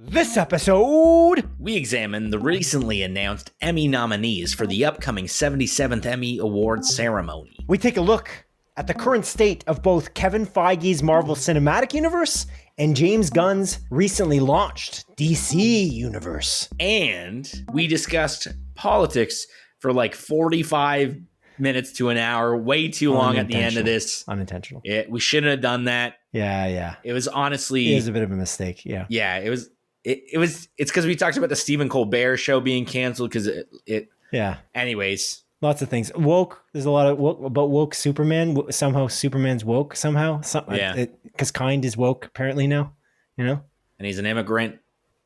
This episode, we examine the recently announced Emmy nominees for the upcoming 77th Emmy Awards ceremony. we take a look at the current state of both Kevin Feige's Marvel Cinematic Universe and James Gunn's recently launched DC Universe. And we discussed politics for like 45 minutes to an hour, way too long at the end of this. Unintentional. We shouldn't have done that. Yeah. It was honestly... It was a bit of a mistake, yeah. Yeah, it's because we talked about the Stephen Colbert show being canceled because it. Yeah. Anyways. Lots of things. Woke. There's a lot of woke about woke Superman. Somehow Superman's woke somehow. Yeah. Because kind is woke apparently now, you know? And he's an immigrant.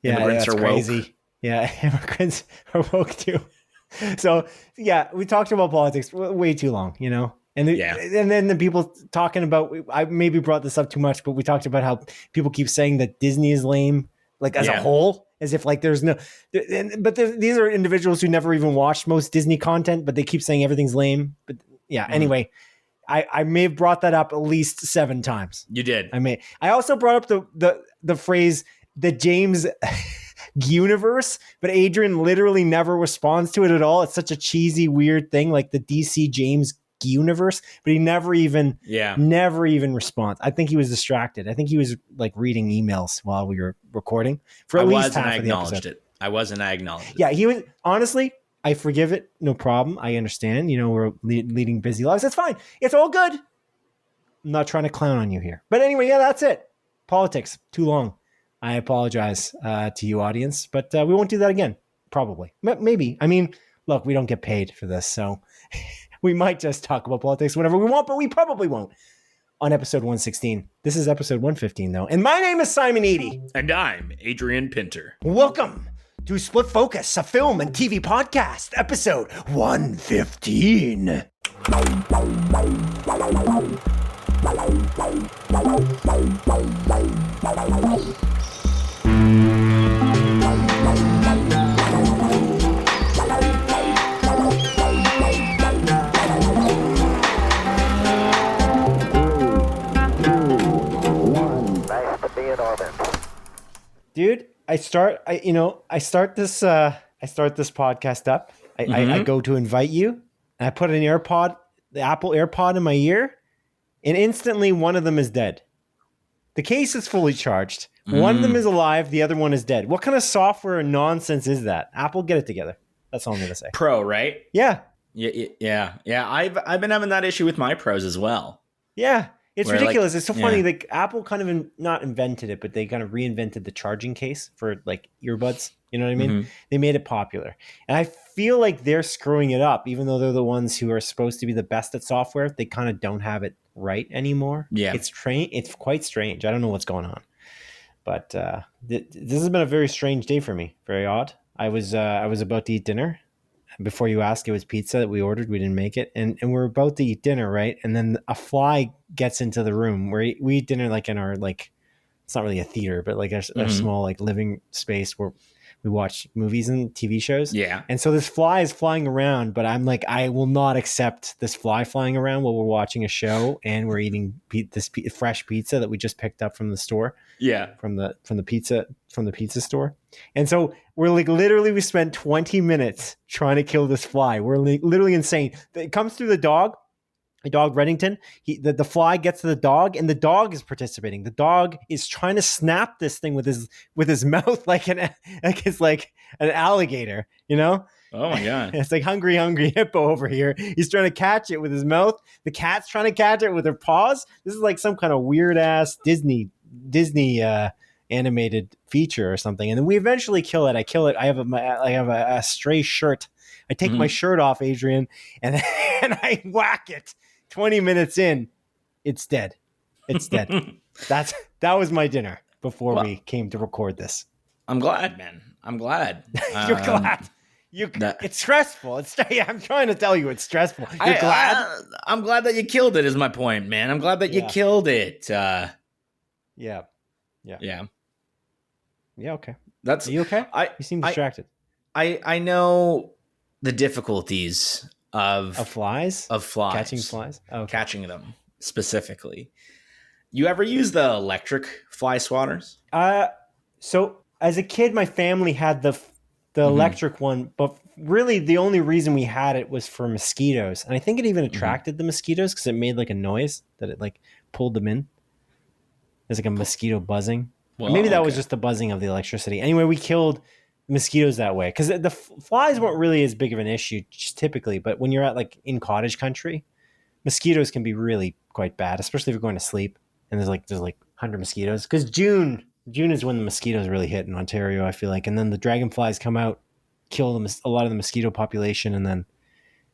Yeah, Immigrants that's are woke. crazy. Yeah, immigrants are woke too. So, yeah, we talked about politics way too long, you know? And then the people talking about, I maybe brought this up too much, but we talked about how people keep saying that Disney is lame, like as a whole, as if like there's no, these are individuals who never even watched most Disney content, but they keep saying everything's lame. But yeah, anyway, I may have brought that up at least 7 times. You did. I also brought up the phrase, the James universe, but Adrian literally never responds to it at all. It's such a cheesy, weird thing, like the DC James universe, but he never even responds. I think he was distracted. I think he was like reading emails while we were recording for at least half of the episode. I acknowledged it. Yeah, he was, honestly, I forgive it. No problem. I understand. You know, we're leading busy lives. That's fine. It's all good. I'm not trying to clown on you here. But anyway, yeah, that's it. Politics. Too long. I apologize to you, audience, but we won't do that again. Probably. Maybe. I mean, look, we don't get paid for this, so we might just talk about politics whenever we want, but we probably won't on episode 116. This is episode 115, though. And my name is Simon Eady. And I'm Adrian Pinter. Welcome to Split Focus, a film and TV podcast, episode 115. Dude, I start this podcast up. I go to invite you, and I put the Apple AirPod in my ear, and instantly one of them is dead. The case is fully charged. One of them is alive. The other one is dead. What kind of software and nonsense is that? Apple, get it together. That's all I'm going to say. Pro, right? Yeah. Yeah. I've been having that issue with my Pros as well. Yeah. It's ridiculous. It's so funny. Like Apple kind of not invented it, but they kind of reinvented the charging case for like earbuds. You know what I mean? Mm-hmm. They made it popular. And I feel like they're screwing it up, even though they're the ones who are supposed to be the best at software. They kind of don't have it right anymore. Yeah. It's quite strange. I don't know what's going on. But this has been a very strange day for me. Very odd. I was about to eat dinner. Before you ask, it was pizza that we ordered. We didn't make it. And we're about to eat dinner, right? And then a fly gets into the room where we eat dinner like in our, like, it's not really a theater, but like a small like living space where we watch movies and TV shows. Yeah. And so this fly is flying around, but I'm like, I will not accept this fly flying around while we're watching a show and we're eating this fresh pizza that we just picked up from the store. Yeah. From the pizza store. And so we're like, literally, we spent 20 minutes trying to kill this fly. We're literally insane. It comes through the dog Reddington. The fly gets to the dog, and the dog is participating. The dog is trying to snap this thing with his mouth like it's like an alligator, you know? Oh my God. It's like hungry hippo over here. He's trying to catch it with his mouth. The cat's trying to catch it with her paws. This is like some kind of weird ass Disney animated feature or something. And then we eventually kill it. I kill it. I have a stray shirt. I take my shirt off, Adrian, and I whack it. 20 minutes in, it's dead. It's dead. That was my dinner before we came to record this. I'm glad, man. I'm glad. You're glad. It's stressful. I'm trying to tell you, it's stressful. You're glad? I'm glad that you killed it, is my point, man. I'm glad that you killed it. Yeah. Yeah, okay. Are you okay? You seem distracted. I know the difficulties of flies. Catching flies? Okay. Catching them specifically. You ever use the electric fly swatters? So as a kid, my family had the electric one, but really the only reason we had it was for mosquitoes. And I think it even attracted the mosquitoes because it made like a noise that it like pulled them in. There's like a mosquito buzzing. Well, maybe that was just the buzzing of the electricity. Anyway, we killed mosquitoes that way because the flies weren't really as big of an issue just typically. But when you're at like in cottage country, mosquitoes can be really quite bad, especially if you're going to sleep and there's like 100 mosquitoes. Because June is when the mosquitoes really hit in Ontario, I feel like. And then the dragonflies come out, kill a lot of the mosquito population, and then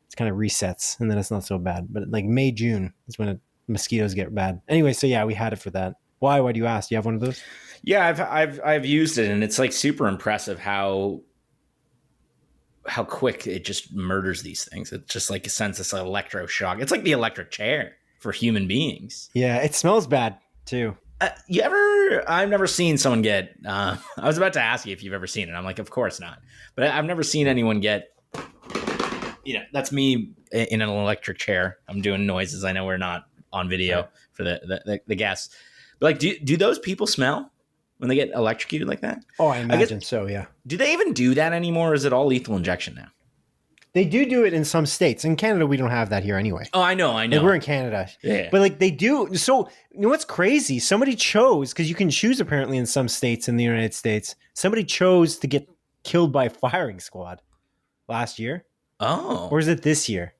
it kind of resets, and then it's not so bad. But like May, June is when mosquitoes get bad. Anyway, so yeah, we had it for that. Why do you ask? Do you have one of those? Yeah, I've used it, and it's like super impressive how quick it just murders these things. It's just like it sends this electroshock. It's like the electric chair for human beings. Yeah, it smells bad too. I've never seen someone get, I was about to ask you if you've ever seen it. I'm like, of course not. But I've never seen anyone get, that's me in an electric chair. I'm doing noises. I know we're not on video for the guests. But like, do those people smell when they get electrocuted like that? Oh, I imagine so, yeah. Do they even do that anymore? Or is it all lethal injection now? They do it in some states. In Canada, we don't have that here anyway. Oh, I know. Like, we're in Canada. Yeah. But like they do. So you know what's crazy? Somebody chose, because you can choose apparently in some states in the United States, somebody chose to get killed by a firing squad last year. Oh. Or is it this year?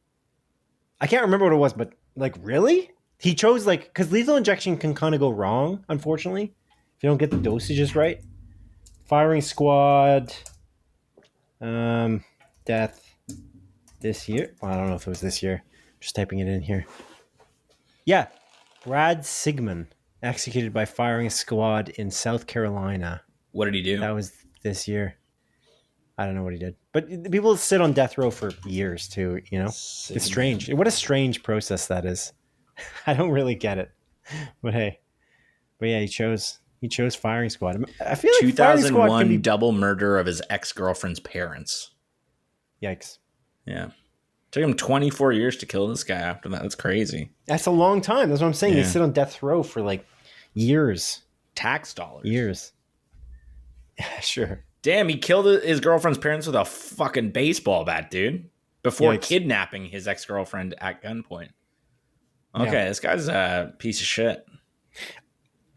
I can't remember what it was, but like really? He chose like, because lethal injection can kind of go wrong, unfortunately, if you don't get the dosages right. Firing squad, death. This year? Well, I don't know if it was this year. Just typing it in here. Yeah. Brad Sigmund, executed by firing squad in South Carolina. What did he do? That was this year. I don't know what he did. But people sit on death row for years too, you know? Sigmund. It's strange. What a strange process that is. I don't really get it. But hey. But yeah, he chose firing squad. I feel like 2001 can be double murder of his ex-girlfriend's parents. Yikes. Yeah. Took him 24 years to kill this guy after that. That's crazy. That's a long time. That's what I'm saying. Yeah. They sit on death row for like years. Tax dollars. Years. Sure. Damn, he killed his girlfriend's parents with a fucking baseball bat, dude. Before kidnapping his ex-girlfriend at gunpoint. Okay, yeah. This guy's a piece of shit.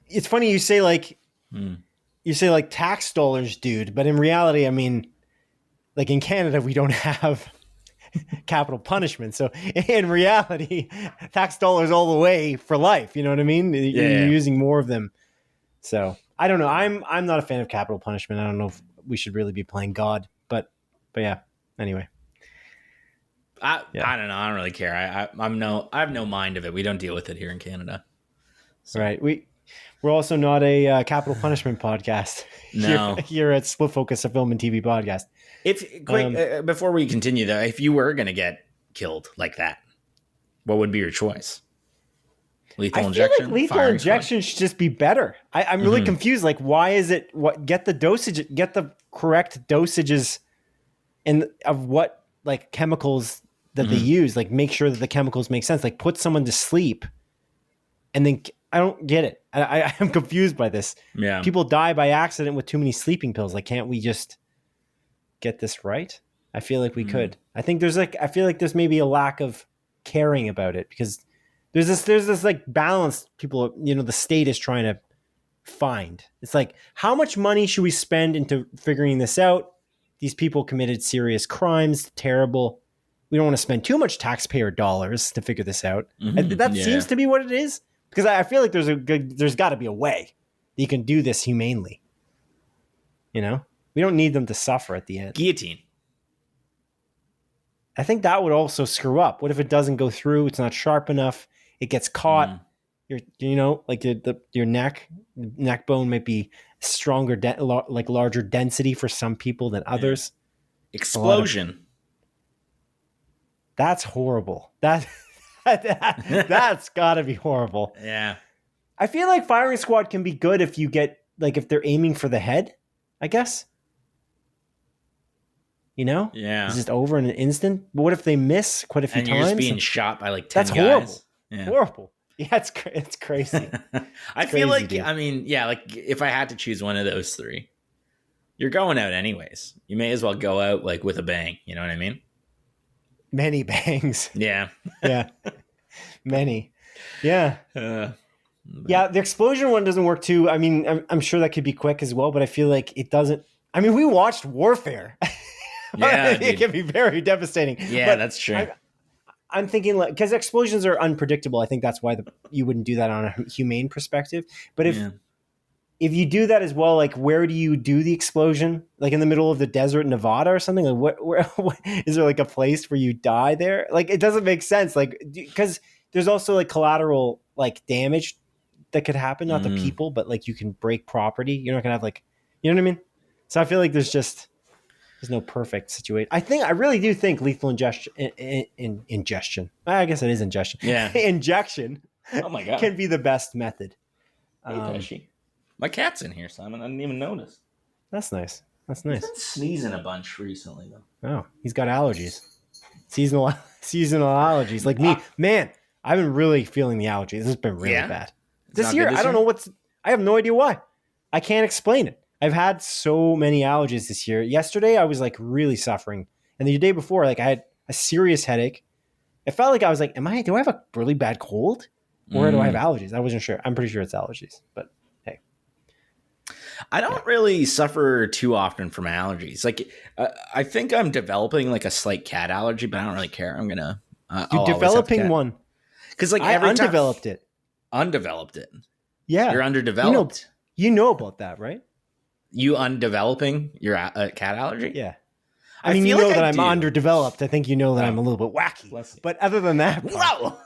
It's funny you say like tax dollars, dude. But in reality, I mean, like in Canada, we don't have capital punishment. So in reality, tax dollars all the way for life. You know what I mean? You're using more of them. So I don't know. I'm not a fan of capital punishment. I don't know if we should really be playing God, but yeah. Anyway, I don't know. I don't really care. I have no mind of it. We don't deal with it here in Canada. So. Right. We're also not a capital punishment podcast. No. Here at Split Focus, a film and TV podcast. Before we continue though, if you were going to get killed like that, what would be your choice? Lethal injection? Like lethal injection should just be better. I'm really confused. Like, why is it? Get the correct dosages of what like chemicals that they use. Like, make sure that the chemicals make sense. Like, put someone to sleep, and then I don't get it. I am confused by this. Yeah, people die by accident with too many sleeping pills. Like, can't we just get this right? I feel like we could. I feel like there's maybe a lack of caring about it because there's this like balance people, the state is trying to find. It's like, how much money should we spend into figuring this out? These people committed serious crimes, terrible. We don't want to spend too much taxpayer dollars to figure this out. And that seems to be what it is, because I feel like there's got to be a way that you can do this humanely. We don't need them to suffer at the end. Guillotine. I think that would also screw up. What if it doesn't go through? It's not sharp enough. It gets caught. Your neck bone might be stronger, like larger density for some people than others. Explosion. That's horrible. That's got to be horrible. Yeah. I feel like firing squad can be good if you get if they're aiming for the head, I guess. Yeah. It's just over in an instant. But what if they miss quite a few times? And you're just being shot by 10 That's guys. Horrible. Yeah. Horrible. Yeah, it's crazy. I feel like, dude. If I had to choose one of those three, You're going out anyways. You may as well go out like with a bang. You know what I mean? Many bangs. Yeah. Yeah. Many. Yeah. Yeah. The explosion one doesn't work too. I mean, I'm sure that could be quick as well, but I feel like it doesn't. I mean, we watched Warfare. Yeah. It can be very devastating. Yeah, but that's true. I'm thinking like, because explosions are unpredictable. I think that's why you wouldn't do that on a humane perspective. But if you do that as well, like where do you do the explosion? Like in the middle of the desert in Nevada or something? Like what is there like a place where you die there? Like it doesn't make sense. Like because there's also like collateral like damage that could happen, not to people, but like you can break property. You're not gonna have like, you know what I mean? So I feel like there's no perfect situation. I really do think lethal ingestion. I guess it is ingestion. Yeah. Injection. Oh my God. Can be the best method. My cat's in here, Simon. I didn't even notice. That's nice. That's He's nice. been sneezing a bunch recently, though. Oh, he's got allergies. Seasonal allergies. Like me. Man, I've been really feeling the allergies. This has been really bad. This year, I don't know I have no idea why. I can't explain it. I've had so many allergies this year. Yesterday, I was like really suffering. And the day before, like I had a serious headache. It felt like I was like, do I have a really bad cold? Or do I have allergies? I wasn't sure. I'm pretty sure it's allergies, but hey. I don't really suffer too often from allergies. Like, I think I'm developing like a slight cat allergy, but I don't really care. I'm gonna. You're developing one because like I undeveloped it. Undeveloped it. Yeah, you're underdeveloped. You know about that, right? You undeveloping your cat allergy? Yeah. I mean, you know that I'm underdeveloped. I think you know that I'm a little bit wacky. But other than that, wow.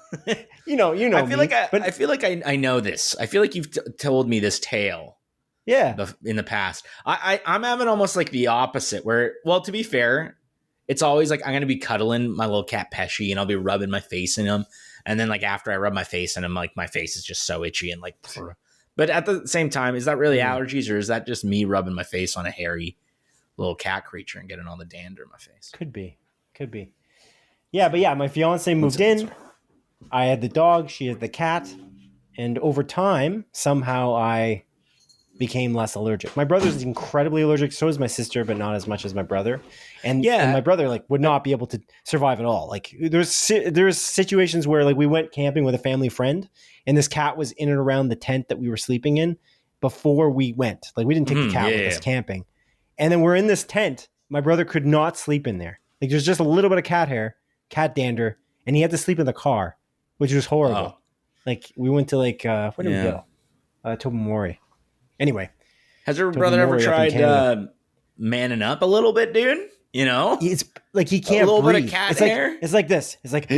you know. I feel like I know this. I feel like you've told me this tale. Yeah. In the past, I'm having almost like the opposite. Where, well, to be fair, it's always like I'm gonna be cuddling my little cat Pesci, and I'll be rubbing my face in him, and then like after I rub my face in him, like my face is just so itchy and like. But at the same time, is that really allergies, or is that just me rubbing my face on a hairy little cat creature and getting all the dander in my face? Could be. Yeah, but my fiance moved in. I had the dog. She had the cat. And over time, somehow I became less allergic. My brother's incredibly allergic. So is my sister, but not as much as my brother. And my brother like would not be able to survive at all. Like there's situations where like we went camping with a family friend, and this cat was in and around the tent that we were sleeping in before we went. Like we didn't take the cat with us camping. And then we're in this tent. My brother could not sleep in there. Like there's just a little bit of cat hair, cat dander, and he had to sleep in the car, which was horrible. Like we went to like where did we go? Tobermory. Anyway, has your brother ever tried manning up a little bit, dude? You know, it's like he can't breathe. A little bit of cat hair. It's like this. It's like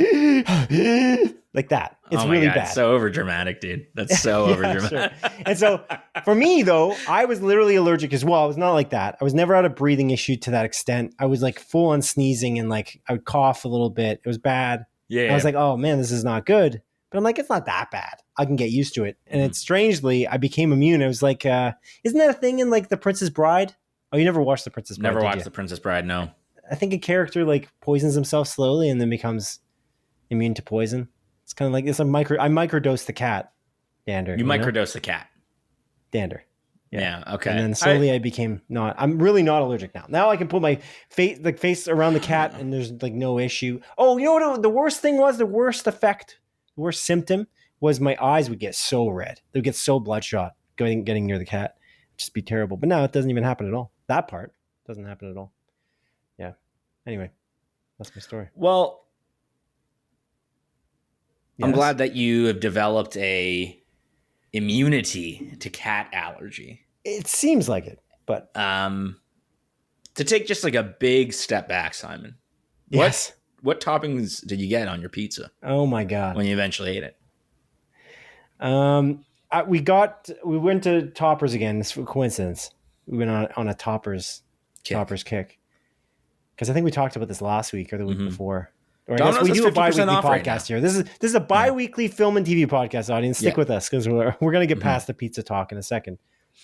like that. It's really bad. It's so overdramatic, dude. That's so overdramatic. Sure. And so for me though, I was literally allergic as well. I was not like that. I was never had a breathing issue to that extent. I was like full on sneezing and like I would cough a little bit. It was bad. Yeah. I was like, oh man, this is not good. But I'm like, it's not that bad. I can get used to it. And it's strangely, I became immune. I was like, isn't that a thing in like The Princess Bride? Oh, you never watched The Princess Bride? Never watched The Princess Bride, no. I think a character like poisons himself slowly and then becomes immune to poison. It's kind of like I microdosed the cat dander. You microdose the cat dander. Yeah. Okay. And then slowly I became I'm really not allergic now. Now I can put my face around the cat and there's like no issue. Oh, you know what? The worst thing was the worst symptom was my eyes would get so red. They would get so bloodshot getting near the cat. It'd just be terrible. But now it doesn't even happen at all. That part doesn't happen at all. Yeah. Anyway, that's my story. Well, yes. I'm glad that you have developed a immunity to cat allergy. It seems like it, but to take just like a big step back, Simon. Yes. What toppings did you get on your pizza? Oh my God. When you eventually ate it. We went to Toppers again. It's a coincidence. We went on a Toppers kick. Because I think we talked about this last week or the week before. Or I guess we do a bi-weekly podcast here. This is a bi-weekly film and TV podcast, audience. Stick with us because we're going to get past the pizza talk in a second.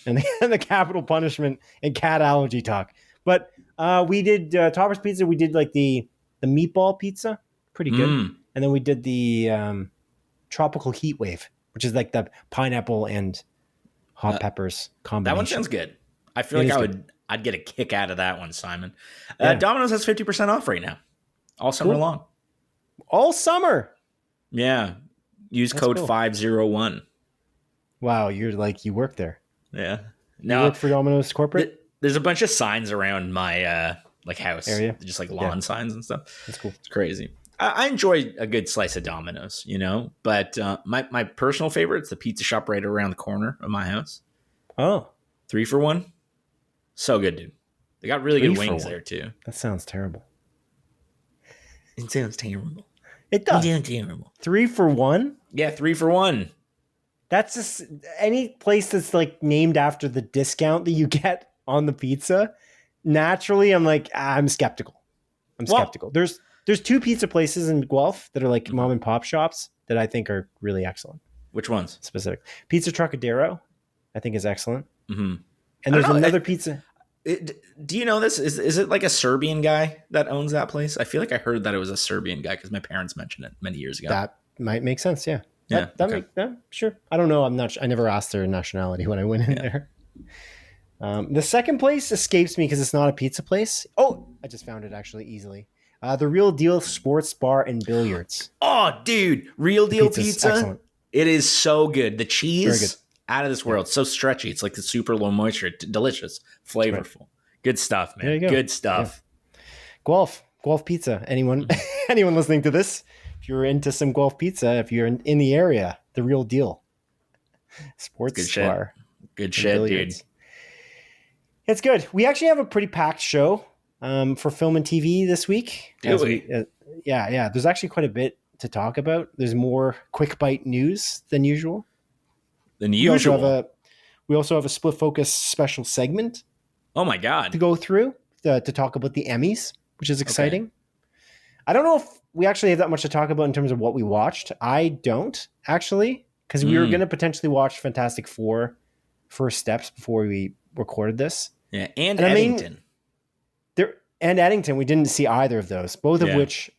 And the capital punishment and cat allergy talk. But we did Toppers pizza. We did like the meatball pizza. Pretty good. And then we did the tropical heat wave, which is like the pineapple and hot peppers combination. That one sounds good. I feel like I'd get a kick out of that one, Simon. Yeah. Domino's has 50% off right now, all summer long. All summer. Yeah. Use code 501. Wow, you're like, you work there. Yeah. You work for Domino's corporate? There's a bunch of signs around my like house area, just like lawn signs and stuff. That's cool. It's crazy. I enjoy a good slice of Domino's, you know, but my personal favorite is the pizza shop right around the corner of my house. Oh. 3 for $1. So good, dude. They got really good wings there too. That sounds terrible. It sounds terrible. It does. It sounds terrible. 3 for $1? Yeah, 3 for $1. That's just any place that's like named after the discount that you get on the pizza. Naturally, I'm like, I'm skeptical. There's 2 pizza places in Guelph that are like mom and pop shops that I think are really excellent. Which ones? Specific. Pizza Trocadero, I think, is excellent. Mm-hmm. And there's another pizza. Do you know this? Is it like a Serbian guy that owns that place? I feel like I heard that it was a Serbian guy because my parents mentioned it many years ago. That might make sense. Yeah. Yeah. Sure. I don't know. I never asked their nationality when I went in there. The second place escapes me because it's not a pizza place. Oh, I just found it actually easily. The Real Deal Sports Bar and Billiards. Oh, dude. Real Deal Pizza. Excellent. It is so good. The cheese, out of this world. So stretchy. It's like the super low moisture. Delicious. Flavorful. Right. Good stuff, man. There you go. Good stuff. Yeah. Guelph Pizza. Anyone listening to this? If you're into some Guelph Pizza, if you're in the area, The Real Deal Sports Bar. Good shit, dude. It's good. We actually have a pretty packed show for film and TV this week. Yeah. There's actually quite a bit to talk about. There's more quick bite news than usual. We also have a split focus special segment. Oh my God. To go through to talk about the Emmys, which is exciting. Okay. I don't know if we actually have that much to talk about in terms of what we watched. I don't actually, because we were going to potentially watch Fantastic Four First Steps before we recorded this. Yeah, and Eddington. Eddington, we didn't see either of those, both of which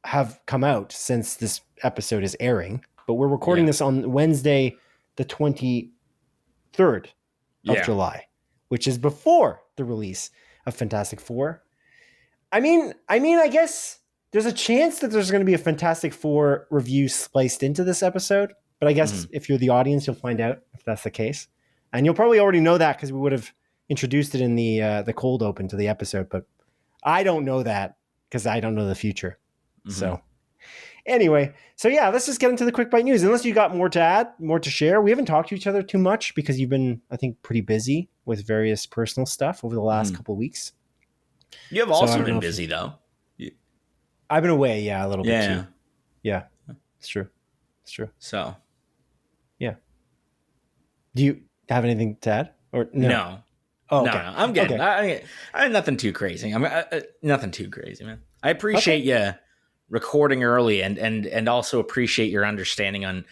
have come out since this episode is airing. But we're recording this on Wednesday, the 23rd of July, which is before the release of Fantastic Four. I mean, I guess there's a chance that there's going to be a Fantastic Four review spliced into this episode. But I guess if you're the audience, you'll find out if that's the case. And you'll probably already know that because we would have introduced it in the cold open to the episode. But I don't know that because I don't know the future. Mm-hmm. So anyway, let's just get into the quick bite news. Unless you got more to add, more to share. We haven't talked to each other too much because you've been, I think, pretty busy with various personal stuff over the last couple of weeks. You have also been busy, though. I've been away, a little bit too. Yeah, it's true. So, yeah. Do you have anything to add? Or no? Oh, okay. No, I'm good. Okay. I nothing too crazy. Nothing too crazy, man. I appreciate you recording early and also appreciate your understanding on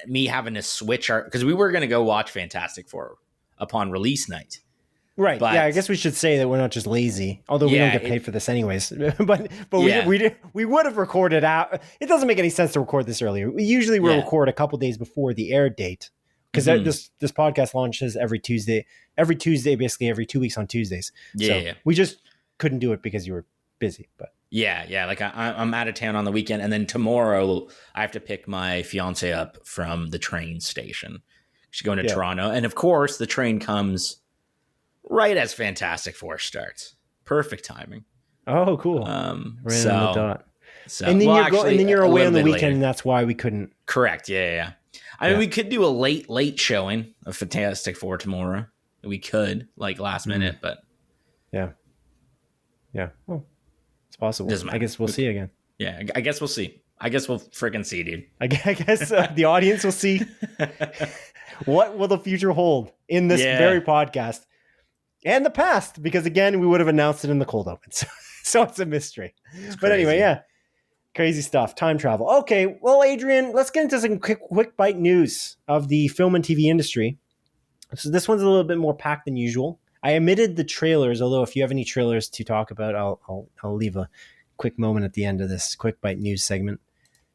me having to switch because we were going to go watch Fantastic Four upon release night. Right. But, I guess we should say that we're not just lazy, although we don't get paid for this anyways. but we would have recorded out. It doesn't make any sense to record this earlier. We usually will record a couple days before the air date because this podcast launches every Tuesday, basically every 2 weeks on Tuesdays. We just couldn't do it because you were busy. But like I'm out of town on the weekend, and then tomorrow I have to pick my fiance up from the train station. She's going to Toronto, and of course the train comes right as Fantastic Four starts. Perfect timing. Oh, cool. Right on the dot. And then you're away on the weekend, later. And that's why we couldn't. Correct. Yeah. I mean, we could do a late showing of Fantastic Four tomorrow. We could, like last minute, but yeah. Well, it's possible. I guess we'll see again. Yeah, I guess we'll see. I guess we'll freaking see, dude. I guess the audience will see. What will the future hold in this very podcast and the past? Because again, we would have announced it in the cold open. So it's a mystery. But anyway, crazy stuff. Time travel. Okay. Well, Adrian, let's get into some quick bite news of the film and TV industry. So this one's a little bit more packed than usual. I omitted the trailers, although if you have any trailers to talk about, I'll leave a quick moment at the end of this quick bite news segment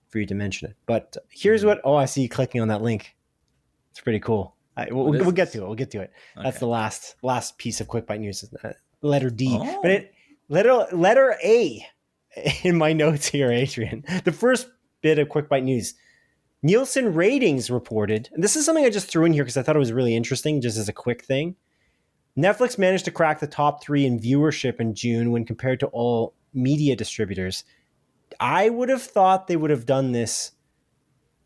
for you to mention it. But here's what, I see you clicking on that link. It's pretty cool. We'll get to it. We'll get to it. Okay. That's the last piece of quick bite news. Letter D, Oh. but letter A in my notes here, Adrian. The first bit of quick bite news. Nielsen Ratings reported, and this is something I just threw in here because I thought it was really interesting, just as a quick thing. Netflix managed to crack the top 3 in viewership in June when compared to all media distributors. I would have thought they would have done this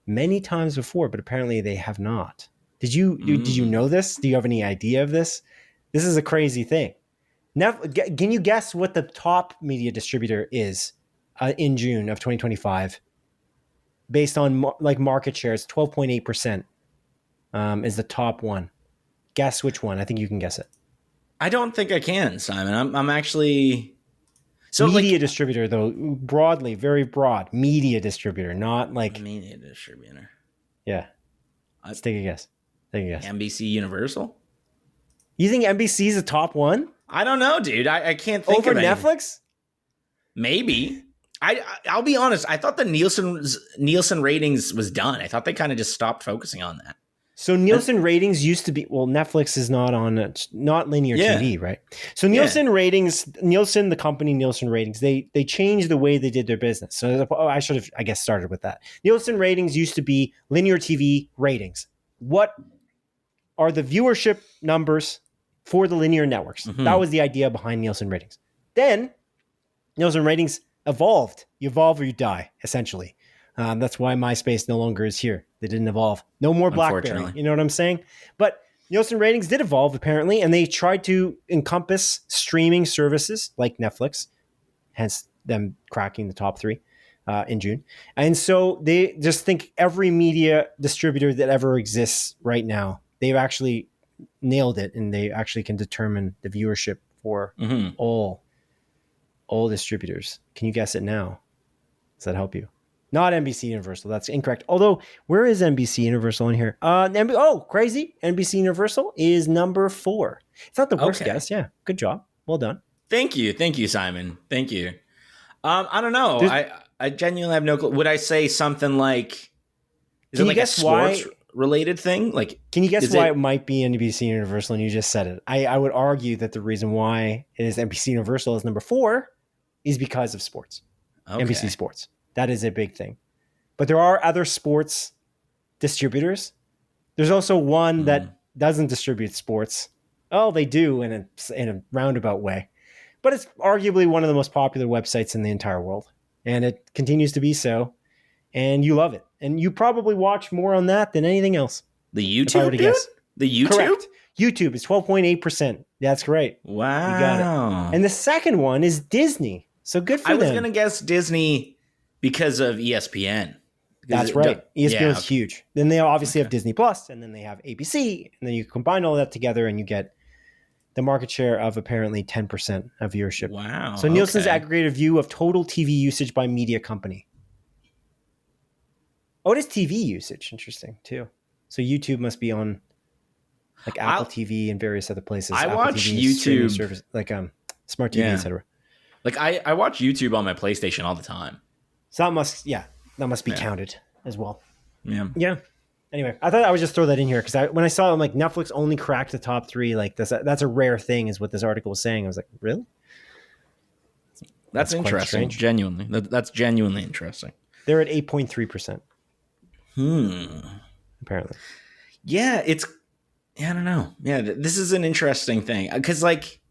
many times before, but apparently they have not. Did you know this? Do you have any idea of this? This is a crazy thing. Can you guess what the top media distributor is in June of 2025? Based on market shares, 12.8% is the top one. Guess which one? I think you can guess it. I don't think I can, Simon. I'm actually media distributor though, broadly, very broad media distributor, not like media distributor. Yeah, let's take a guess. NBC Universal. You think NBC is the top one? I don't know, dude. I can't think over of Netflix. Maybe. I'll be honest. I thought the Nielsen ratings was done. I thought they kind of just stopped focusing on that. So Nielsen ratings used to be, Netflix is not on not linear TV, right? So Nielsen ratings, the company Nielsen Ratings, they changed the way they did their business. So I should have, I guess, started with that. Nielsen Ratings used to be linear TV ratings. What are the viewership numbers for the linear networks? Mm-hmm. That was the idea behind Nielsen Ratings. Then Nielsen Ratings evolved. You evolve or you die, essentially. That's why MySpace no longer is here. They didn't evolve. No more BlackBerry. You know what I'm saying? But Nielsen Ratings did evolve, apparently, and they tried to encompass streaming services like Netflix, hence them cracking the top 3 in June. And so they just think every media distributor that ever exists right now, they've actually nailed it, and they actually can determine the viewership for all distributors. Can you guess it now? Does that help you? Not NBC Universal. That's incorrect. Although, where is NBC Universal in here? Crazy. NBC Universal is number 4. It's not the worst guess. Yeah. Good job. Well done. Thank you, Simon. Thank you. I don't know. I genuinely have no clue. Would I say something like? Is it like a sports related thing? Like, can you guess why it might be NBC Universal? And you just said it. I would argue that the reason why it is NBC Universal is number 4 is because of sports. Okay. NBC Sports. That is a big thing. But there are other sports distributors. There's also one that doesn't distribute sports. Oh, they do in a roundabout way. But it's arguably one of the most popular websites in the entire world. And it continues to be so. And you love it. And you probably watch more on that than anything else. The YouTube, dude? The YouTube? Correct. YouTube is 12.8%. That's right. Wow. You got it. And the second one is Disney. So good for them. I was going to guess Disney because of ESPN. That's right. ESPN is huge. Then they obviously have Disney Plus, and then they have ABC, and then you combine all that together, and you get the market share of apparently 10% of viewership. Wow. So Nielsen's aggregated view of total TV usage by media company. Oh, it is TV usage. Interesting, too. So YouTube must be on like Apple TV and various other places. I Apple watch TV, YouTube. Service, like Smart TV, etc. Like I watch YouTube on my PlayStation all the time. So that must be counted as well. Yeah. Anyway, I thought I would just throw that in here because when I saw it, I'm like, Netflix only cracked the top 3. Like that's a rare thing, is what this article was saying. I was like, really? That's interesting. Genuinely, that's genuinely interesting. They're at 8.3%. Apparently. Yeah, I don't know. Yeah, this is an interesting thing because, like,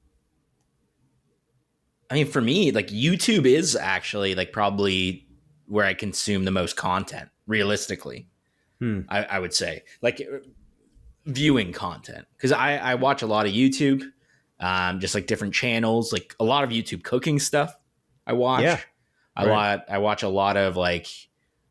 I mean, for me, like, YouTube is actually like probably where I consume the most content, realistically. I would say, like, viewing content, because I watch a lot of YouTube, just like different channels, like a lot of YouTube cooking stuff. I watch. Yeah, I watch a lot of like,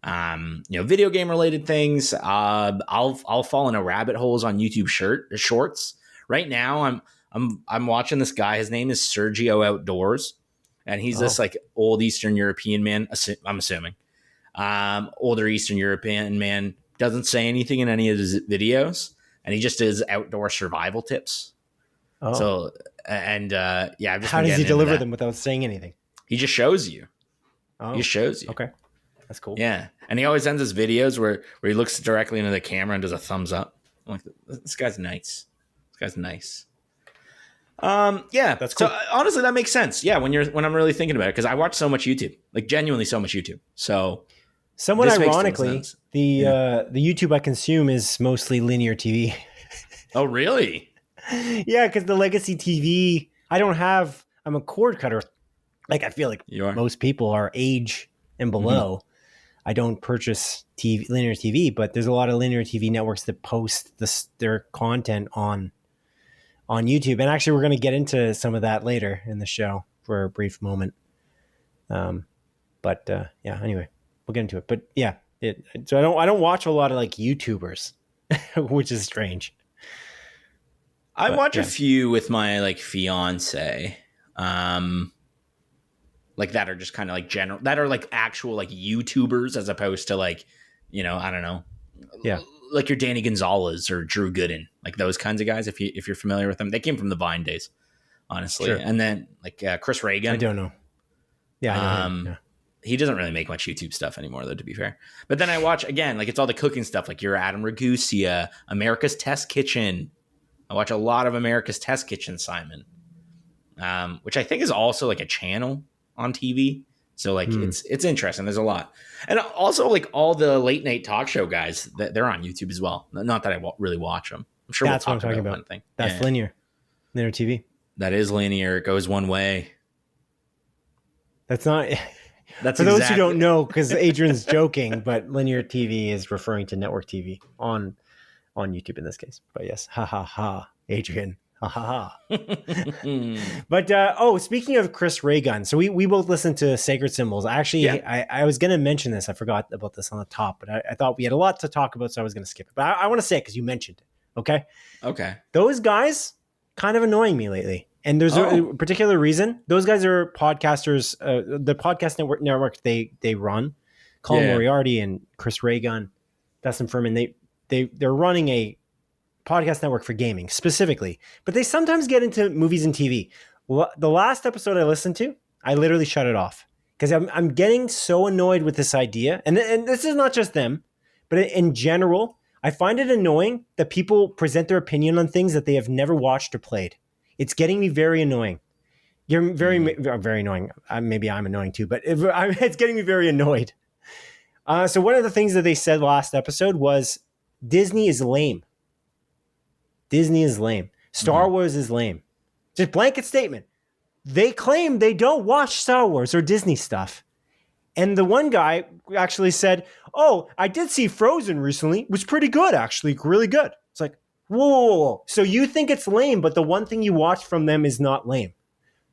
video game related things. I'll fall into rabbit holes on YouTube shorts. Right now, I'm watching this guy. His name is Sergio Outdoors, and he's this like old Eastern European man. I'm assuming, older Eastern European man, doesn't say anything in any of his videos, and he just does outdoor survival tips. Oh. So I've just how does he deliver them without saying anything? He just shows you. Oh. He just shows you. Okay, that's cool. Yeah, and he always ends his videos where he looks directly into the camera and does a thumbs up. I'm like, this guy's nice. This guy's nice. Yeah, That's cool. So honestly, that makes sense. Yeah, when I'm really thinking about it, because I watch so much YouTube, like genuinely so much YouTube. So somewhat ironically, the YouTube I consume is mostly linear TV. Oh, really? Yeah, because the legacy TV, I'm a cord cutter. Like, I feel like most people are age and below. I don't purchase linear TV, but there's a lot of linear TV networks that post their content on YouTube. And actually, we're going to get into some of that later in the show for a brief moment. But anyway, we'll get into it. But yeah, so I don't watch a lot of like YouTubers, which is strange. I watch a few with my like fiance, like that are just kind of like general, that are like actual like YouTubers as opposed to like, I don't know, like your Danny Gonzalez or Drew Gooden, like those kinds of guys. If you're familiar with them, they came from the Vine days, honestly. Sure. And then like Chris Reagan. I don't know. Yeah, I know him. Yeah. He doesn't really make much YouTube stuff anymore, though, to be fair. But then I watch, again, like it's all the cooking stuff, like your Adam Ragusa, America's Test Kitchen. I watch a lot of America's Test Kitchen, Simon, which I think is also like a channel on TV. So like it's interesting. There's a lot. And also like all the late night talk show guys, they're on YouTube as well. Not that I really watch them. I'm sure that's we'll what I'm talking about. One thing. That's linear TV. That is linear. It goes one way. That's not... That's for those who don't know, because Adrian's joking, but linear TV is referring to network TV on YouTube in this case. But yes, ha ha ha, Adrian, ha ha ha. But speaking of Chris Reagan, so we both listened to Sacred Symbols. Actually, I was going to mention this. I forgot about this on the top, but I thought we had a lot to talk about, so I was going to skip it. But I want to say it because you mentioned it. Okay. Those guys kind of annoying me lately. And there's a particular reason. Those guys are podcasters. The podcast network they run, Colin Moriarty and Chris Reagan, Dustin Furman. They're running a podcast network for gaming specifically, but they sometimes get into movies and TV. The last episode I listened to, I literally shut it off because I'm getting so annoyed with this idea. And this is not just them, but in general, I find it annoying that people present their opinion on things that they have never watched or played. It's getting me very annoying. You're very annoying. Maybe I'm annoying too, but it's getting me very annoyed. So one of the things that they said last episode was Disney is lame. Disney is lame. Star Wars is lame. Just blanket statement. They claim they don't watch Star Wars or Disney stuff. And the one guy actually said, "Oh, I did see Frozen recently. It was pretty good, actually. Really good." It's like, whoa. So you think it's lame, but the one thing you watched from them is not lame.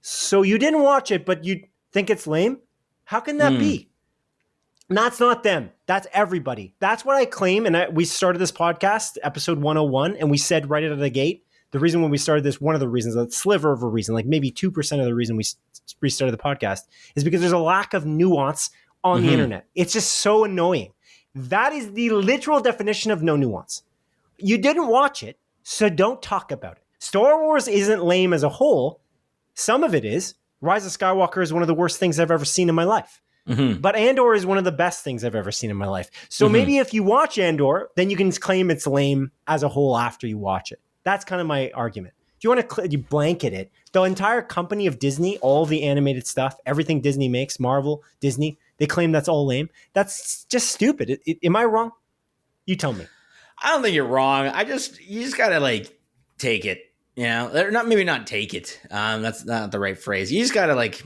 So you didn't watch it, but you think it's lame? How can that be? And that's not them. That's everybody. That's what I claim. And we started this podcast, episode 101, and we said right out of the gate, the reason when we started this, one of the reasons, a sliver of a reason, like maybe 2% of the reason we restarted the podcast is because there's a lack of nuance on the internet. It's just so annoying. That is the literal definition of no nuance. You didn't watch it, so don't talk about it. Star Wars isn't lame as a whole. Some of it is. Rise of Skywalker is one of the worst things I've ever seen in my life. But Andor is one of the best things I've ever seen in my life. So maybe if you watch Andor, then you can claim it's lame as a whole after you watch it. That's kind of my argument. If you want to you blanket it, the entire company of Disney, all the animated stuff, everything Disney makes, Marvel, Disney, they claim that's all lame. That's just stupid. Am I wrong? You tell me. I don't think you're wrong. You just gotta like take it, or not take it. That's not the right phrase. You just gotta like,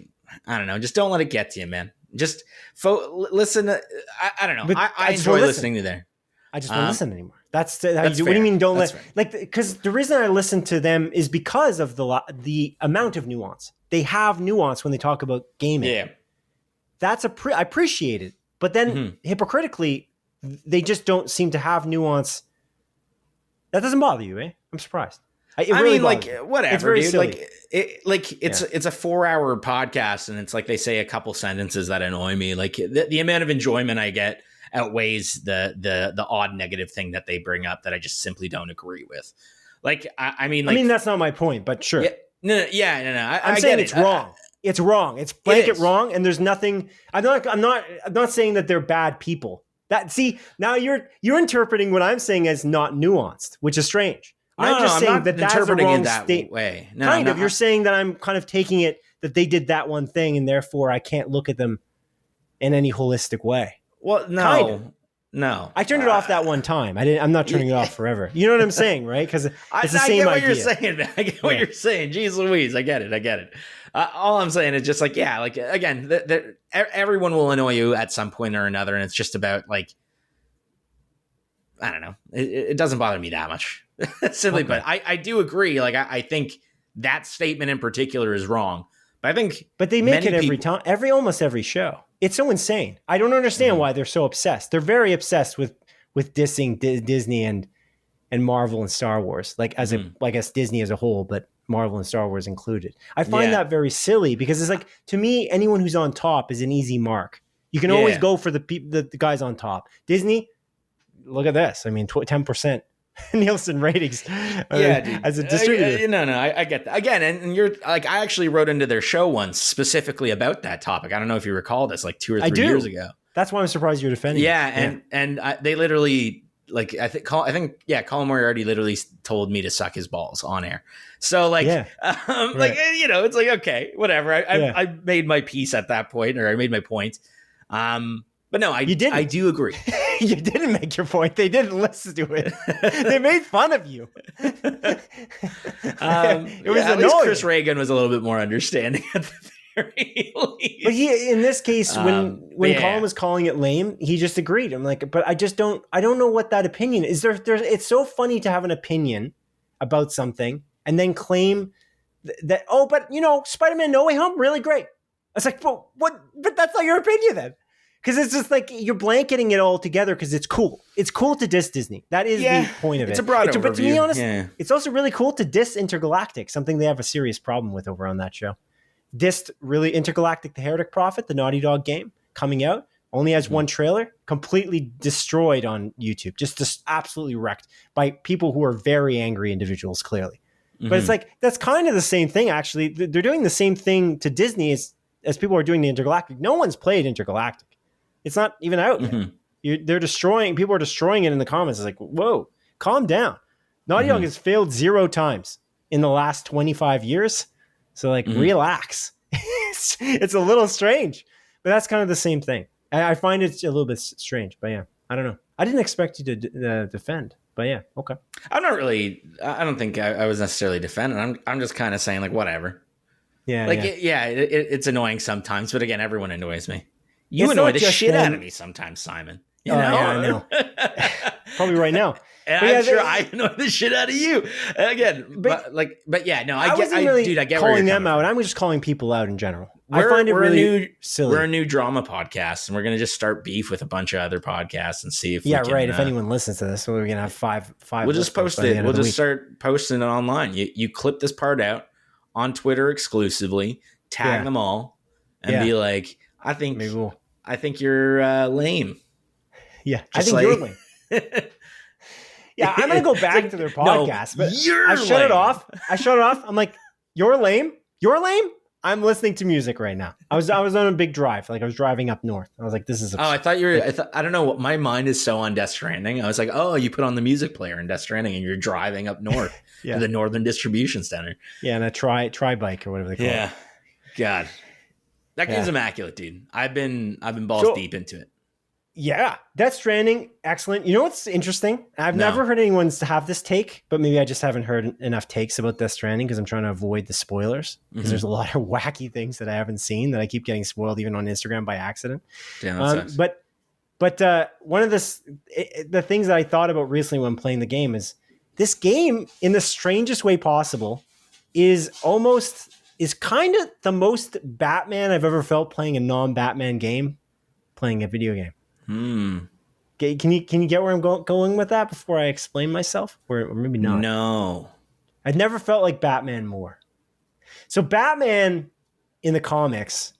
I don't know, just don't let it get to you, man. Just listen. I don't know. I enjoy listening to there. I just don't listen anymore. That's what do you mean? Don't let because the reason I listen to them is because of the amount of nuance. They have nuance when they talk about gaming. Yeah, that's I appreciate it, but then hypocritically, they just don't seem to have nuance. That doesn't bother you, eh? I'm surprised. Whatever, dude. Silly. It's a 4-hour podcast, and it's like they say a couple sentences that annoy me. Like the amount of enjoyment I get outweighs the odd negative thing that they bring up that I just simply don't agree with. I mean, that's not my point, but sure. No. I'm saying it's wrong. It's wrong. It's blanket wrong, and there's nothing. I'm not saying that they're bad people. Now you're interpreting what I'm saying as not nuanced, which is strange. I'm just saying that that's the wrong way. You're saying that I'm kind of taking it that they did that one thing and therefore I can't look at them in any holistic way. Well, no. No, I turned it off that one time. I'm not turning it off forever. You know what I'm saying, right? Because it's the same idea. I get what you're saying, man. I get what you're saying. Jeez Louise, I get it. All I'm saying is just like, yeah, like again, everyone will annoy you at some point or another, and it's just about like, I don't know. It doesn't bother me that much, simply. Okay. But I do agree. Like I think that statement in particular is wrong. But I think, they make it every time, almost every show. It's so insane. I don't understand why they're so obsessed. They're very obsessed with dissing Disney and Marvel and Star Wars, like as I guess Disney as a whole, but Marvel and Star Wars included. I find that very silly because it's like, to me, anyone who's on top is an easy mark. You can always go for the guys on top. Disney, look at this. I mean, 10%. Nielsen ratings as a distributor. No, I get that. Again, and you're like, I actually wrote into their show once specifically about that topic. I don't know if you recall this, like 2 or 3 years ago. That's why I'm surprised you're defending it. And they literally, like, I think Colin Moriarty literally told me to suck his balls on air. So like, like, you know, it's like, okay, whatever. I made my piece at that point, or I made my point. But no, you didn't. I do agree. You didn't make your point. They didn't listen to it. They made fun of you. It was at least Chris Reagan was a little bit more understanding at the very least. But in this case, when Colin was calling it lame, he just agreed. I'm like, but I don't know what that opinion is. It's so funny to have an opinion about something and then claim that, but you know, Spider-Man No Way Home, really great. It's like, but that's not your opinion then. Because it's just like you're blanketing it all together because it's cool. It's cool to diss Disney. That is the point of it. It's a broad overview. But to be honest, it's also really cool to diss Intergalactic, something they have a serious problem with over on that show. Dissed really Intergalactic, the Heretic Prophet, the Naughty Dog game coming out, only has one trailer, completely destroyed on YouTube, just absolutely wrecked by people who are very angry individuals, clearly. But it's like, that's kind of the same thing, actually. They're doing the same thing to Disney as people are doing the Intergalactic. No one's played Intergalactic. It's not even out yet. People are destroying it in the comments. It's like, whoa, calm down. Naughty Dog has failed 0 times in the last 25 years. So like, relax. It's a little strange, but that's kind of the same thing. I find it a little bit strange, but yeah, I don't know. I didn't expect you to defend, but yeah, okay. I don't think I was necessarily defending. I'm just kind of saying like, whatever. Yeah. It's annoying sometimes, but again, everyone annoys me. You annoy the shit out of me sometimes, Simon. You know? Yeah, I know. Probably right now. And I'm sure I annoy the shit out of you. Again, but yeah, no, I get calling them out. I'm just calling people out in general. I find it really silly. We're a new drama podcast, and we're going to just start beef with a bunch of other podcasts and see if we can, right. If anyone listens to this, we're going to have five. We'll just post it. We'll just start posting it online. You clip this part out on Twitter exclusively, tag them all, and be like, I think you're lame. Yeah, I think you're lame. Yeah, I'm gonna go back to their podcast, but I shut it off. I'm like, you're lame. You're lame. I'm listening to music right now. I was on a big drive. Like I was driving up north. I was like, this is absurd. I thought you were. I don't know what my mind is so on Death Stranding. I was like, oh, you put on the music player in Death Stranding and you're driving up north to the Northern Distribution Center. Yeah, and a tri bike or whatever they call it. Yeah, God. That game's immaculate, dude. I've been balls deep into it. Yeah, Death Stranding, excellent. You know what's interesting? I've never heard anyone have this take, but maybe I just haven't heard enough takes about Death Stranding because I'm trying to avoid the spoilers. Because there's a lot of wacky things that I haven't seen that I keep getting spoiled even on Instagram by accident. Yeah, that sucks. But one of the things that I thought about recently when playing the game is this game, in the strangest way possible, is kind of the most Batman I've ever felt playing a non-Batman game, playing a video game. Can you get where I'm going with that before I explain myself? Or maybe not. No. I've never felt like Batman more. So Batman in the comics,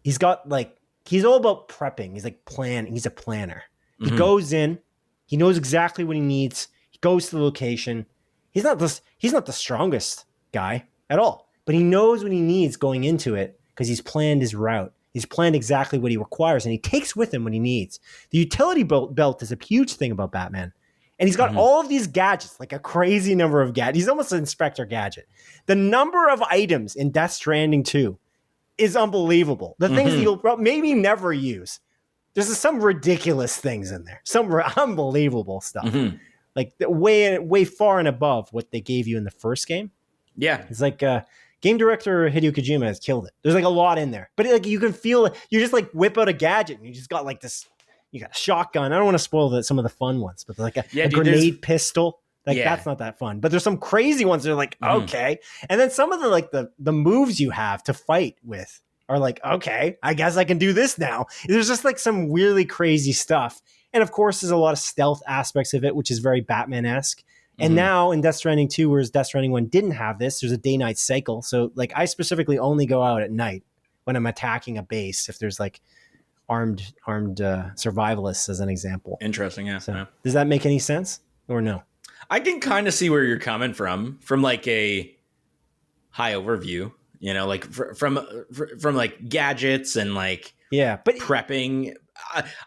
he's all about prepping. He's like planning. He's a planner. He goes in, he knows exactly what he needs. He goes to the location. He's not the strongest guy at all. But he knows what he needs going into it because he's planned his route. He's planned exactly what he requires, and he takes with him what he needs. The utility belt is a huge thing about Batman. And he's got all of these gadgets, like a crazy number of gadgets. He's almost an Inspector Gadget. The number of items in Death Stranding 2 is unbelievable. The things that you'll maybe never use. There's some ridiculous things in there. Some unbelievable stuff. Like way far and above what they gave you in the first game. Yeah. It's like game director Hideo Kojima has killed it. There's like a lot in there. But like you can feel, you just like whip out a gadget and you just got like this. You got a shotgun. I don't want to spoil some of the fun ones, but like a grenade pistol. Like that's not that fun. But there's some crazy ones that are like, okay. And then some of the like the moves you have to fight with are like, okay, I guess I can do this now. There's just like some really crazy stuff. And of course, there's a lot of stealth aspects of it, which is very Batman-esque. And now in Death Stranding 2, whereas Death Stranding 1 didn't have this, there's a day-night cycle. So like I specifically only go out at night when I'm attacking a base if there's like armed survivalists as an example. Interesting, yeah. So, does that make any sense or no? I can kind of see where you're coming from like a high overview, you know, like from like gadgets and like but prepping.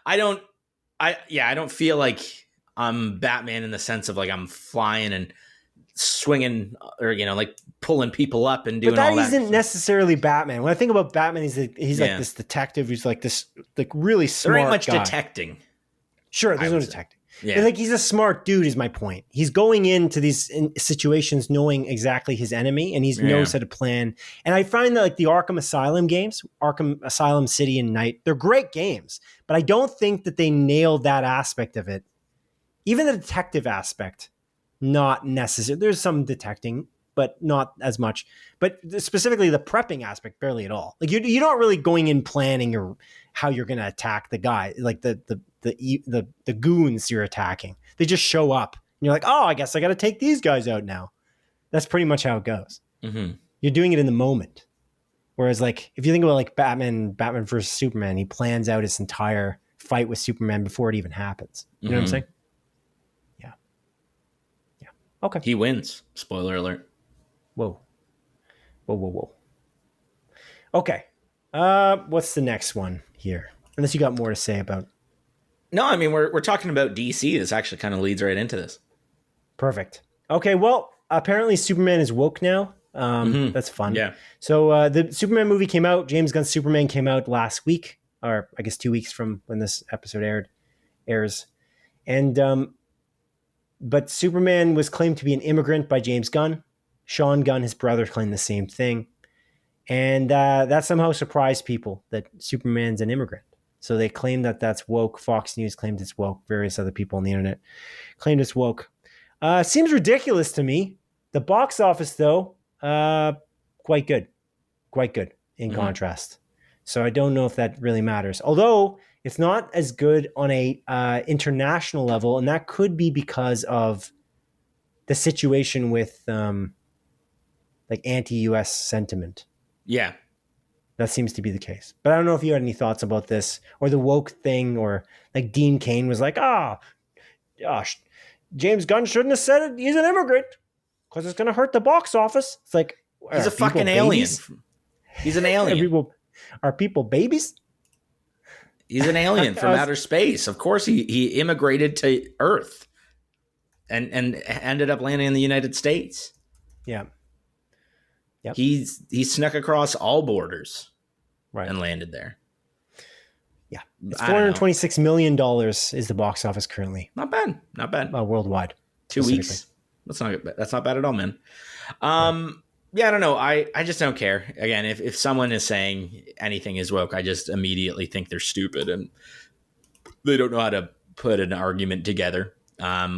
I don't feel like I'm Batman in the sense of like I'm flying and swinging or, you know, like pulling people up and doing all that. But that isn't necessarily Batman. When I think about Batman, he's like this detective who's like this like really smart guy. There ain't much detecting. Sure, there's no detecting. Yeah. Like he's a smart dude is my point. He's going into these situations knowing exactly his enemy and he knows how to plan. And I find that like the Arkham Asylum games, Arkham Asylum City and Night, they're great games, but I don't think that they nailed that aspect of it. Even the detective aspect, not necessary. There's some detecting, but not as much. But specifically the prepping aspect, barely at all. Like you're not really going in planning or how you're going to attack the guy, like the goons you're attacking. They just show up. And you're like, oh, I guess I got to take these guys out now. That's pretty much how it goes. You're doing it in the moment. Whereas like if you think about like Batman versus Superman, he plans out his entire fight with Superman before it even happens. You know what I'm saying? Okay. He wins. Spoiler alert. Whoa. Okay. What's the next one here? Unless you got more to say about. No, I mean, we're talking about DC. This actually kind of leads right into this. Perfect. Okay, well, apparently Superman is woke now. That's fun. Yeah. So the Superman movie came out. James Gunn's Superman came out last week, or I guess 2 weeks from when this episode airs. And but Superman was claimed to be an immigrant by James Gunn. Sean Gunn, his brother, claimed the same thing. And that somehow surprised people that Superman's an immigrant. So they claimed that that's woke. Fox News claimed it's woke. Various other people on the internet claimed it's woke. Seems ridiculous to me. The box office, though, quite good. Quite good in contrast. So I don't know if that really matters. Although it's not as good on a international level, and that could be because of the situation with like anti-US sentiment. Yeah. That seems to be the case. But I don't know if you had any thoughts about this or the woke thing, or like Dean Cain was like, gosh, James Gunn shouldn't have said it. He's an immigrant because it's going to hurt the box office. It's like, he's a fucking alien. He's an alien. Are people babies? He's an alien from outer space. Of course, he immigrated to Earth and ended up landing in the United States. Yeah. Yep. He snuck across all borders, right, and landed there. Yeah, it's $426 million is the box office currently. Not bad. Worldwide. 2 weeks. That's not bad at all, man. Yeah, I don't know. I just don't care. Again, if someone is saying anything is woke, I just immediately think they're stupid and they don't know how to put an argument together,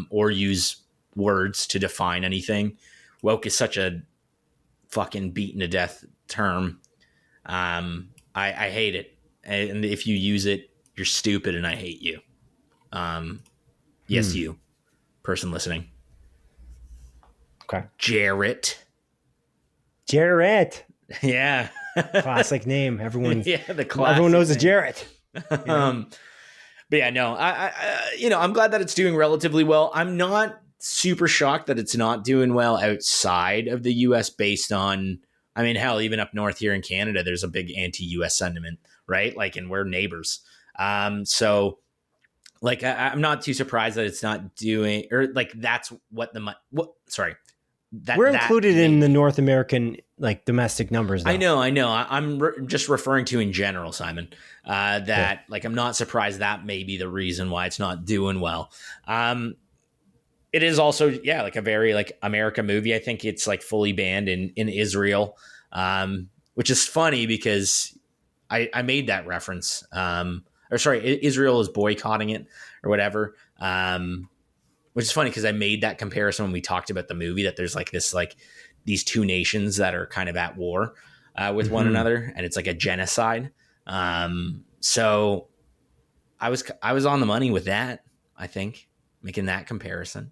or use words to define anything. Woke is such a fucking beaten to death term. I hate it. And if you use it, you're stupid and I hate you. Yes, you, person listening. Okay. Jarrett. Yeah. Classic name. Everyone knows a Jarrett. Yeah. But yeah, no, I'm glad that it's doing relatively well. I'm not super shocked that it's not doing well outside of the US based on I mean, hell, even up north here in Canada, there's a big anti-US sentiment, right? Like, and we're neighbors. So like, I'm not too surprised that it's not doing, or like, that's what we're included in the North American like domestic numbers, though. I know. I'm just referring to in general, Simon, like, I'm not surprised that may be the reason why it's not doing well. It is also, like a very like America movie. I think it's like fully banned in Israel, which is funny because I made that reference. Israel is boycotting it or whatever. Which is funny because I made that comparison when we talked about the movie, that there's like this, like these two nations that are kind of at war with one another, and it's like a genocide. So I was on the money with that, I think, making that comparison.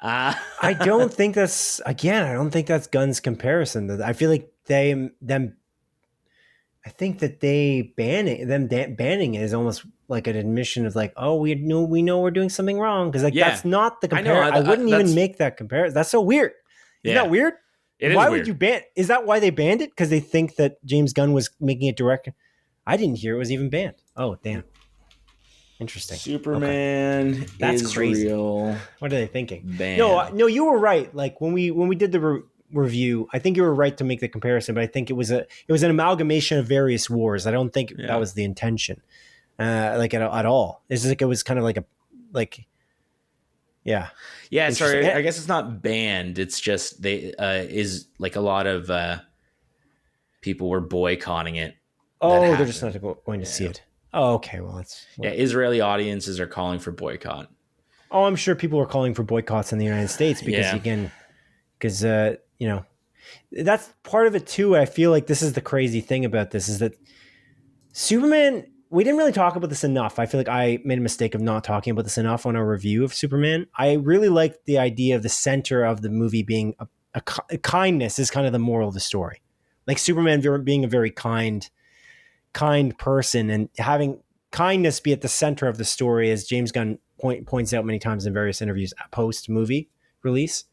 I don't think that's Gunn's comparison. I feel like I think that banning it is almost like an admission of like, oh, we know we're doing something wrong, because like that's not the comparison. I wouldn't even make that comparison. That's so weird. Isn't that weird? Why would you ban? Is that why they banned it? Because they think that James Gunn was making it direct? I didn't hear it was even banned. Oh, damn. Interesting. Superman. Okay. That's Israel. Crazy. What are they thinking? Banned. No, you were right. Like when we did the review, I think you were right to make the comparison, but I think it was an amalgamation of various wars. I don't think that was the intention, like at all. It's like it was kind of like Sorry, I guess it's not banned. It's just they is like a lot of people were boycotting it. Oh, they're just not going to see it. Oh, okay. Well, Israeli audiences are calling for boycott. Oh, I'm sure people are calling for boycotts in the United States because that's part of it too. I feel like this is the crazy thing about this, is that Superman, we didn't really talk about this enough. I feel like I made a mistake of not talking about this enough on our review of Superman. I really liked the idea of the center of the movie being a kindness is kind of the moral of the story. Like Superman being a very kind person and having kindness be at the center of the story, as James Gunn points out many times in various interviews post movie release.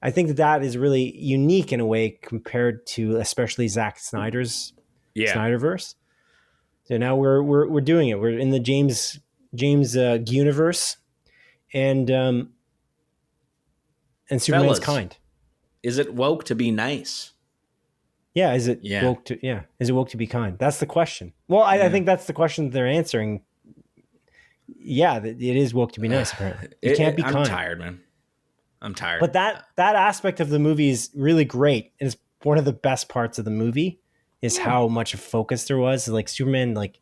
I think that is really unique in a way compared to especially Zack Snyder's Snyderverse. So now we're doing it. We're in the James universe, and Superman's Fellas, kind. Is it woke to be nice? Yeah, is it woke to be kind? That's the question. Well, I think that's the question that they're answering. Yeah, it is woke to be nice. Apparently, you can't be kind. I'm tired, man. I'm tired. But that aspect of the movie is really great. It's one of the best parts of the movie is how much focus there was. Like Superman, like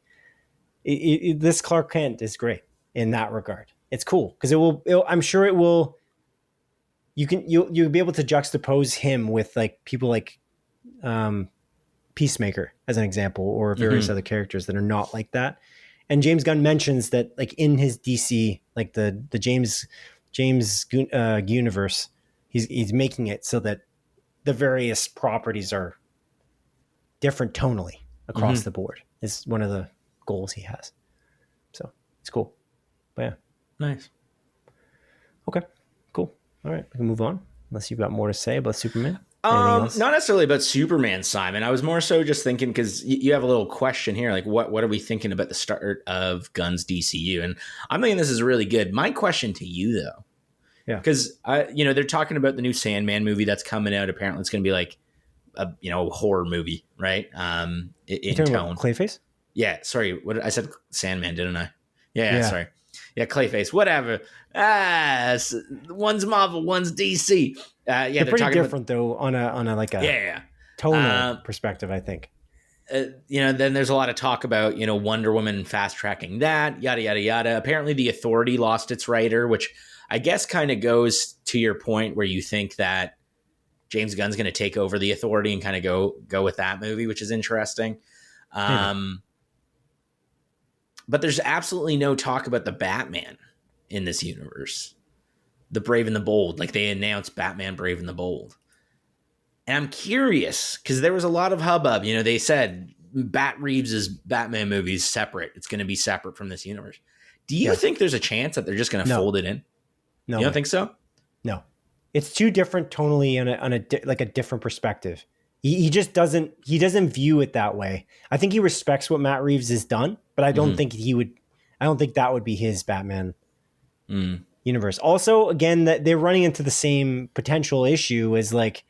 this Clark Kent is great in that regard. It's cool because I'm sure it will. You'll be able to juxtapose him with like people like Peacemaker as an example, or various other characters that are not like that. And James Gunn mentions that like in his DC, like the James universe, he's making it so that the various properties are different tonally across the board. Is one of the goals he has. So it's cool. But yeah. Nice. Okay, cool. All right, we can move on unless you've got more to say about Superman. Not necessarily about Superman, Simon. I was more so just thinking, because you have a little question here, like what are we thinking about the start of Gunn's DCU? And I'm thinking this is really good. My question to you, though, because they're talking about the new Sandman movie that's coming out. Apparently, it's going to be like a horror movie, right? In tone. Clayface? Yeah. Sorry, what I said Sandman, didn't I? Yeah. Sorry. Yeah, Clayface. Whatever. One's Marvel, one's DC. They're pretty different though on a like a tonal perspective, I think. Then there's a lot of talk about Wonder Woman fast tracking that, yada yada yada. Apparently, The Authority lost its writer, which I guess kind of goes to your point where you think that James Gunn's going to take over The Authority and kind of go with that movie, which is interesting. But there's absolutely no talk about the Batman in this universe. The Brave and the Bold. Like they announced Batman Brave and the Bold. And I'm curious, because there was a lot of hubbub. They said Bat Reeves' Batman movie is separate. It's going to be separate from this universe. Do you think there's a chance that they're just going to fold it in? No. You don't think so? No. It's too different tonally on a different perspective. He just doesn't view it that way. I think he respects what Matt Reeves has done, but I don't think I don't think that would be his Batman universe. Also, again, that they're running into the same potential issue as like,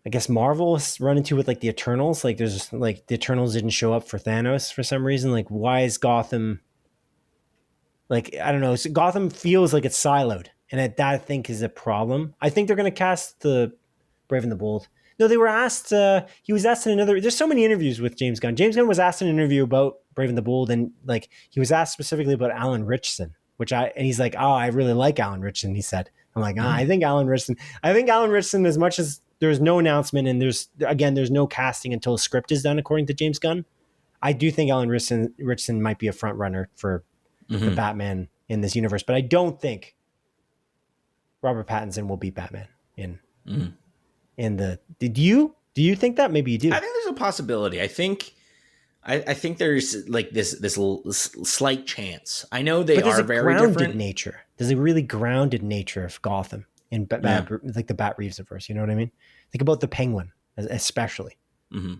I guess Marvel has run into with like the Eternals. Like there's like the Eternals didn't show up for Thanos for some reason. Like why is Gotham, like, I don't know. So Gotham feels like it's siloed, and that I think is a problem. I think they're going to cast the Brave and the Bold. No, they were asked. He was asked in another. There's so many interviews with James Gunn. James Gunn was asked in an interview about Brave and the Bold, and like he was asked specifically about Alan Ritchson, and he's like, "Oh, I really like Alan Ritchson." He said, "I'm like, I think Alan Ritchson, as much as there's no announcement and there's no casting until a script is done, according to James Gunn. I do think Alan Ritchson might be a front runner for the Batman in this universe, but I don't think Robert Pattinson will be Batman in the. Do you think that? Maybe you do. I think there's a possibility. I think there's like this slight chance. I know they are very different. Nature. There's a really grounded nature of Gotham in like the Bat Reevesverse. You know what I mean? Think about the Penguin, especially. Mm-hmm.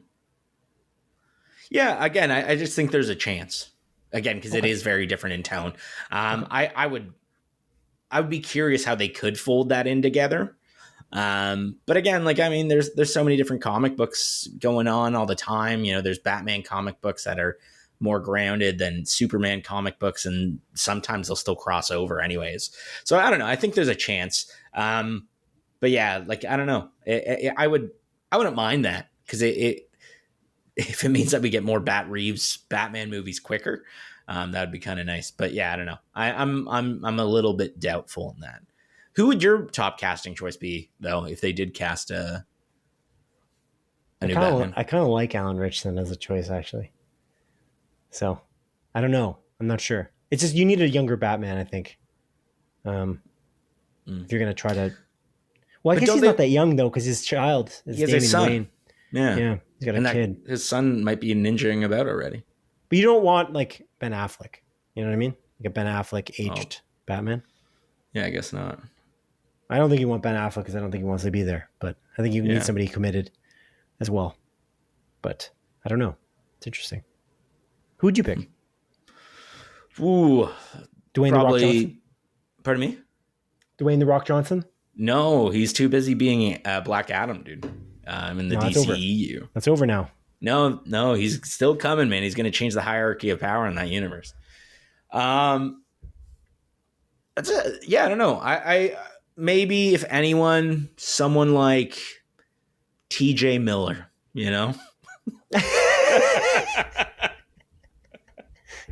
Yeah. Again, I just think there's a chance. Again, because it is very different in tone. I would be curious how they could fold that in together. But again, like, I mean, there's so many different comic books going on all the time. You know, there's Batman comic books that are more grounded than Superman comic books, and sometimes they'll still cross over anyways. So I don't know. I think there's a chance. But yeah, like, I don't know. I wouldn't mind that, because if it means that we get more Batman movies quicker, that would be kind of nice. But yeah, I don't know. I'm a little bit doubtful in that. Who would your top casting choice be, though, if they did cast a new Batman? I kind of like Alan Ritchson as a choice, actually. So I don't know. I'm not sure. It's just you need a younger Batman, I think. If you're gonna try to. Well, I guess he's not that young though, because his child is Damian Wayne. Yeah, he's got a kid. His son might be ninjaing about already. But you don't want like Ben Affleck. You know what I mean? Like a Ben Affleck aged Batman. Yeah, I guess not. I don't think you want Ben Affleck because I don't think he wants to be there. But I think you need somebody committed as well. But I don't know. It's interesting. Who would you pick? Ooh, Dwayne The Rock Johnson? Pardon me? Dwayne The Rock Johnson? No, he's too busy being Black Adam, dude. In the DCEU. That's over now. No, he's still coming, man. He's going to change the hierarchy of power in that universe. That's it. Yeah, I don't know. I maybe if anyone, someone like TJ Miller, you know?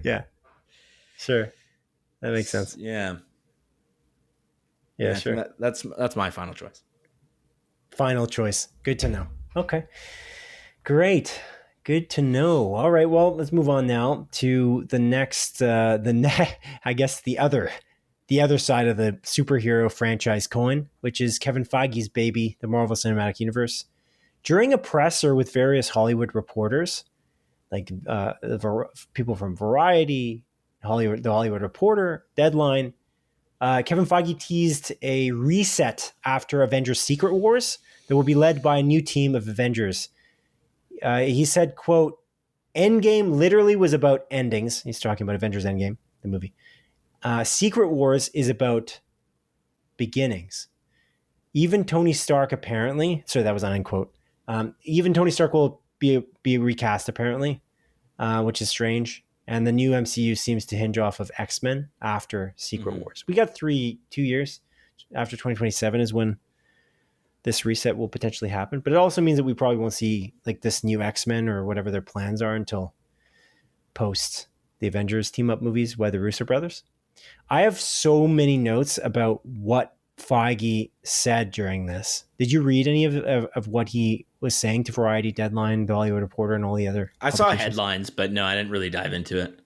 Yeah. Sure. That makes sense. Yeah. Yeah, sure. That's my final choice. Final choice. Good to know. Okay. Great. Good to know. All right. Well, let's move on now to the next, I guess the other side of the superhero franchise coin, which is Kevin Feige's baby, the Marvel Cinematic Universe. During a presser with various Hollywood reporters, like people from Variety, the Hollywood Reporter, Deadline, Kevin Feige teased a reset after Avengers Secret Wars that will be led by a new team of Avengers. He said, quote, Endgame literally was about endings. He's talking about Avengers Endgame, the movie. Secret Wars is about beginnings. Even Tony Stark apparently, sorry, that was an unquote. Even Tony Stark will be recast apparently, which is strange. And the new MCU seems to hinge off of X-Men after Secret Wars. We got 2 years after 2027 is when this reset will potentially happen. But it also means that we probably won't see like this new X-Men or whatever their plans are until post the Avengers team up movies by the Russo brothers. I have so many notes about what Feige said during this. Did you read any of what he was saying to Variety, Deadline, The Hollywood Reporter, and all the other? I saw headlines, but no, I didn't really dive into it.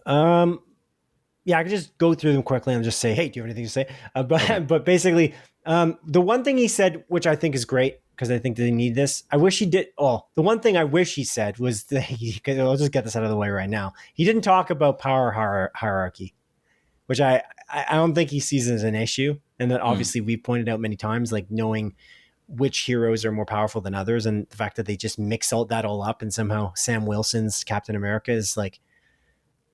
Yeah, I could just go through them quickly and just say, hey, do you have anything to say? But basically, the one thing he said, which I think is great, because I think they need this. I wish he did. Oh, the one thing I wish he said was because I'll just get this out of the way right now. He didn't talk about power hierarchy, which I don't think he sees as an issue. And that obviously we've pointed out many times, like knowing which heroes are more powerful than others, and the fact that they just mix that all up, and somehow Sam Wilson's Captain America is like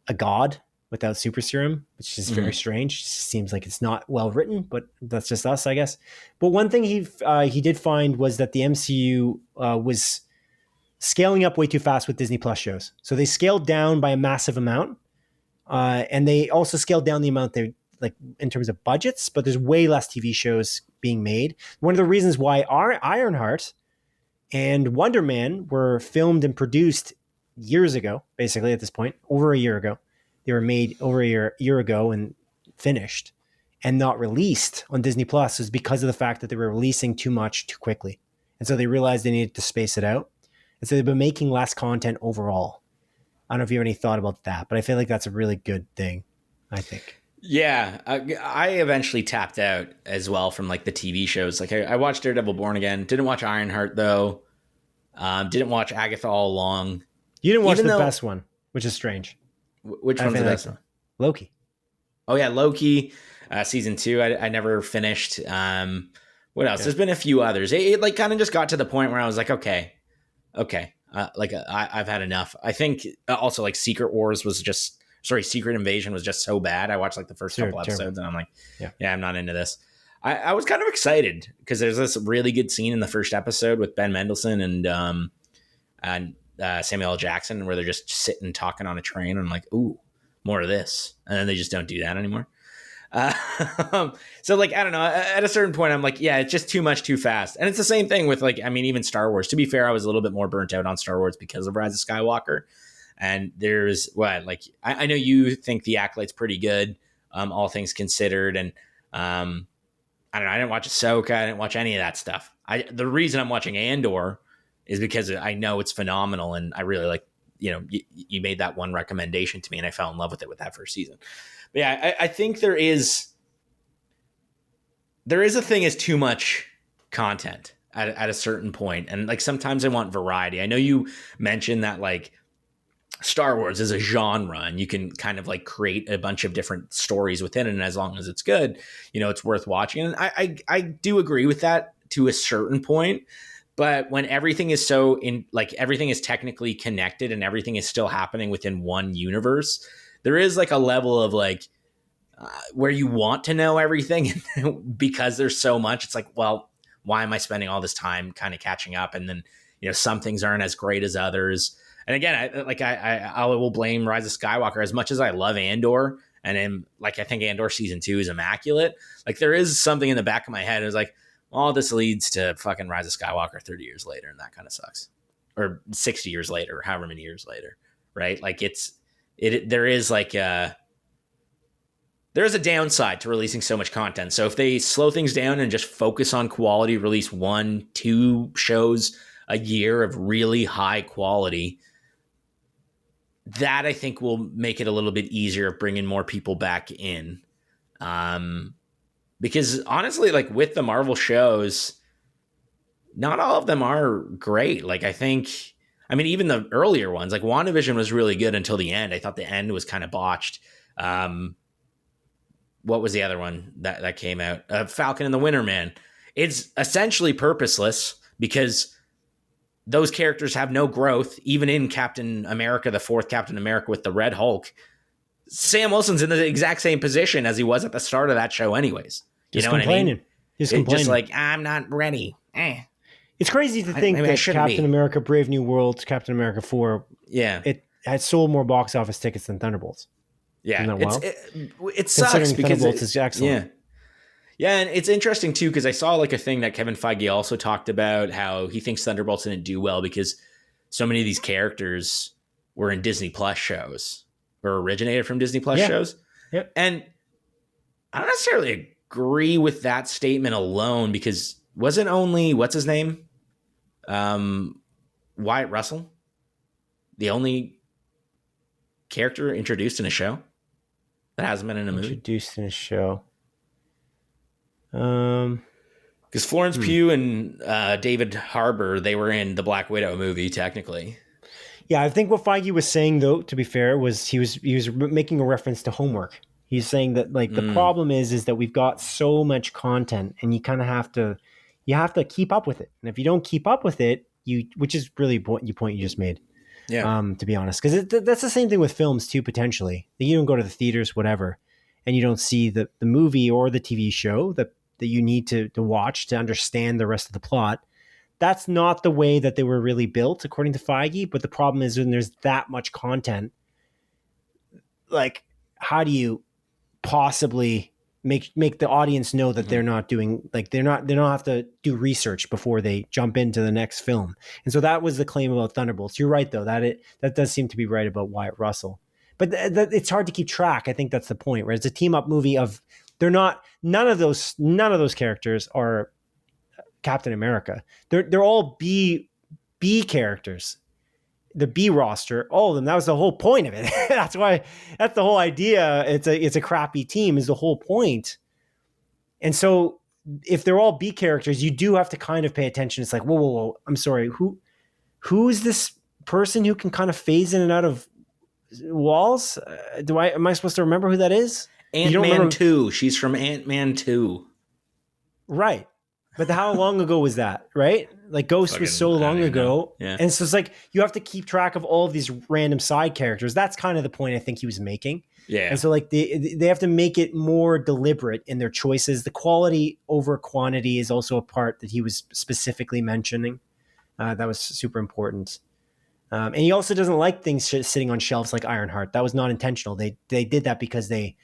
a god without super serum, which is very strange. It seems like it's not well written, but that's just us, I guess. But one thing he did find was that the MCU was scaling up way too fast with Disney Plus shows. So they scaled down by a massive amount, and they also scaled down the amount they like in terms of budgets. But there's way less TV shows being made. One of the reasons why our Ironheart and Wonder Man were filmed and produced years ago, basically at this point, over a year ago. They were made over a year ago and finished and not released on Disney Plus is because of the fact that they were releasing too much too quickly. And so they realized they needed to space it out. And so they've been making less content overall. I don't know if you have any thought about that, but I feel like that's a really good thing, I think. Yeah, I eventually tapped out as well from like the TV shows. Like I watched Daredevil Born Again. Didn't watch Ironheart though. Didn't watch Agatha All Along. You didn't watch the best one, which is strange. Which one's the best one? Loki. Oh yeah, Loki. Season 2, I never finished. What else? Yeah. There's been a few others. It like kind of just got to the point where I was like, okay. I've had enough. I think also like Secret Invasion was just so bad. I watched like the first couple episodes and I'm like, yeah, I'm not into this. I was kind of excited because there's this really good scene in the first episode with Ben Mendelsohn and Samuel L. Jackson where they're just sitting talking on a train. And I'm like, ooh, more of this. And then they just don't do that anymore. So like, I don't know, at a certain point, I'm like, yeah, it's just too much too fast. And it's the same thing with like, I mean, even Star Wars, to be fair, I was a little bit more burnt out on Star Wars because of Rise of Skywalker. And there's I know you think the Acolyte's pretty good, all things considered. And, I don't know, I didn't watch Ahsoka. I didn't watch any of that stuff. The reason I'm watching Andor is because I know it's phenomenal. And I really like, you made that one recommendation to me and I fell in love with it with that first season. But yeah, I think there is a thing as too much content at a certain point. And like, sometimes I want variety. I know you mentioned that like Star Wars is a genre and you can kind of like create a bunch of different stories within it. And as long as it's good, it's worth watching. And I do agree with that to a certain point. But when everything is everything is technically connected and everything is still happening within one universe, there is like a level of like where you want to know everything because there's so much. It's like, well, why am I spending all this time kind of catching up? And then, some things aren't as great as others. And again, I will blame Rise of Skywalker as much as I love Andor. And I think Andor season 2 is immaculate. Like there is something in the back of my head. It was like, all this leads to fucking Rise of Skywalker 30 years later. And that kind of sucks. Or 60 years later, or however many years later. Right. Like there is a downside to releasing so much content. So if they slow things down and just focus on quality, release 1-2 shows a year of really high quality, that I think will make it a little bit easier of bringing more people back in. Because honestly, like with the Marvel shows, not all of them are great. Like even the earlier ones, like WandaVision was really good until the end. I thought the end was kind of botched. What was the other one that came out? Falcon and the Winter Man. It's essentially purposeless because those characters have no growth, even in Captain America, the fourth Captain America with the Red Hulk. Sam Wilson's in the exact same position as he was at the start of that show anywais. What I mean? He's complaining. Just like, I'm not ready. It's crazy to think that Captain America Brave New World, Captain America 4, it had sold more box office tickets than Thunderbolts. Yeah, it sucks because Thunderbolts is excellent. Yeah, and it's interesting too because I saw like a thing that Kevin Feige also talked about how he thinks Thunderbolts didn't do well because so many of these characters were in Disney Plus shows or originated from Disney Plus shows. Yep. And I don't necessarily agree with that statement alone because wasn't only what's his name, Wyatt Russell, the only character introduced in a show that hasn't been in a movie? Introduced in a show. Because Florence Pugh and David Harbour, they were in the Black Widow movie, technically. Yeah, I think what Feige was saying, though, to be fair, was he was making a reference to homework. He's saying that like the problem is that we've got so much content, and you kind of have to You have to keep up with it. And if you don't keep up with it, which is really point you just made. Yeah. To be honest, because that's the same thing with films too, potentially. You don't go to the theaters, whatever, and you don't see the movie or the TV show that you need to watch to understand the rest of the plot. That's not the way that they were really built, according to Feige. But the problem is when there's that much content, like, how do you possibly make the audience know that they're not doing, like, they don't have to do research before they jump into the next film? And so that was the claim about Thunderbolts. You're right, though, that does seem to be right about Wyatt Russell. But it's hard to keep track. I think that's the point, right? It's a team up movie of none of those characters are Captain America. They're all B characters. The B roster, all of them. That was the whole point of it. That's the whole idea. It's a crappy team is the whole point. And so if they're all B characters, you do have to kind of pay attention. It's like, whoa. I'm sorry. Who is this person who can kind of phase in and out of walls? Am I supposed to remember who that is? Ant-Man 2. She's from Ant-Man 2. Right. But how long ago was that, right? Like Ghost was so long ago. Yeah. And so it's like you have to keep track of all of these random side characters. That's kind of the point I think he was making. Yeah. And so like they have to make it more deliberate in their choices. The quality over quantity is also a part that he was specifically mentioning. That was super important. And he also doesn't like things sitting on shelves like Ironheart. That was not intentional. They did that because they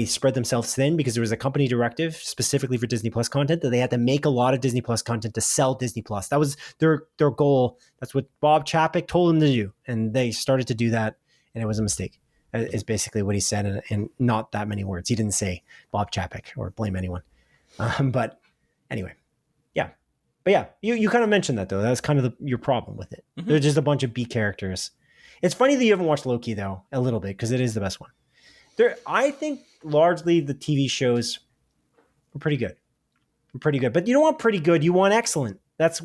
spread themselves thin because there was a company directive specifically for Disney Plus content that they had to make a lot of Disney Plus content to sell Disney Plus. That was their goal. That's what Bob Chapek told them to do. And they started to do that, and it was a mistake, is basically what he said in not that many words. He didn't say Bob Chapek or blame anyone. But anyway, yeah. But yeah, you kind of mentioned that, though. That was kind of your problem with it. Mm-hmm. They're just a bunch of B characters. It's funny that you haven't watched Loki, though, a little bit, because it is the best one. I think largely the TV shows were pretty good. But you don't want pretty good. You want excellent. That's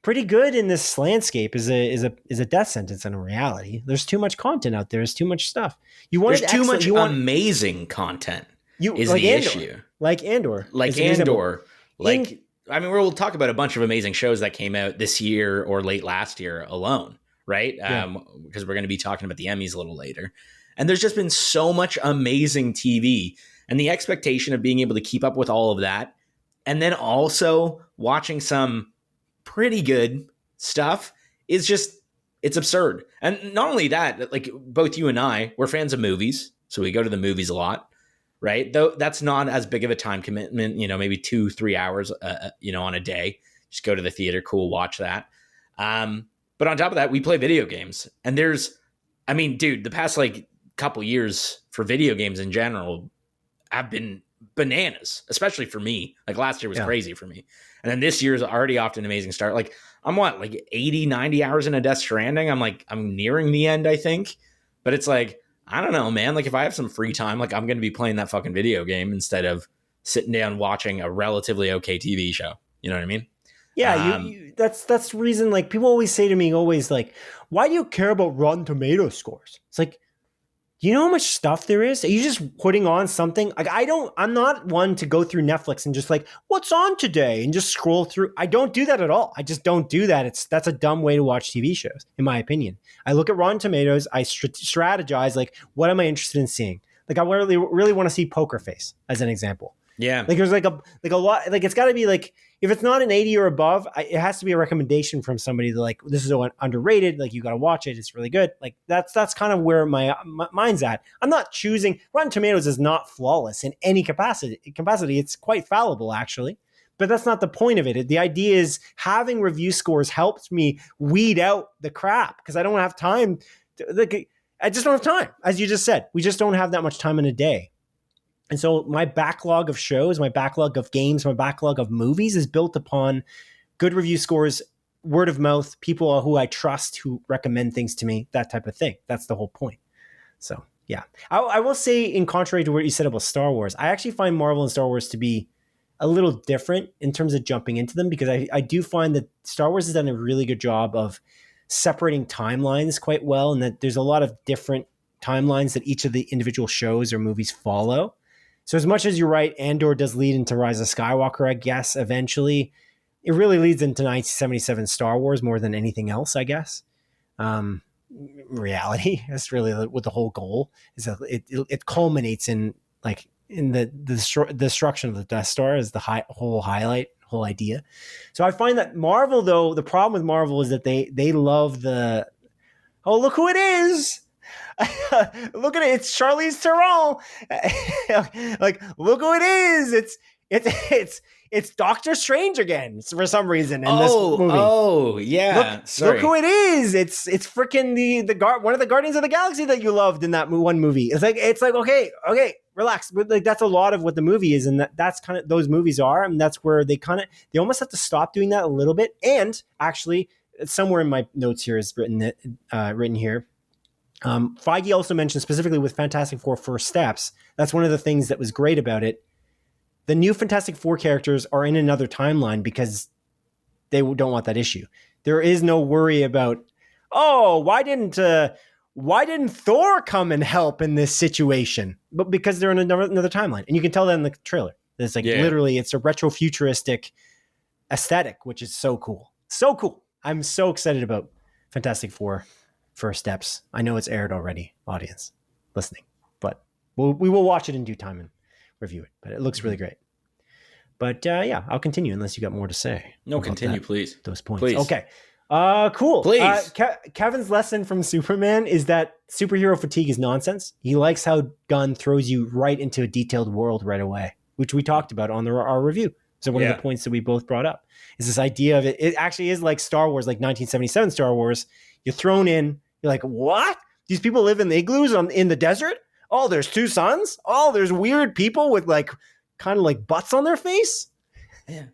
pretty good in this landscape is a death sentence in a reality. There's too much content out there. There's too much stuff. There's too much amazing content. Is like the Andor. issue. Like Andor. I mean, we'll talk about a bunch of amazing shows that came out this year or late last year alone, right? Yeah. Because we're going to be talking about the Emmys a little later. And there's just been so much amazing TV, and the expectation of being able to keep up with all of that, and then also watching some pretty good stuff is just, it's absurd. And not only that, like both you and I, we're fans of movies, so we go to the movies a lot, right? Though that's not as big of a time commitment, maybe 2-3 hours, on a day. Just go to the theater, cool, watch that. But on top of that, we play video games, and the past couple years for video games in general have been bananas, especially for me. Like last year was crazy for me. And then this year's already off to an amazing start. Like I'm 80, 90 hours into Death Stranding. I'm nearing the end, I think. But it's like, I don't know, man. Like if I have some free time, I'm going to be playing that fucking video game instead of sitting down watching a relatively okay TV show. You know what I mean? Yeah, that's the reason. Like people always say to me, why do you care about Rotten Tomatoes scores? It's like, you know how much stuff there is? Are you just putting on something? Like I'm not one to go through Netflix and just what's on today and just scroll through. I don't do that at all. I just don't do that. That's a dumb way to watch TV shows, in my opinion. I look at Rotten Tomatoes. I strategize, what am I interested in seeing? I really, really want to see Poker Face as an example. Yeah. There's a lot, it's got to be if it's not an 80 or above, it has to be a recommendation from somebody that this is underrated. You got to watch it. It's really good. That's kind of where my mind's at. I'm not choosing. Rotten Tomatoes is not flawless in any capacity. It's quite fallible, actually. But that's not the point of it. The idea is having review scores helps me weed out the crap because I don't have time. I just don't have time. As you just said, we just don't have that much time in a day. And so my backlog of shows, my backlog of games, my backlog of movies is built upon good review scores, word of mouth, people who I trust who recommend things to me, that type of thing. That's the whole point. So, yeah. I will say, in contrary to what you said about Star Wars, I actually find Marvel and Star Wars to be a little different in terms of jumping into them because I do find that Star Wars has done a really good job of separating timelines quite well and that there's a lot of different timelines that each of the individual shows or movies follow. So as much as you're right, Andor does lead into Rise of Skywalker, I guess, eventually. It really leads into 1977 Star Wars more than anything else, I guess. Reality, that's really what the whole goal is. It culminates in the destruction of the Death Star is the whole idea. So I find that Marvel, though, the problem with Marvel is that they love look who it is. Look at it. It's Charlize Theron. Like, look who it is. It's Doctor Strange again for some reason in this movie. Oh, yeah. Look who it is. It's freaking one of the Guardians of the Galaxy that you loved in that one movie. It's like okay, relax. But like that's a lot of what the movie is, and that's kind of those movies are, and that's where they almost have to stop doing that a little bit. And actually, somewhere in my notes here is written here. Feige also mentioned specifically with Fantastic Four First Steps. That's one of the things that was great about it. The new Fantastic Four characters are in another timeline because they don't want that issue. There is no worry about, why didn't Thor come and help in this situation? But because they're in another timeline. And you can tell that in the trailer. It's literally, it's a retro futuristic aesthetic, which is so cool. So cool. I'm so excited about Fantastic Four First Steps. I know it's aired already, audience listening, but we will watch it in due time and review it, but it looks really great. But I'll continue unless you got more to say. No, continue, please. Those points. Please. Okay. Cool. Please. Kevin's lesson from Superman is that superhero fatigue is nonsense. He likes how Gunn throws you right into a detailed world right away, which we talked about on our review. So one of the points that we both brought up is this idea of it actually is like Star Wars, like 1977 Star Wars. You're thrown in, you're like, what? These people live in igloos in the desert? Oh, there's two suns? Oh, there's weird people with like kind of like butts on their face? Yeah.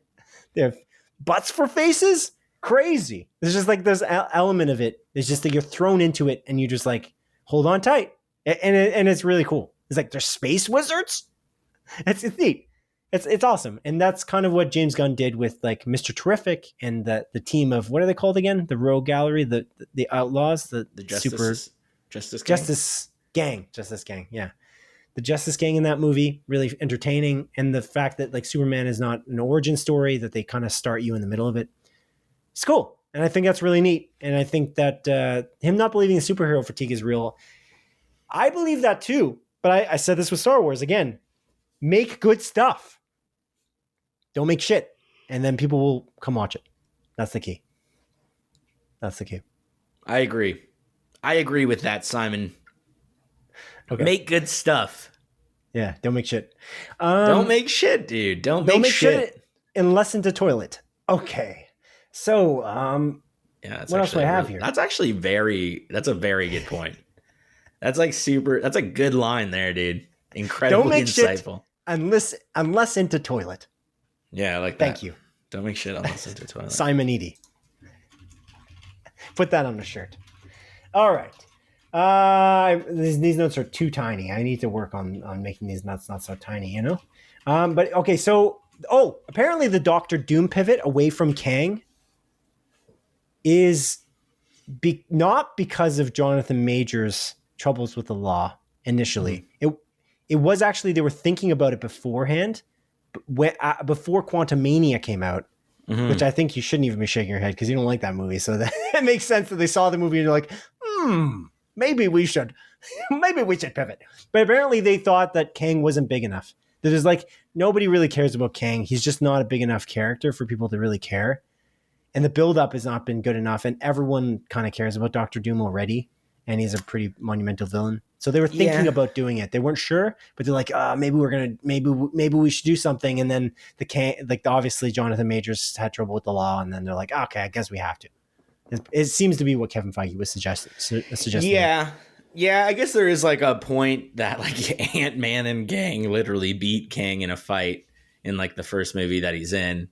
They have butts for faces? Crazy. There's just like this element of it. It's just that you're thrown into it and you just like hold on tight. And it's really cool. It's like there's space wizards? It's neat. It's awesome. And that's kind of what James Gunn did with like Mr. Terrific and the team of, what are they called again? The Rogue Gallery, the Outlaws, the Justice Gang. Yeah. The Justice Gang in that movie, really entertaining. And the fact that like Superman is not an origin story, that they kind of start you in the middle of it. It's cool. And I think that's really neat. And I think that him not believing in superhero fatigue is real. I believe that too. But I said this with Star Wars again. Make good stuff. Don't make shit. And then people will come watch it. That's the key. I agree with that, Simon. Okay. Make good stuff. Yeah, don't make shit. Don't make shit, dude. Don't make shit unless into toilet. Okay. So, what else do I have here? That's actually that's a very good point. That's like that's a good line there, dude. Incredibly don't make insightful. Shit unless into toilet. Yeah, I like that. Thank you. Don't make shit unless into toilet. Simon Edie. Put that on the shirt. All right. These notes are too tiny. I need to work on making these notes not so tiny, you know? But okay, so apparently the Doctor Doom pivot away from Kang is not because of Jonathan Majors' troubles with the law initially. Mm-hmm. It was actually, they were thinking about it beforehand, before Quantumania came out, mm-hmm. which I think you shouldn't even be shaking your head because you don't like that movie. So that it makes sense that they saw the movie and they're like, maybe we should pivot. But apparently they thought that Kang wasn't big enough. There's like, nobody really cares about Kang. He's just not a big enough character for people to really care. And the buildup has not been good enough. And everyone kind of cares about Dr. Doom already. And he's a pretty monumental villain. So they were thinking about doing it. They weren't sure, but they're like, maybe we should do something. And then obviously Jonathan Majors had trouble with the law. And then they're like, okay, I guess we have to. It seems to be what Kevin Feige was suggesting. Yeah, I guess there is like a point that like Ant-Man and Gang literally beat Kang in a fight in like the first movie that he's in.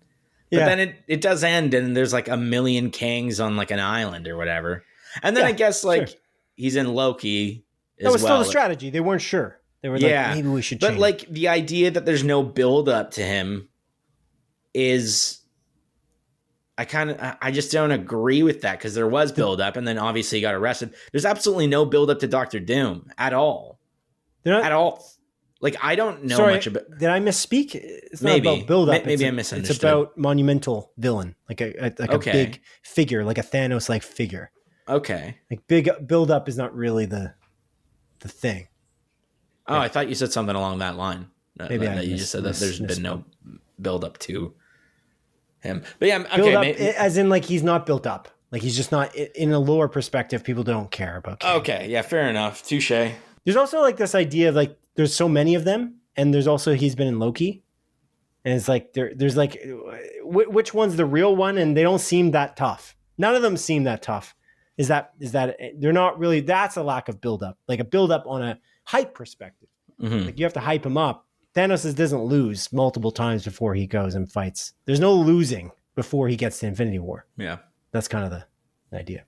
But then it does end and there's like a million Kangs on like an island or whatever. And then I guess he's in Loki as well. That was still the strategy. They weren't sure. They were like, maybe we should change. But like the idea that there's no build up to him is... I just don't agree with that because there was build up and then obviously he got arrested. There's absolutely no build up to Dr. Doom at all. At all. Like, I don't know Sorry, much about. Did I misspeak? It's Maybe. not about build up. Maybe I misunderstood. It's about monumental villain, like a big figure, like a Thanos like figure. Okay. Like big build up is not really the thing. Oh, I thought you said something along that line. Maybe you just said that there's been no build up to him. But yeah, okay. Build up, as in like he's not built up. Like he's just not in a lower perspective. People don't care about. Kang. Okay, yeah, fair enough. Touche. There's also like this idea of like there's so many of them, and there's also he's been in Loki, and it's like there's like which one's the real one, and they don't seem that tough. None of them seem that tough. Is that they're not really? That's a lack of build up, like a build up on a hype perspective. Mm-hmm. Like you have to hype him up. Thanos doesn't lose multiple times before he goes and fights. There's no losing before he gets to Infinity War. Yeah, that's kind of the idea.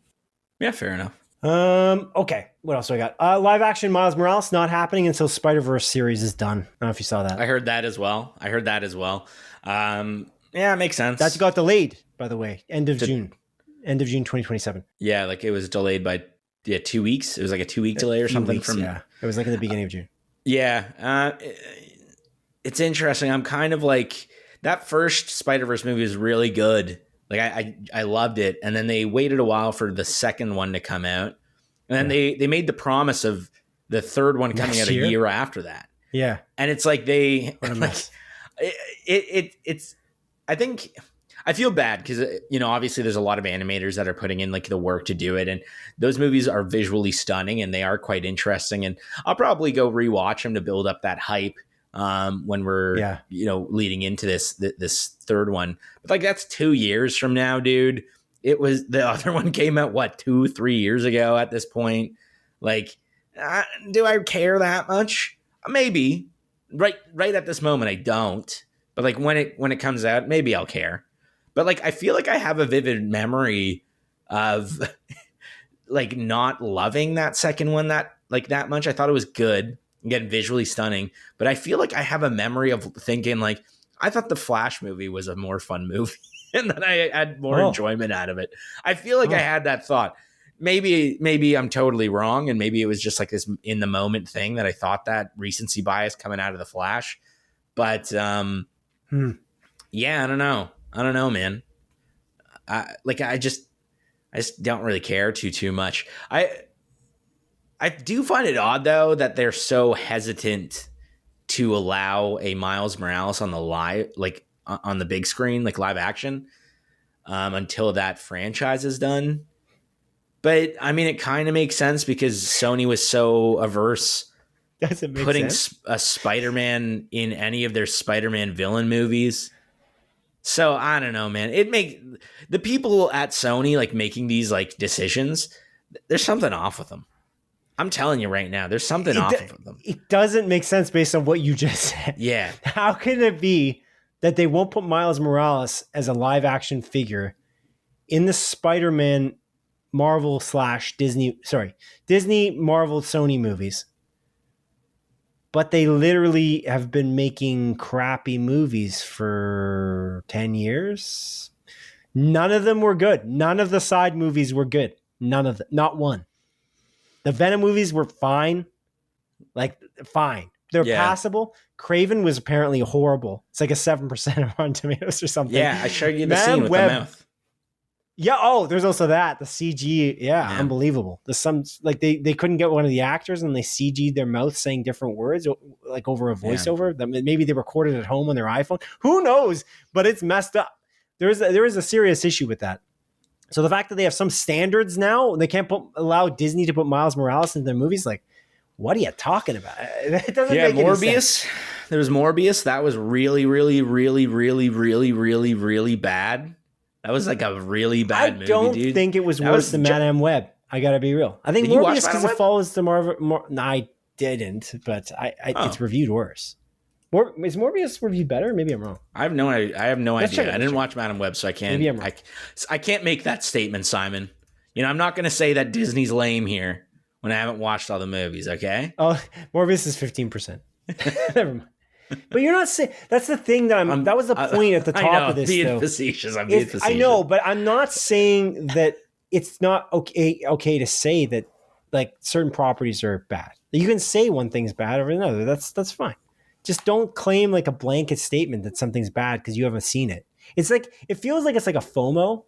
Yeah, fair enough. Okay, what else do I got? Live action Miles Morales not happening until Spider-Verse series is done. I don't know if you saw that. I heard that as well. Yeah, it makes sense. That got delayed, by the way. End of June 2027. Yeah, like it was delayed by 2 weeks. It was like a 2 week delay or something. Yeah, it was like in the beginning of June. Yeah, it's interesting. I'm kind of like that first Spider-Verse movie was really good. Like I loved it, and then they waited a while for the second one to come out, and then they made the promise of the third one coming out a year after that. Yeah, and it's like what a mess. It's I think I feel bad because obviously there's a lot of animators that are putting in like the work to do it, and those movies are visually stunning and they are quite interesting. And I'll probably go rewatch them to build up that hype when we're leading into this third one. But like that's 2 years from now, dude. It was the other one came out 2-3 years ago at this point. Like, do I care that much? Maybe. Right at this moment, I don't. But like when it comes out, maybe I'll care. But like I feel like I have a vivid memory of like not loving that second one that much. I thought it was good. Again, visually stunning, but I feel like I have a memory of thinking like I thought the Flash movie was a more fun movie and that I had more enjoyment out of it. I feel like I had that thought. Maybe I'm totally wrong, and maybe it was just like this in the moment thing that I thought that recency bias coming out of the Flash. But yeah, I don't know, man. I just don't really care too much. I do find it odd, though, that they're so hesitant to allow a Miles Morales on the big screen, like live action, until that franchise is done. But I mean, it kind of makes sense because Sony was so averse putting a Spider-Man in any of their Spider-Man villain movies. So I don't know, man. The people at Sony like making these like decisions. There's something off with them. I'm telling you right now, there's something off of them. It doesn't make sense based on what you just said. Yeah. How can it be that they won't put Miles Morales as a live action figure in the Spider-Man Marvel / Disney Marvel Sony movies? But they literally have been making crappy movies for 10 years. None of them were good. None of the side movies were good. None of them. Not one. The Venom movies were fine. Like, fine. They're passable. Craven was apparently horrible. It's like a 7% on Rotten Tomatoes or something. Yeah, I showed you the scene with the mouth. Yeah, there's also that. The CG, unbelievable. They couldn't get one of the actors and they CG'd their mouth saying different words, like over a voiceover. Yeah. Maybe they recorded at home on their iPhone. Who knows? But it's messed up. There is a serious issue with that. So the fact that they have some standards now, they can't allow Disney to put Miles Morales into their movies, like, what are you talking about? It doesn't make any sense. There was Morbius. That was really, really, really, really, really, really, really bad. That was like a really bad movie, dude. I don't think it was worse than Madame Web. I gotta be real. I think Morbius because it follows the Marvel. No, I didn't, but it's reviewed worse. Is Morbius reviewed better? Maybe I'm wrong. I have no idea. I didn't watch Madame Web, so I can't. Maybe I'm wrong. I can't make that statement, Simon. I'm not going to say that Disney's lame here when I haven't watched all the movies. Okay. Oh, Morbius is 15%. Never mind. But you're not saying that's the thing that that was the point at the top of this. Being facetious. I'm being facetious. I know, but I'm not saying that it's not okay to say that like certain properties are bad. You can say one thing's bad over another. That's fine. just don't claim like a blanket statement that something's bad because you haven't seen it. It's like, it feels like it's like a FOMO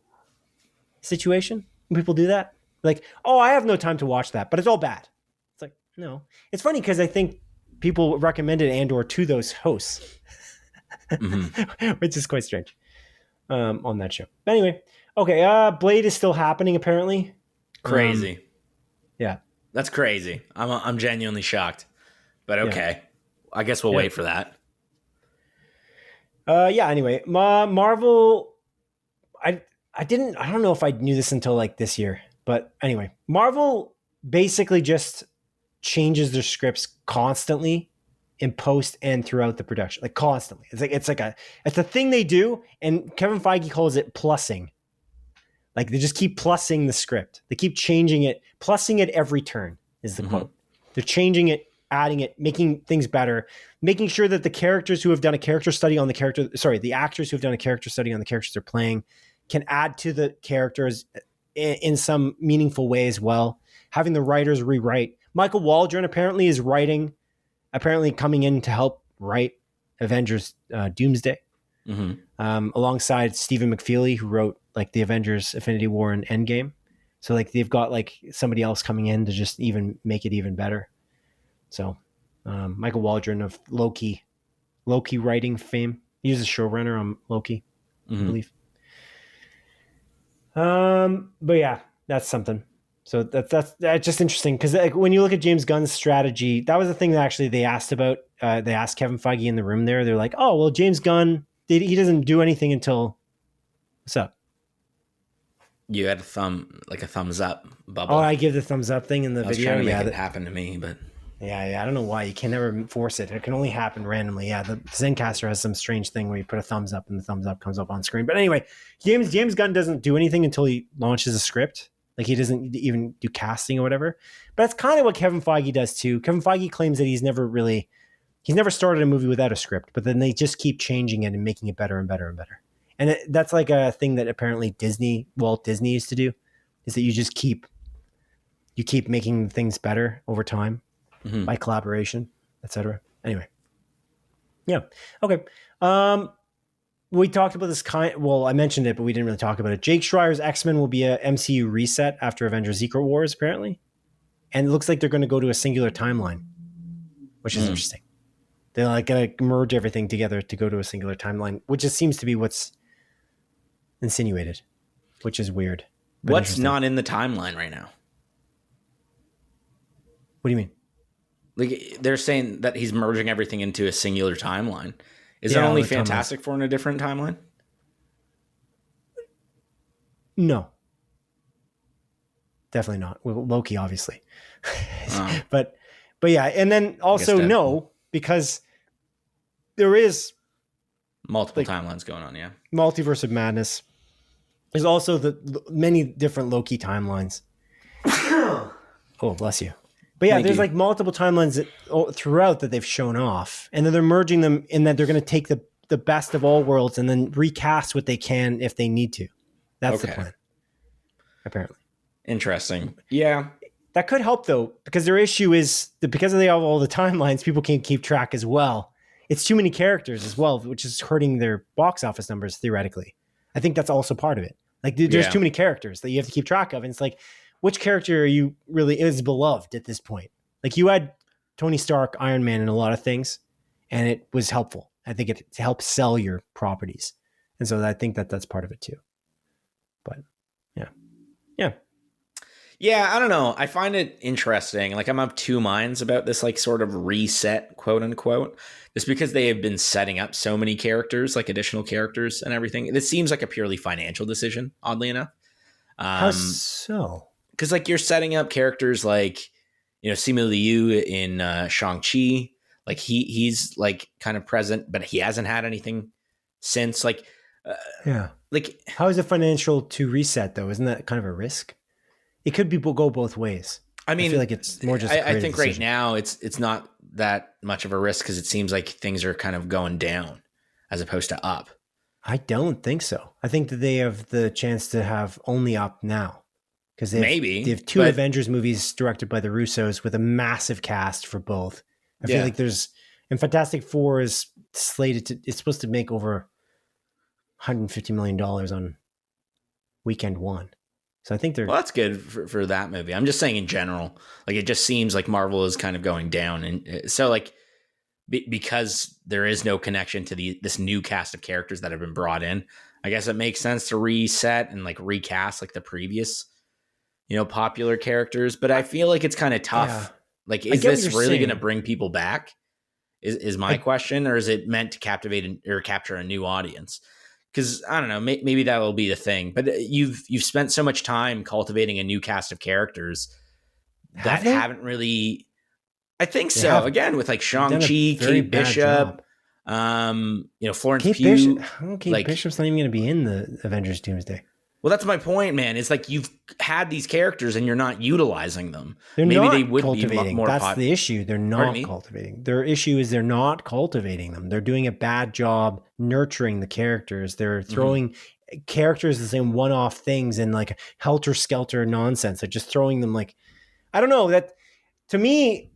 situation when people do that. Like, oh, I have no time to watch that, but it's all bad. It's like, no. It's funny because I think people recommended Andor to those hosts, which is quite strange on that show. But anyway, okay, Blade is still happening apparently. Crazy. Yeah. That's crazy. I'm genuinely shocked. But okay. Yeah. I guess we'll wait for that. Anyway, Marvel, I don't know if I knew this until like this year, but anyway, Marvel basically just changes their scripts constantly in post and throughout the production, like constantly. It's a thing they do, and Kevin Feige calls it plussing. Like they just keep plussing the script. They keep changing it, plussing it every turn is the quote. They're changing it, adding it, making things better, making sure that the characters who have done a character study on the actors who have done a character study on the characters they're playing can add to the characters in some meaningful way as well. Having the writers rewrite. Michael Waldron apparently is coming in to help write Avengers Doomsday. Alongside Stephen McFeely, who wrote like the Avengers Infinity War and Endgame. So like they've got like somebody else coming in to just even make it even better. So Michael Waldron of Loki writing fame. He was a showrunner on Loki, I believe. But yeah, that's something. So that's just interesting because like, when you look at James Gunn's strategy, that was the thing that actually they asked about. They asked Kevin Feige in the room there. They're like, oh, well, James Gunn, he doesn't do anything until what's up? You had a thumbs up bubble. Oh, I give the thumbs up thing in the video. Trying to make it happen to me, but yeah, I don't know why. You can never force it. It can only happen randomly. Yeah, the Zencaster has some strange thing where you put a thumbs up and the thumbs up comes up on screen. But anyway, James Gunn doesn't do anything until he launches a script. Like he doesn't even do casting or whatever. But that's kind of what Kevin Feige does too. Kevin Feige claims that he's never started a movie without a script, but then they just keep changing it and making it better and better and better. And that's like a thing that apparently Walt Disney used to do, is that you just keep making things better over time by collaboration, etc. Anyway. Yeah. Okay. We talked about this I mentioned it, but we didn't really talk about it. Jake Schreier's X-Men will be a MCU reset after Avengers Secret Wars, apparently. And it looks like they're going to go to a singular timeline, which is interesting. They're like going to merge everything together to go to a singular timeline, which just seems to be what's insinuated, which is weird. What's not in the timeline right now? What do you mean? Like they're saying that he's merging everything into a singular timeline. Is it only Fantastic Four in a different timeline? No. Definitely not. Well, Loki, obviously. But yeah, and then also no, because there is multiple timelines going on, yeah. Multiverse of Madness. There's also the many different Loki timelines. Oh, bless you. But yeah, there's like multiple timelines throughout that they've shown off. And then they're merging them in that they're going to take the best of all worlds and then recast what they can if they need to. That's the plan, apparently. Interesting. Yeah. That could help, though, because their issue is that because they have all the timelines, people can't keep track as well. It's too many characters as well, which is hurting their box office numbers, theoretically. I think that's also part of it. Like, there's too many characters that you have to keep track of. And it's like, which character are you really is beloved at this point? Like, you had Tony Stark, Iron Man, and a lot of things, and it was helpful. I think it helps sell your properties. And so I think that's part of it, too. But, yeah. Yeah. Yeah, I don't know. I find it interesting. Like, I'm of two minds about this, like, sort of reset, quote unquote, just because they have been setting up so many characters, like additional characters and everything. This seems like a purely financial decision, oddly enough. How so? Because, like, you're setting up characters like, Simu Liu in Shang-Chi. Like, he's, like, kind of present, but he hasn't had anything since. Like, Like, how is it financial to reset, though? Isn't that kind of a risk? It could go both ways. I mean, I feel like it's more just. I think right now it's not that much of a risk because it seems like things are kind of going down as opposed to up. I don't think so. I think that they have the chance to have only up now because they have two Avengers movies directed by the Russos with a massive cast for both. I feel like there's And Fantastic Four is slated to, it's supposed to make over $150 million on weekend one. So I think they're... Well, that's good for that movie. I'm just saying in general, like it just seems like Marvel is kind of going down. And so like, because there is no connection to this new cast of characters that have been brought in, I guess it makes sense to reset and like recast like the previous, popular characters. But I feel like it's kind of tough. Yeah. Like, is this really going to bring people back? Is my question, or is it meant to captivate or capture a new audience? Because I don't know, maybe that will be the thing. But you've spent so much time cultivating a new cast of characters that haven't really. I think so. Again, with like Shang-Chi, Kate Bishop, Florence Pugh. Kate Bishop's not even going to be in the Avengers Doomsday. Well, that's my point, man. It's like you've had these characters and you're not utilizing them. Maybe they would be more. That's the issue. They're not cultivating. Their issue is they're not cultivating them. They're doing a bad job nurturing the characters. They're throwing characters the same one-off things and like helter-skelter nonsense. They're just throwing them like, I don't know. That to me,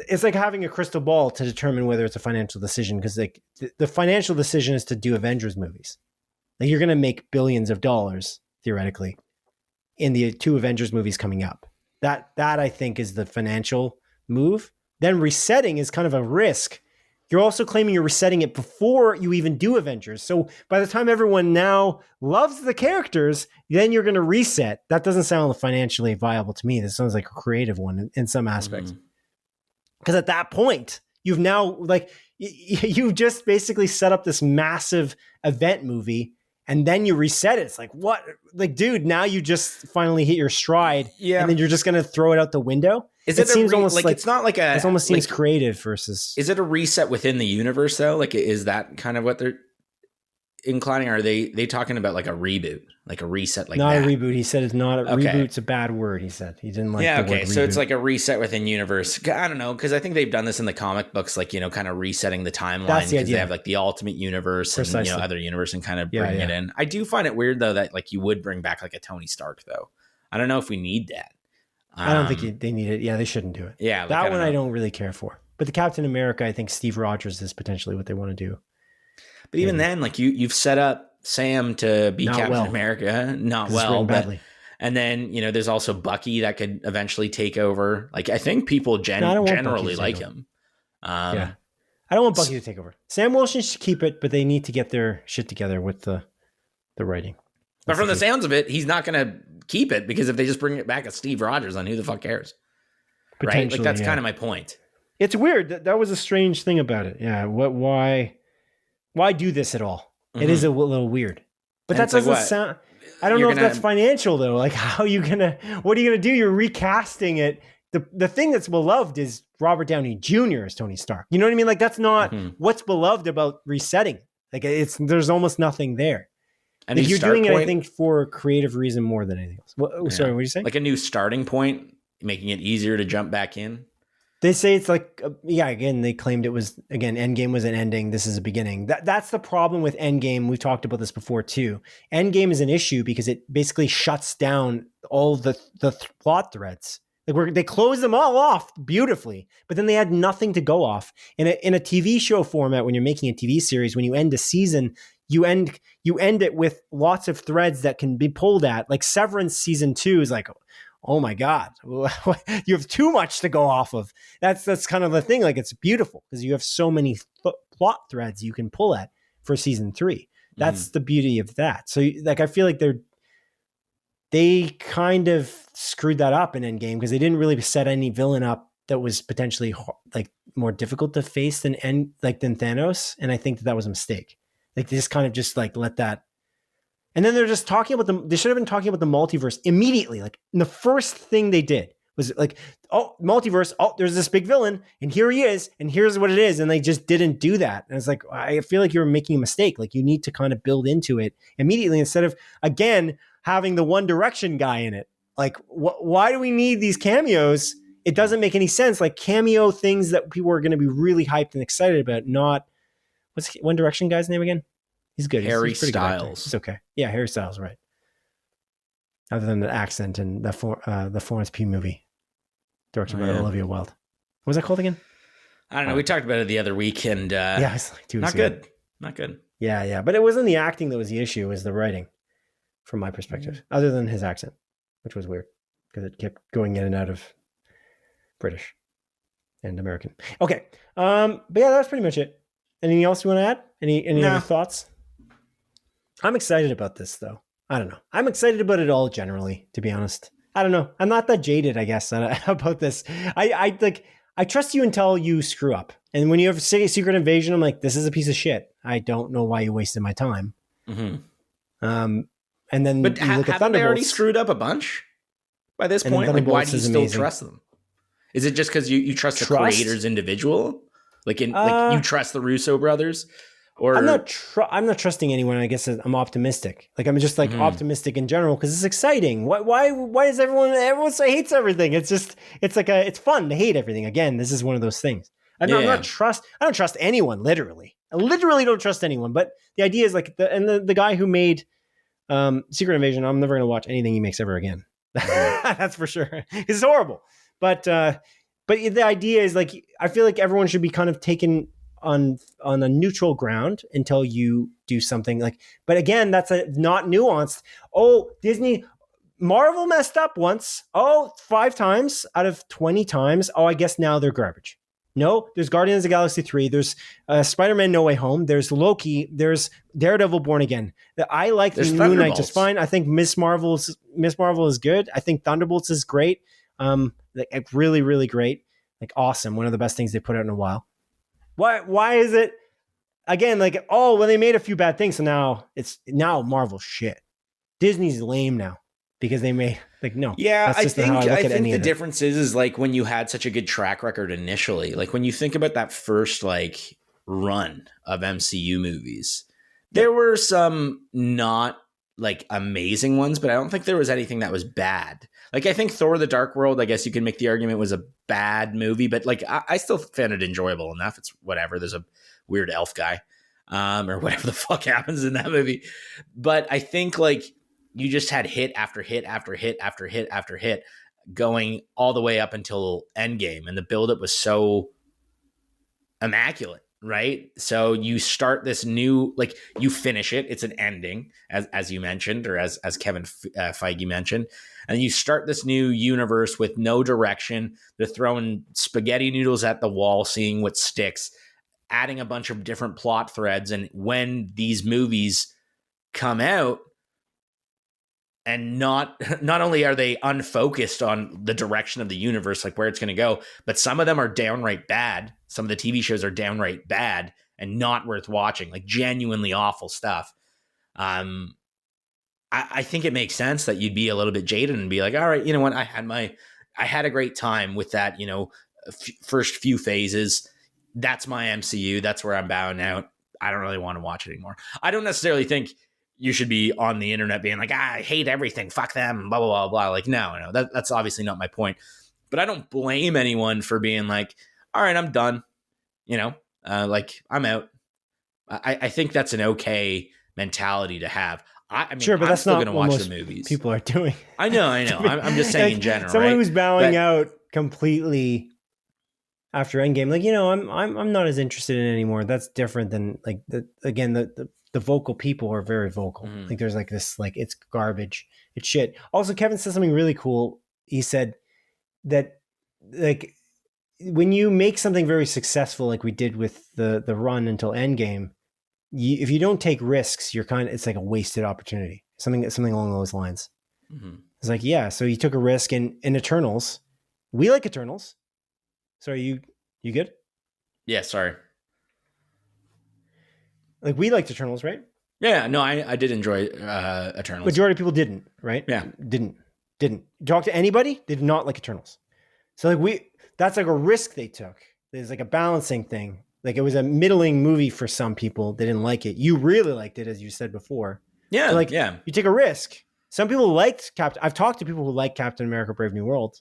it's like having a crystal ball to determine whether it's a financial decision, because like the financial decision is to do Avengers movies. Like you're going to make billions of dollars theoretically in the 2 Avengers movies coming up. That I think is the financial move. Then resetting is kind of a risk. You're also claiming you're resetting it before you even do Avengers. So by the time everyone now loves the characters, then you're going to reset. That doesn't sound financially viable to me. This sounds like a creative one in some aspects. Because at that point, you've now you just basically set up this massive event movie, and then you reset it. It's like, what? Like, dude, now you just finally hit your stride, and then you're just going to throw it out the window? It seems almost like it's not like a... It almost seems creative versus... Is it a reset within the universe, though? Like, is that kind of what they're inclining? Or are they talking about like a reboot? Like a reset like not that? Not a reboot. He said it's not... Reboot's a bad word, he said. He didn't like the word reboot. So it's like a reset within universe. I don't know, because I think they've done this in the comic books, like, kind of resetting the timeline. That's the idea. They have like the ultimate universe and, other universe and kind of bring it in. I do find it weird, though, that like you would bring back like a Tony Stark, though. I don't know if we need that. I don't think they need it. Yeah, they shouldn't do it. Yeah. That one I don't really care for. But the Captain America, I think Steve Rogers is potentially what they want to do. But even then, like you've set up Sam to be Captain America, not well, badly. And then, there's also Bucky that could eventually take over. Like, I think people generally like him. I don't want Bucky to take over. Sam Wilson should keep it, but they need to get their shit together with the writing. But from the sounds of it, he's not going to keep it, because if they just bring it back as Steve Rogers, then who the fuck cares? Right? Like, that's kind of my point. It's weird. That was a strange thing about it. Yeah. Why do this at all? It is a little weird, but that doesn't sound, I don't know if that's financial though. Like, what are you going to do? You're recasting it. The thing that's beloved is Robert Downey Jr. as Tony Stark. You know what I mean? Like, that's not what's beloved about resetting. Like, there's almost nothing there. Like, you're doing it, I think, for a creative reason more than anything else. Sorry, what did you say? Like a new starting point, making it easier to jump back in. They say it's like, again, they claimed it was, Endgame was an ending. This is a beginning. That's the problem with Endgame. We've talked about this before too. Endgame is an issue because it basically shuts down all the plot threads. Like, they close them all off beautifully, but then they had nothing to go off. In a TV show format, when you're making a TV series, when you end a season, you end it with lots of threads that can be pulled at. Like Severance season 2 is like, oh my God, you have too much to go off of. That's kind of the thing. Like, it's beautiful because you have so many plot threads you can pull at for season 3. That's the beauty of that. So like, I feel like they kind of screwed that up in Endgame because they didn't really set any villain up that was potentially like more difficult to face than Thanos. And I think that was a mistake. Like, they just kind of just like let that. And then they're just talking about they should have been talking about the multiverse immediately. Like, the first thing they did was like, oh, multiverse. Oh, there's this big villain and here he is. And here's what it is. And they just didn't do that. And it's like, I feel like you're making a mistake. Like, you need to kind of build into it immediately instead of, again, having the One Direction guy in it. Like, why do we need these cameos? It doesn't make any sense. Like, cameo things that people are going to be really hyped and excited about, not, what's One Direction guy's name again? He's good. Harry He's Styles. It's okay. Yeah, Harry Styles, right. Other than the accent in the Florence Pugh movie, directed by Olivia Wilde. What was that called again? I don't know. We talked about it the other week, and yeah, it's like 2 weeks not ago. good. Not good. Yeah. But it wasn't the acting that was the issue. It was the writing, from my perspective, other than his accent, which was weird because it kept going in and out of British and American. Okay. But yeah, that's pretty much it. Anything else you want to add? Any other thoughts? I'm excited about this, though. I don't know. I'm excited about it all generally, to be honest. I don't know. I'm not that jaded, I guess, about this. I trust you until you screw up. And when you have Secret Invasion, I'm like, this is a piece of shit. I don't know why you wasted my time. Mm-hmm. And then but you look at haven't they already screwed up a bunch by this point? Like, why do you still trust them? Is it just because you trust the creators individual? Like you trust the Russo brothers? Or I'm not trusting anyone. I guess I'm optimistic. Like I'm just like optimistic in general because it's exciting. Why does everyone hates everything? It's fun to hate everything. Again, this is one of those things. I don't trust anyone. Literally, I literally don't trust anyone. But the idea is like the guy who made Secret Invasion. I'm never going to watch anything he makes ever again. That's for sure. It's horrible. But the idea is like I feel like everyone should be kind of taken on a neutral ground until you do something like. But again, that's not nuanced. Oh, Marvel messed up once. Oh, 5 times out of 20 times. Oh, I guess now they're garbage. No, there's Guardians of the Galaxy 3. There's Spider-Man No Way Home. There's Loki. There's Daredevil Born Again. I like the Moon Knight just fine. I think Miss Marvel is good. I think Thunderbolts is great. Like really, really great. Like awesome. One of the best things they put out in a while. Why is it again like when they made a few bad things, so now Marvel shit. Disney's lame now because they made no. Yeah, I think the difference is like when you had such a good track record initially, like when you think about that first like run of MCU movies, there were some not like amazing ones, but I don't think there was anything that was bad. Like I think Thor: The Dark World, I guess you can make the argument was a bad movie, but like I still found it enjoyable enough. It's whatever. There's a weird elf guy, or whatever the fuck happens in that movie. But I think like you just had hit after hit after hit after hit after hit going all the way up until Endgame, and the buildup was so immaculate. Right. So you start this new, like you finish it. It's an ending as you mentioned, or as Kevin Feige mentioned, and you start this new universe with no direction. They're throwing spaghetti noodles at the wall, seeing what sticks, adding a bunch of different plot threads. And when these movies come out, and not only are they unfocused on the direction of the universe, like where it's going to go, but some of them are downright bad. Some of the TV shows are downright bad and not worth watching, like genuinely awful stuff. I think it makes sense that you'd be a little bit jaded and be like, all right, you know what? I had a great time with that, first few phases. That's my MCU. That's where I'm bowing out. I don't really want to watch it anymore. I don't necessarily think you should be on the internet being like, I hate everything. Fuck them. Blah, blah, blah, blah. Like, no, that's obviously not my point. But I don't blame anyone for being like, all right, I'm done. Like I'm out. I think that's an okay mentality to have. I mean, sure, but I'm that's still going to watch the movies. People are doing. I know. I'm just saying in general. Someone who's bowing out completely after Endgame, like I'm not as interested in it anymore. That's different than like the vocal people are very vocal. Like there's like this, like it's garbage. It's shit. Also, Kevin said something really cool. He said that like when you make something very successful, like we did with the run until Endgame, if you don't take risks, it's like a wasted opportunity. Something along those lines. Mm-hmm. It's like, yeah. So you took a risk in Eternals. We like Eternals. So are you good? Yeah. Sorry. Like we liked Eternals, right? Yeah, no, I did enjoy Eternals. Majority of people didn't, right? Yeah. Didn't. Talk to anybody, they did not like Eternals. So like that's like a risk they took. There's like a balancing thing. Like it was a middling movie for some people. They didn't like it. You really liked it, as you said before. Yeah. So like yeah. You take a risk. Some people liked I've talked to people who like Captain America: Brave New World.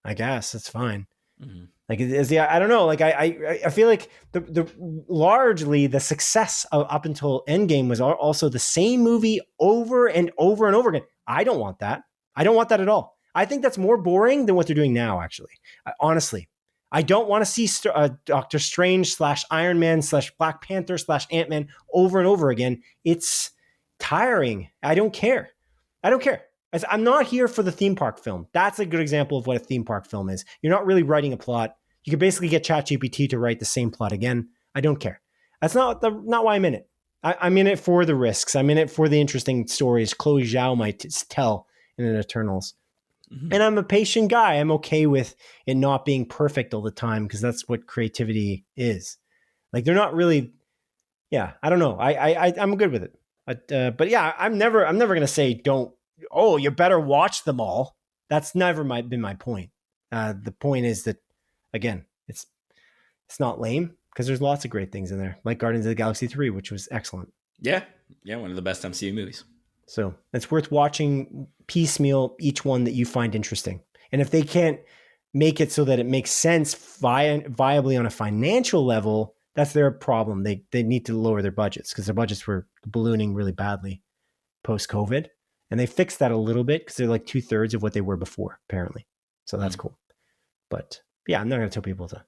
I guess that's fine. Mm-hmm. Like I don't know. Like I feel like the largely the success of up until Endgame was also the same movie over and over and over again. I don't want that. I don't want that at all. I think that's more boring than what they're doing now. Actually, honestly, I don't want to see Doctor Strange / Iron Man / Black Panther / Ant-Man over and over again. It's tiring. I don't care. I'm not here for the theme park film. That's a good example of what a theme park film is. You're not really writing a plot. You could basically get ChatGPT to write the same plot again. I don't care. That's not why I'm in it. I'm in it for the risks. I'm in it for the interesting stories Chloe Zhao might tell in an Eternals. Mm-hmm. And I'm a patient guy. I'm okay with it not being perfect all the time because that's what creativity is. Like they're not really. Yeah, I don't know. I'm good with it. But yeah, I'm never gonna say don't. Oh, you better watch them all. That's never been my point. The point is that again, it's not lame because there's lots of great things in there, like Guardians of the Galaxy 3, which was excellent. Yeah, one of the best MCU movies. So it's worth watching piecemeal each one that you find interesting. And if they can't make it so that it makes sense viably on a financial level, that's their problem. They need to lower their budgets because their budgets were ballooning really badly post-COVID. And they fixed that a little bit because they're like 2/3 of what they were before, apparently. So that's cool. But yeah, I'm not going to tell people to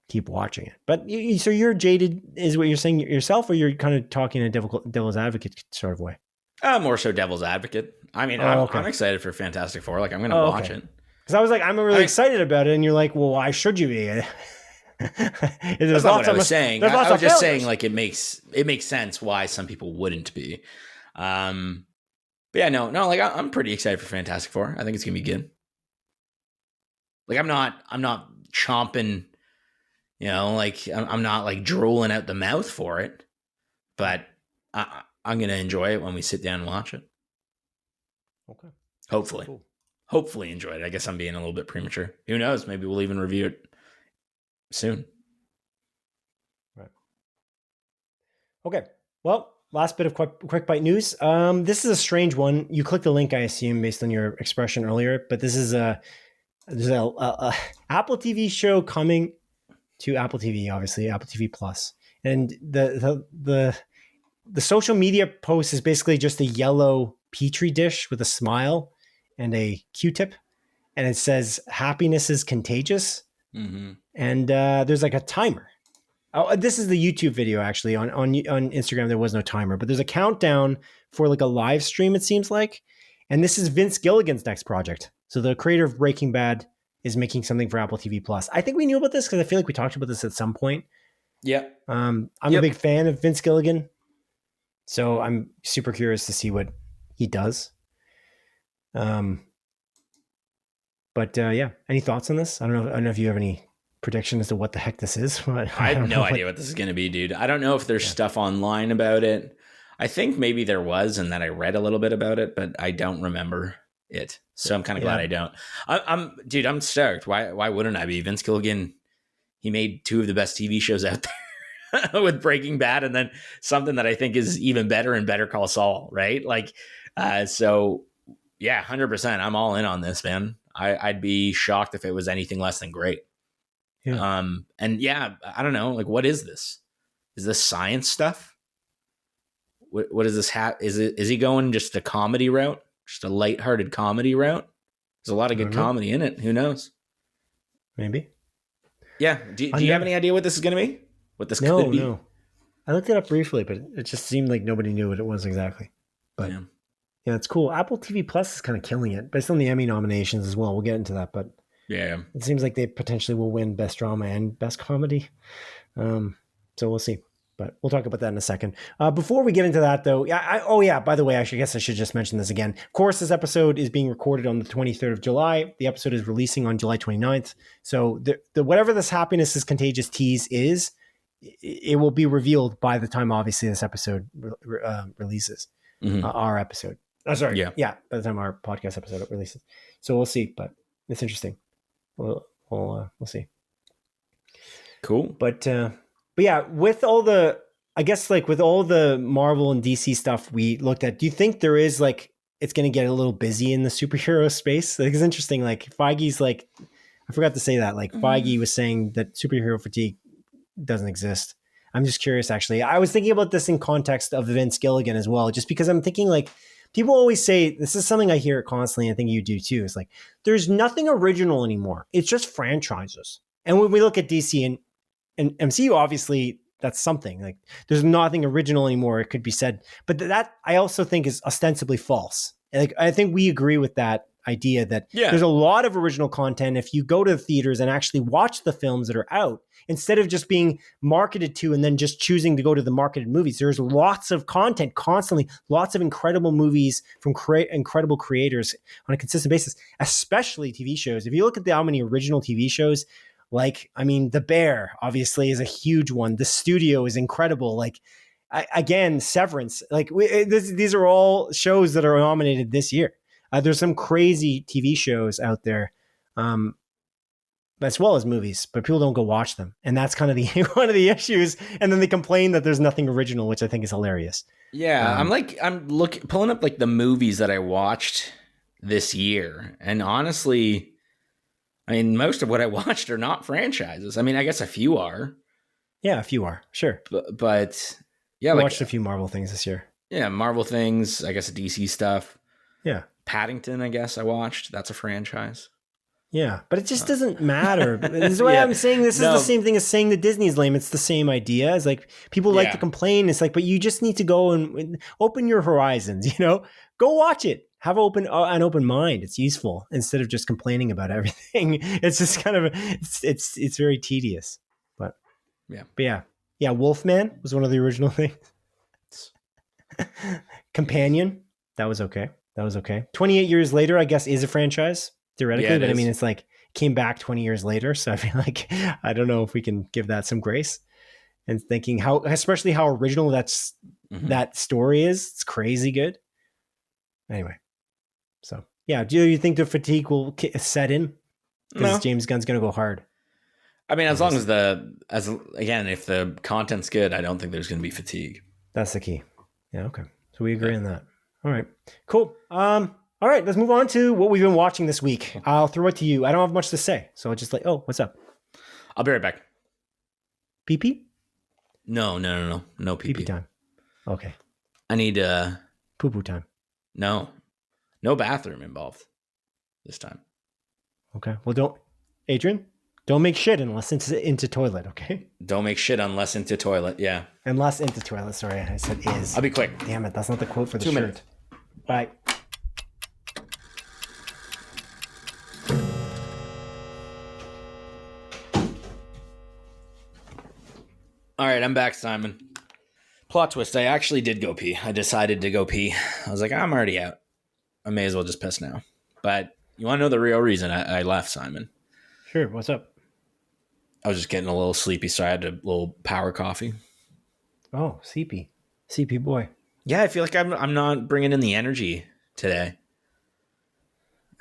keep watching it. But so you're jaded is what you're saying yourself, or you're kind of talking in a devil's advocate sort of way? More so devil's advocate. I mean, I'm excited for Fantastic Four. Like I'm going to watch it. Because I was like, I'm really excited about it. And you're like, well, why should you be? That's not what I was saying. I was just saying like it makes sense why some people wouldn't be. But yeah, no, like I'm pretty excited for Fantastic Four. I think it's going to be good. Like I'm not chomping, like I'm not like drooling out the mouth for it, but I'm going to enjoy it when we sit down and watch it. Okay. Hopefully. Cool. Hopefully enjoy it. I guess I'm being a little bit premature. Who knows? Maybe we'll even review it soon. Right. Okay. Well, last bit of quick bite news. This is a strange one. You clicked the link, I assume, based on your expression earlier, but this is there's a Apple TV show coming to Apple TV, obviously, Apple TV Plus. And the social media post is basically just a yellow Petri dish with a smile and a Q-tip. And it says, happiness is contagious. Mm-hmm. And there's like a timer. Oh, this is the YouTube video, actually. On Instagram, there was no timer, but there's a countdown for like a live stream, it seems like. And this is Vince Gilligan's next project. So the creator of Breaking Bad is making something for Apple TV Plus. I think we knew about this because I feel like we talked about this at some point. Yeah. I'm a big fan of Vince Gilligan. So I'm super curious to see what he does. But yeah, any thoughts on this? I don't know if you have any prediction as to what the heck this is. I have no idea what this is going to be, dude. I don't know if there's stuff online about it. I think maybe there was, and then I read a little bit about it, but I don't remember it. So I'm kind of glad I don't. I'm stoked. Why wouldn't I be? Vince Gilligan, he made 2 of the best TV shows out there with Breaking Bad, and then something that I think is even better and Better Call Saul, right? Like, so yeah, 100%. I'm all in on this, man. I'd be shocked if it was anything less than great. Yeah. And yeah, I don't know. Like, what is this? Is this science stuff? What is this? Is he going just a comedy route? Just a lighthearted comedy route? There's a lot of good comedy in it. Who knows? Maybe. Yeah. Do you have any idea what this is going to be? What this could be? No. I looked it up briefly, but it just seemed like nobody knew what it was exactly. But yeah, it's cool. Apple TV Plus is kind of killing it, based on the Emmy nominations as well. We'll get into that, but yeah, it seems like they potentially will win Best Drama and Best Comedy. So we'll see. But we'll talk about that in a second. Before we get into that, though, by the way, I guess I should just mention this again. Of course, this episode is being recorded on the 23rd of July. The episode is releasing on July 29th. So the whatever this happiness is contagious tease is, it will be revealed by the time, obviously, this episode releases. Mm-hmm. Our episode. Oh, sorry. Yeah. By the time our podcast episode releases. So we'll see. But it's interesting. We'll see. Cool. But yeah, with all the, I guess, like with all the Marvel and DC stuff we looked at, do you think there is like, it's going to get a little busy in the superhero space? Like, it's interesting. Like Feige's like, I forgot to say that, like Feige was saying that superhero fatigue doesn't exist. I'm just curious, actually. I was thinking about this in context of Vince Gilligan as well, just because I'm thinking like, people always say, this is something I hear constantly, and I think you do too. It's like, there's nothing original anymore. It's just franchises. And when we look at DC and MCU, obviously that's something. Like there's nothing original anymore, it could be said. But that I also think is ostensibly false. Like I think we agree with that idea that there's a lot of original content if you go to the theaters and actually watch the films that are out instead of just being marketed to and then just choosing to go to the marketed movies. There's lots of content constantly, lots of incredible movies from incredible creators on a consistent basis, especially TV shows. If you look at how many original TV shows, like, I mean, The Bear obviously is a huge one. The Studio is incredible. Like, again, Severance. Like, these are all shows that are nominated this year. There's some crazy TV shows out there, as well as movies, but people don't go watch them, and that's kind of the one of the issues. And then they complain that there's nothing original, which I think is hilarious. Yeah, I'm pulling up like the movies that I watched this year, and honestly, I mean, most of what I watched are not franchises. I mean, I guess a few are. Yeah, a few are, sure. But yeah, I watched a few Marvel things this year. Yeah, Marvel things, I guess DC stuff. Yeah. Paddington, I guess I watched. That's a franchise. Yeah, but it just doesn't matter. This is why I'm saying this is the same thing as saying that Disney's lame. It's the same idea. It's like people like to complain. It's like, but you just need to go and open your horizons, you know? Go watch it. Have an open mind. It's useful instead of just complaining about everything. It's just kind of it's very tedious. But yeah. Wolfman was one of the original things. Companion, that was okay. 28 years later, I guess, is a franchise theoretically, but I mean, it's like came back 20 years later. So I feel like I don't know if we can give that some grace. And thinking especially how original that story is. It's crazy good. Anyway. So, yeah. Do you think the fatigue will set in? Because James Gunn's going to go hard. I mean, as long as if the content's good, I don't think there's going to be fatigue. That's the key. Yeah. Okay. So we agree on that. All right. Cool. All right. Let's move on to what we've been watching this week. I'll throw it to you. I don't have much to say. So I'll just what's up? I'll be right back. Pee-pee? No pee-pee. Pee-pee time. Okay. I need poo-poo time. No bathroom involved this time. Okay. Well, Adrian, don't make shit unless into toilet, okay? Don't make shit unless into toilet, yeah. Unless into toilet, sorry. I said is. I'll be quick. Damn it, that's not the quote for the 2 shirt. minutes. Bye. All right, I'm back, Simon. Plot twist, I actually did go pee. I decided to go pee. I was like, I'm already out. I may as well just piss now. But you want to know the real reason I left, Simon? Sure, what's up? I was just getting a little sleepy, so I had a little power coffee. Oh, CP boy. Yeah, I feel like I'm not bringing in the energy today.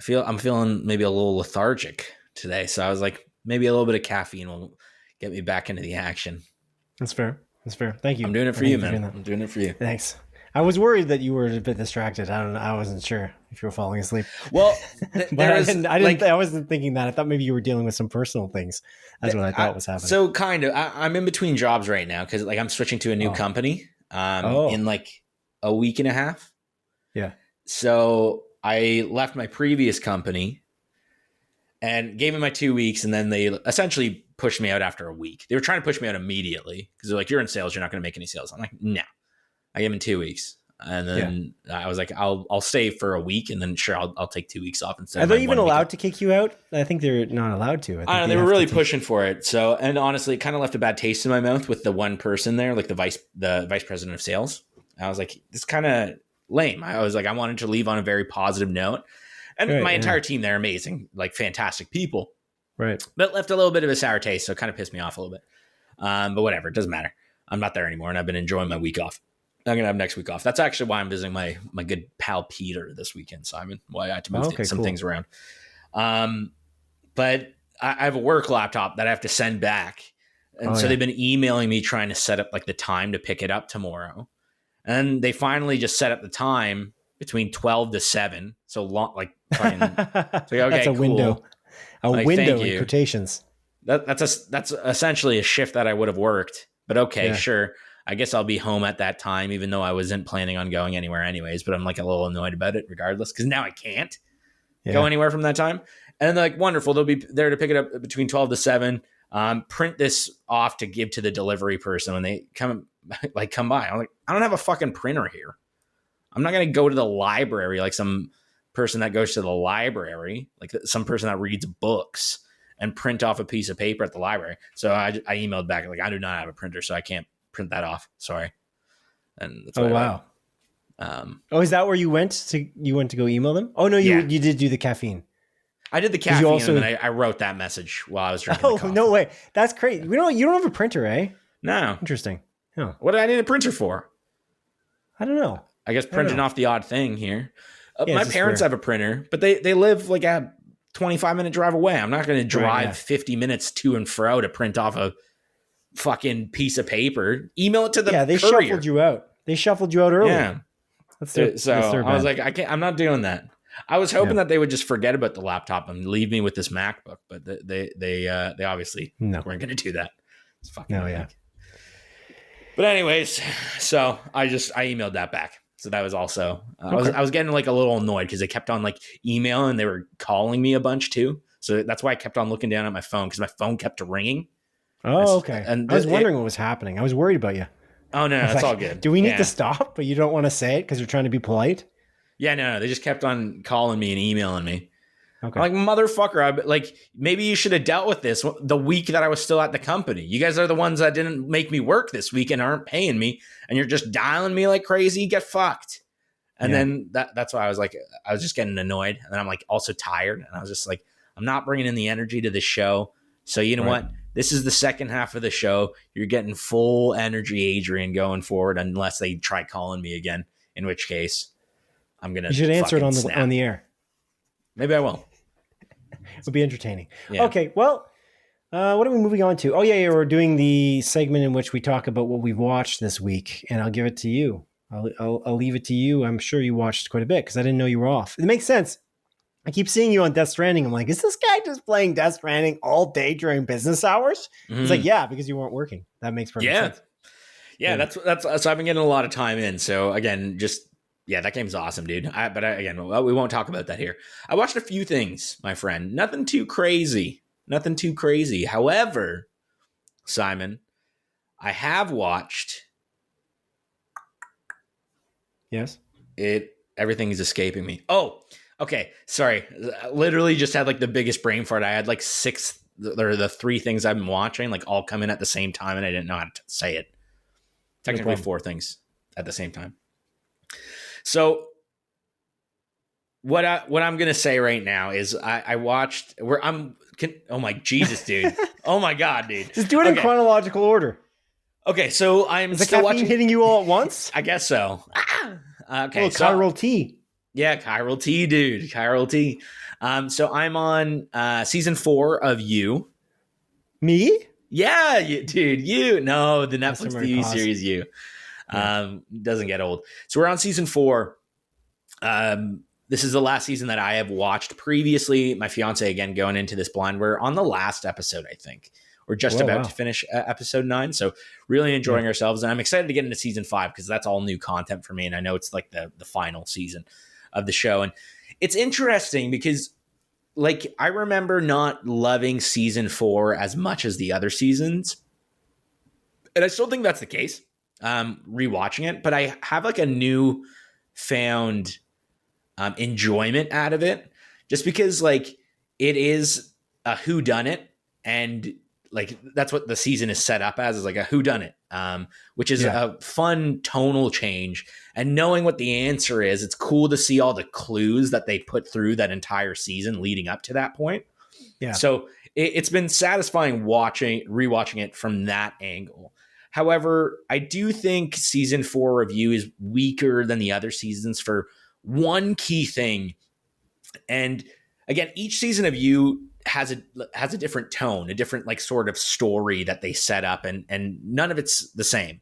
I'm feeling maybe a little lethargic today, so I was like, maybe a little bit of caffeine will get me back into the action. That's fair. Thank you. I'm doing it for you, man. I'm doing it for you. Thanks. I was worried that you were a bit distracted. I wasn't sure if you were falling asleep. Well, I wasn't thinking that. I thought maybe you were dealing with some personal things. That's what I thought was happening. So kind of, I'm in between jobs right now because I'm switching to a new company in like a week and a half. Yeah. So I left my previous company and gave me my 2 weeks, and then they essentially pushed me out after a week. They were trying to push me out immediately because they're like, "You're in sales. You're not going to make any sales." I'm like, "No." I gave them 2 weeks, and then I was like, "I'll stay for a week, and then sure, I'll take 2 weeks off instead." Are they even allowed to kick you out? I think they're not allowed to. I don't know. They were really pushing for it. So, and honestly, it kind of left a bad taste in my mouth with the one person there, like the vice president of sales. I was like, "This kind of lame." I was like, I wanted to leave on a very positive note, and my entire team, they're amazing, like fantastic people. Right. But it left a little bit of a sour taste, so it kind of pissed me off a little bit. But whatever, it doesn't matter. I'm not there anymore, and I've been enjoying my week off. I'm going to have next week off. That's actually why I'm visiting my good pal Peter this weekend, Simon. Why I had to move some things around. But I have a work laptop that I have to send back. And they've been emailing me trying to set up like the time to pick it up tomorrow. And they finally just set up the time between 12 to 7. So long, like, fucking, so, okay, that's a window. Window in you. Quotations. That's essentially a shift that I would have worked, but okay, sure. I guess I'll be home at that time, even though I wasn't planning on going anywhere anyways, but I'm like a little annoyed about it regardless. Cause now I can't go anywhere from that time. And they're like, wonderful. They'll be there to pick it up between 12 to 7. Print this off to give to the delivery person when they come by. I'm like, I don't have a fucking printer here. I'm not going to go to the library like some person that goes to the library, like some person that reads books, and print off a piece of paper at the library. So I emailed back like, I do not have a printer, so I can't print that off. Sorry. And that's wow. Is that where you went to go email them? Oh no, you did do the caffeine. I did the caffeine, and then I wrote that message while I was drinking the coffee. No way. That's crazy. You don't have a printer, eh? No. Interesting. Oh. What do I need a printer for? I don't know. I guess printing off the odd thing here. My parents have a printer, but they live like a 25-minute drive away. I'm not going to drive 50 minutes to and fro to print off a fucking piece of paper. Email it to the they courier. Shuffled you out. They shuffled you out early. Yeah. I was like, I am not doing that. I was hoping that they would just forget about the laptop and leave me with this MacBook, but they obviously weren't going to do that. It's fucking But anyways, so I emailed that back. So that was also I was getting like a little annoyed because they kept on like emailing and they were calling me a bunch too. So that's why I kept on looking down at my phone because my phone kept ringing. Oh, okay. And I was wondering what was happening. I was worried about you. Oh no, that's all good. Do we need to stop? But you don't want to say it because you're trying to be polite. Yeah, no, they just kept on calling me and emailing me. Okay. I'm like, motherfucker, maybe you should have dealt with this the week that I was still at the company. You guys are the ones that didn't make me work this week and aren't paying me, and you're just dialing me like crazy. Get fucked. And then that's why I was like, I was just getting annoyed. And then I'm like also tired. And I was just like, I'm not bringing in the energy to the show. So you know what? This is the second half of the show. You're getting full energy, Adrian, going forward, unless they try calling me again, in which case I'm going to. You should answer it on the air. Maybe I will. It'll be entertaining. Yeah. Okay, well, what are we moving on to? Oh, yeah, we're doing the segment in which we talk about what we've watched this week, and I'll give it to you. I'll leave it to you. I'm sure you watched quite a bit because I didn't know you were off. It makes sense. I keep seeing you on Death Stranding. I'm like, is this guy just playing Death Stranding all day during business hours? Mm-hmm. It's like, yeah, because you weren't working. That makes perfect sense. Yeah, that's so I've been getting a lot of time in. So again, that game's awesome, dude. Again, we won't talk about that here. I watched a few things, my friend. Nothing too crazy. However, Simon, I have watched. Yes. Everything is escaping me. Oh, okay. Sorry. I literally just had like the biggest brain fart. I had like the three things I've been watching, like all come in at the same time, and I didn't know how to say it. Technically, four things at the same time. So what I'm gonna say right now is I watched oh my Jesus, dude. Oh my God, dude. Just do it in chronological order. Okay, so I'm still watching. Hitting you all at once? I guess so. Okay, chiral T. Yeah, chiral T, dude. Chiral T. So I'm on season 4 of You. Me? Yeah, dude. You. No, the Netflix TV series You. Doesn't get old. So we're on season 4. This is the last season that I have watched. Previously, my fiance, again, going into this blind, we're on the last episode, I think. We're just about to finish episode 9. So really enjoying ourselves. And I'm excited to get into season 5 because that's all new content for me. And I know it's like the final season of the show. And it's interesting because like I remember not loving season 4 as much as the other seasons. And I still think that's the case. Rewatching it. But I have like a new found enjoyment out of it. Just because like it is a whodunit, and like that's what the season is set up as, is like a whodunit, which is a fun tonal change. And knowing what the answer is, it's cool to see all the clues that they put through that entire season leading up to that point. Yeah. So it's been satisfying rewatching it from that angle. However, I do think season 4 of You is weaker than the other seasons for one key thing. And again, each season of You has a different tone, a different like sort of story that they set up, and none of it's the same.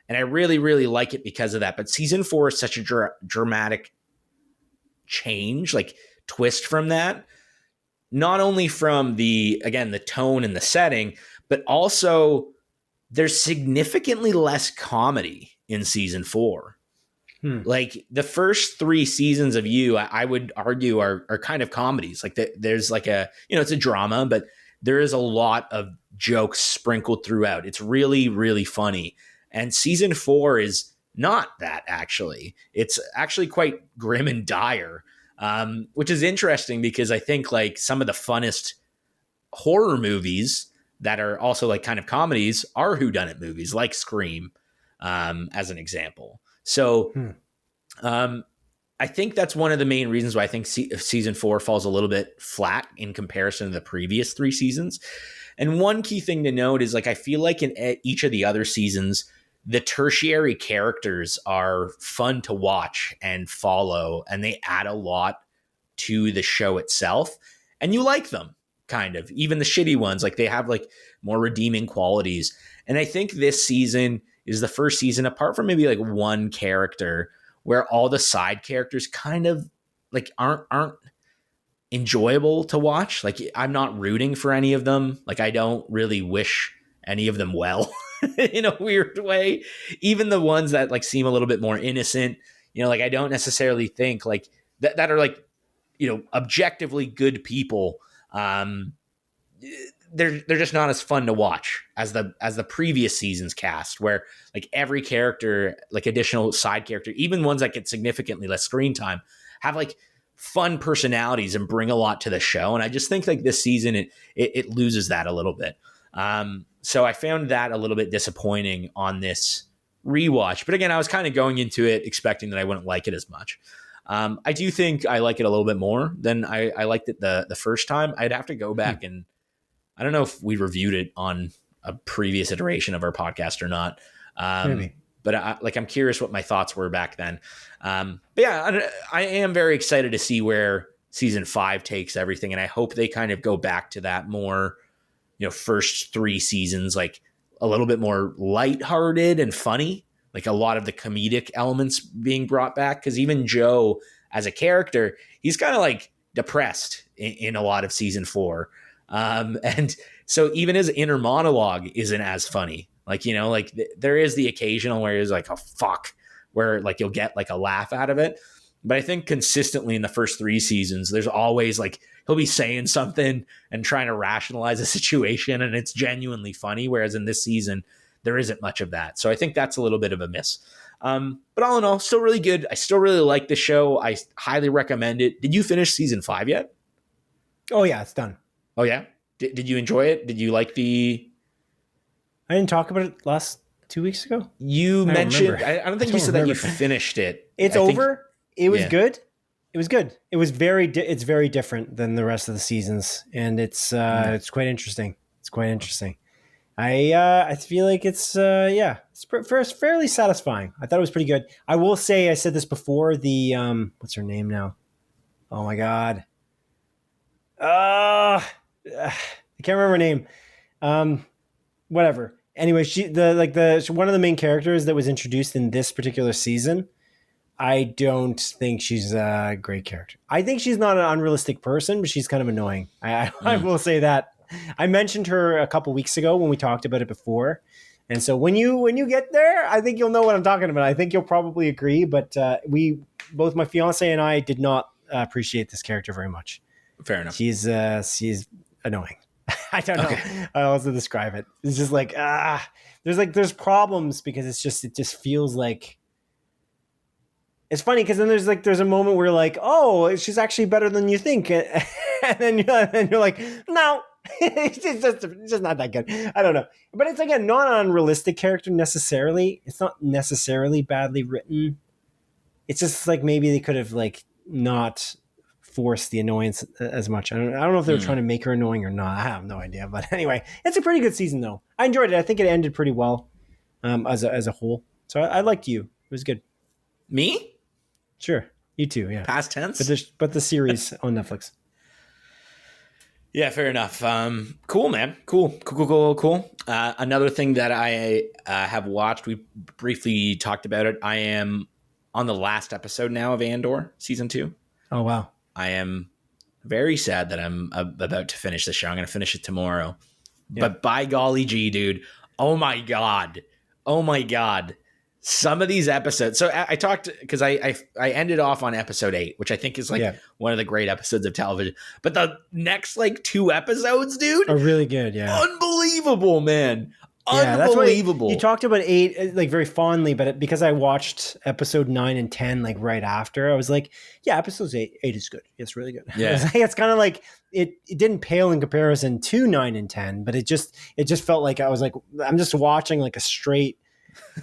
And I really, really like it because of that. But season 4 is such a dramatic change, like twist from that. Not only from the tone and the setting, but also there's significantly less comedy in season 4. Like the first 3 seasons of You, I would argue are kind of comedies. Like there's like it's a drama, but there is a lot of jokes sprinkled throughout. It's really, really funny. And season 4 is not that, actually. It's actually quite grim and dire, which is interesting because I think like some of the funnest horror movies that are also like kind of comedies are whodunit movies, like Scream, as an example. So I think that's one of the main reasons why I think season 4 falls a little bit flat in comparison to the previous 3 seasons. And one key thing to note is like I feel like in each of the other seasons, the tertiary characters are fun to watch and follow, and they add a lot to the show itself. And you like them, kind of. Even the shitty ones, like they have like more redeeming qualities. And I think this season is the first season, apart from maybe like one character, where all the side characters kind of like aren't enjoyable to watch. Like I'm not rooting for any of them. Like I don't really wish any of them well in a weird way. Even the ones that like seem a little bit more innocent, like I don't necessarily think like that are like, objectively good people. They're just not as fun to watch as the previous season's cast, where like every character, like additional side character, even ones that get significantly less screen time, have like fun personalities and bring a lot to the show. And I just think like this season it loses that a little bit. So I found that a little bit disappointing on this rewatch. But again, I was kind of going into it expecting that I wouldn't like it as much. I do think I like it a little bit more than I liked it the first time. I'd have to go back and I don't know if we reviewed it on a previous iteration of our podcast or not. Maybe. But I'm curious what my thoughts were back then. But yeah, I am very excited to see where season 5 takes everything. And I hope they kind of go back to that more, first 3 seasons, like a little bit more lighthearted and funny, like a lot of the comedic elements being brought back. Cause even Joe as a character, he's kind of like depressed in a lot of season 4. And so even his inner monologue isn't as funny. Like, like there is the occasional where he's like, oh, fuck, where like you'll get like a laugh out of it. But I think consistently in the first 3 seasons, there's always like, he'll be saying something and trying to rationalize a situation and it's genuinely funny. Whereas in this season, there isn't much of that. So I think that's a little bit of a miss. But all in all, still really good. I still really like the show. I highly recommend it. Did you finish season 5 yet? Oh yeah, it's done. Oh yeah? Did you enjoy it? Did you like the... I didn't talk about it last 2 weeks ago. You mentioned... I don't think you said that you finished it. It's over. It was good. It was good. It was it's very different than the rest of the seasons. And it's quite interesting. It's quite interesting. I feel like it's fairly satisfying. I thought it was pretty good. I will say, I said this before, the what's her name now? Oh my God. I can't remember her name. Whatever. Anyway, one of the main characters that was introduced in this particular season, I don't think she's a great character. I think she's not an unrealistic person, but she's kind of annoying. I will say that. I mentioned her a couple weeks ago when we talked about it before. And so when you get there, I think you'll know what I'm talking about. I think you'll probably agree, but both my fiance and I did not appreciate this character very much. Fair enough. She's annoying. I don't know how else to describe it. It's just like, there's problems because it just feels like, it's funny because then there's a moment where you're like, oh, she's actually better than you think. And then you're like, no, it's just not that good. I don't know. But it's like a non-unrealistic character necessarily. It's not necessarily badly written. It's just like maybe they could have like not forced the annoyance as much. I don't know if they were trying to make her annoying or not. I have no idea. But anyway, it's a pretty good season though. I enjoyed it. I think it ended pretty well as a whole. So I liked you. It was good. Me? Sure. You too, yeah. Past tense? But the series on Netflix. Yeah, fair enough. Cool, man. Cool. Another thing that I have watched, we briefly talked about it. I am on the last episode now of Andor, season 2. Oh, wow. I am very sad that I'm about to finish the show. I'm going to finish it tomorrow. Yeah. But by golly gee, dude. Oh, my God. some of these episodes. So I talked because I ended off on episode 8, which I think is like one of the great episodes of television. But the next like 2 episodes, dude, are really good. Yeah, unbelievable, man. Yeah, unbelievable. You talked about 8 like very fondly, but because I watched episode 9 and 10 like right after, I was like, yeah, episode 8 is good. It's really good. Yeah, it's kind of like it didn't pale in comparison to 9 and 10, but it just felt like I was like, I'm just watching like a straight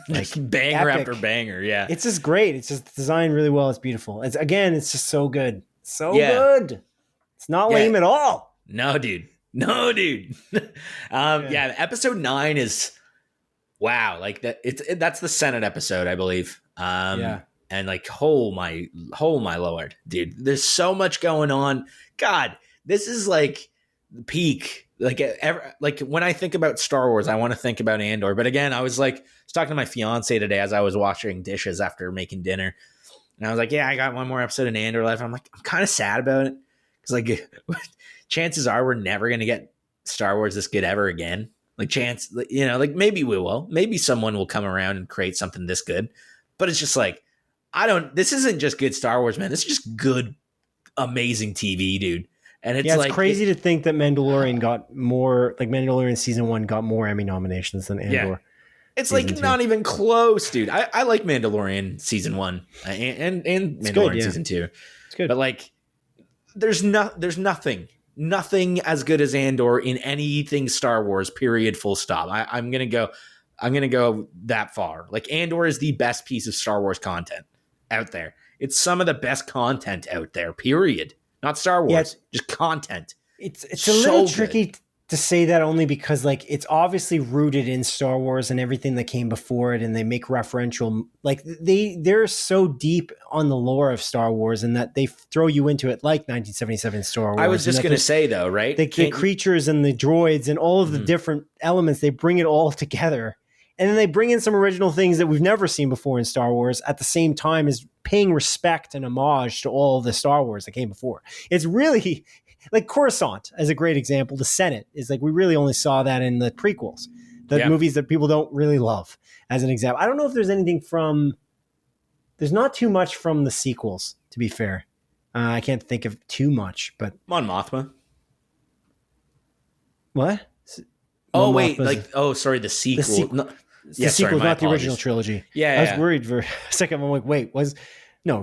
like banger epic. After banger. Yeah, it's just great. It's just designed really well. It's beautiful. It's just so good. So good. It's not lame at all. No, dude. Episode 9 is wow. Like that. That's the Senate episode, I believe. And like, oh my Lord, dude, there's so much going on. God, this is like the peak. Like when I think about Star Wars, I want to think about Andor. But again, I was talking to my fiance today as I was washing dishes after making dinner. And I was like, yeah, I got one more episode in Andor left. I'm like, I'm kind of sad about it. Because like chances are we're never going to get Star Wars this good ever again. Like like maybe we will. Maybe someone will come around and create something this good. But it's just like, this isn't just good Star Wars, man. This is just good, amazing TV, dude. And it's crazy to think that Mandalorian season 1 got more Emmy nominations than Andor. Yeah. It's like 2. Not even close, dude. I like Mandalorian season 1 and Mandalorian season 2. It's good. But like, there's nothing as good as Andor in anything Star Wars, period, full stop. I'm going to go that far. Like Andor is the best piece of Star Wars content out there. It's some of the best content out there, period. Not Star Wars, just content. It's a little tricky to say that only because like it's obviously rooted in Star Wars and everything that came before it, and they make referential, like they're so deep on the lore of Star Wars and that they throw you into it like 1977 Star Wars. I was just going to say though, right? The creatures and the droids and all of the different elements, they bring it all together. And then they bring in some original things that we've never seen before in Star Wars at the same time as paying respect and homage to all the Star Wars that came before. It's really like Coruscant as a great example. The Senate is like, we really only saw that in the prequels, the movies that people don't really love as an example. I don't know if there's not too much from the sequels, to be fair. I can't think of too much, but. Mon Mothma. What? Oh, wait. Sorry. The sequel. The sequel, not the original trilogy. Yeah, I was worried for a second. I'm like, wait,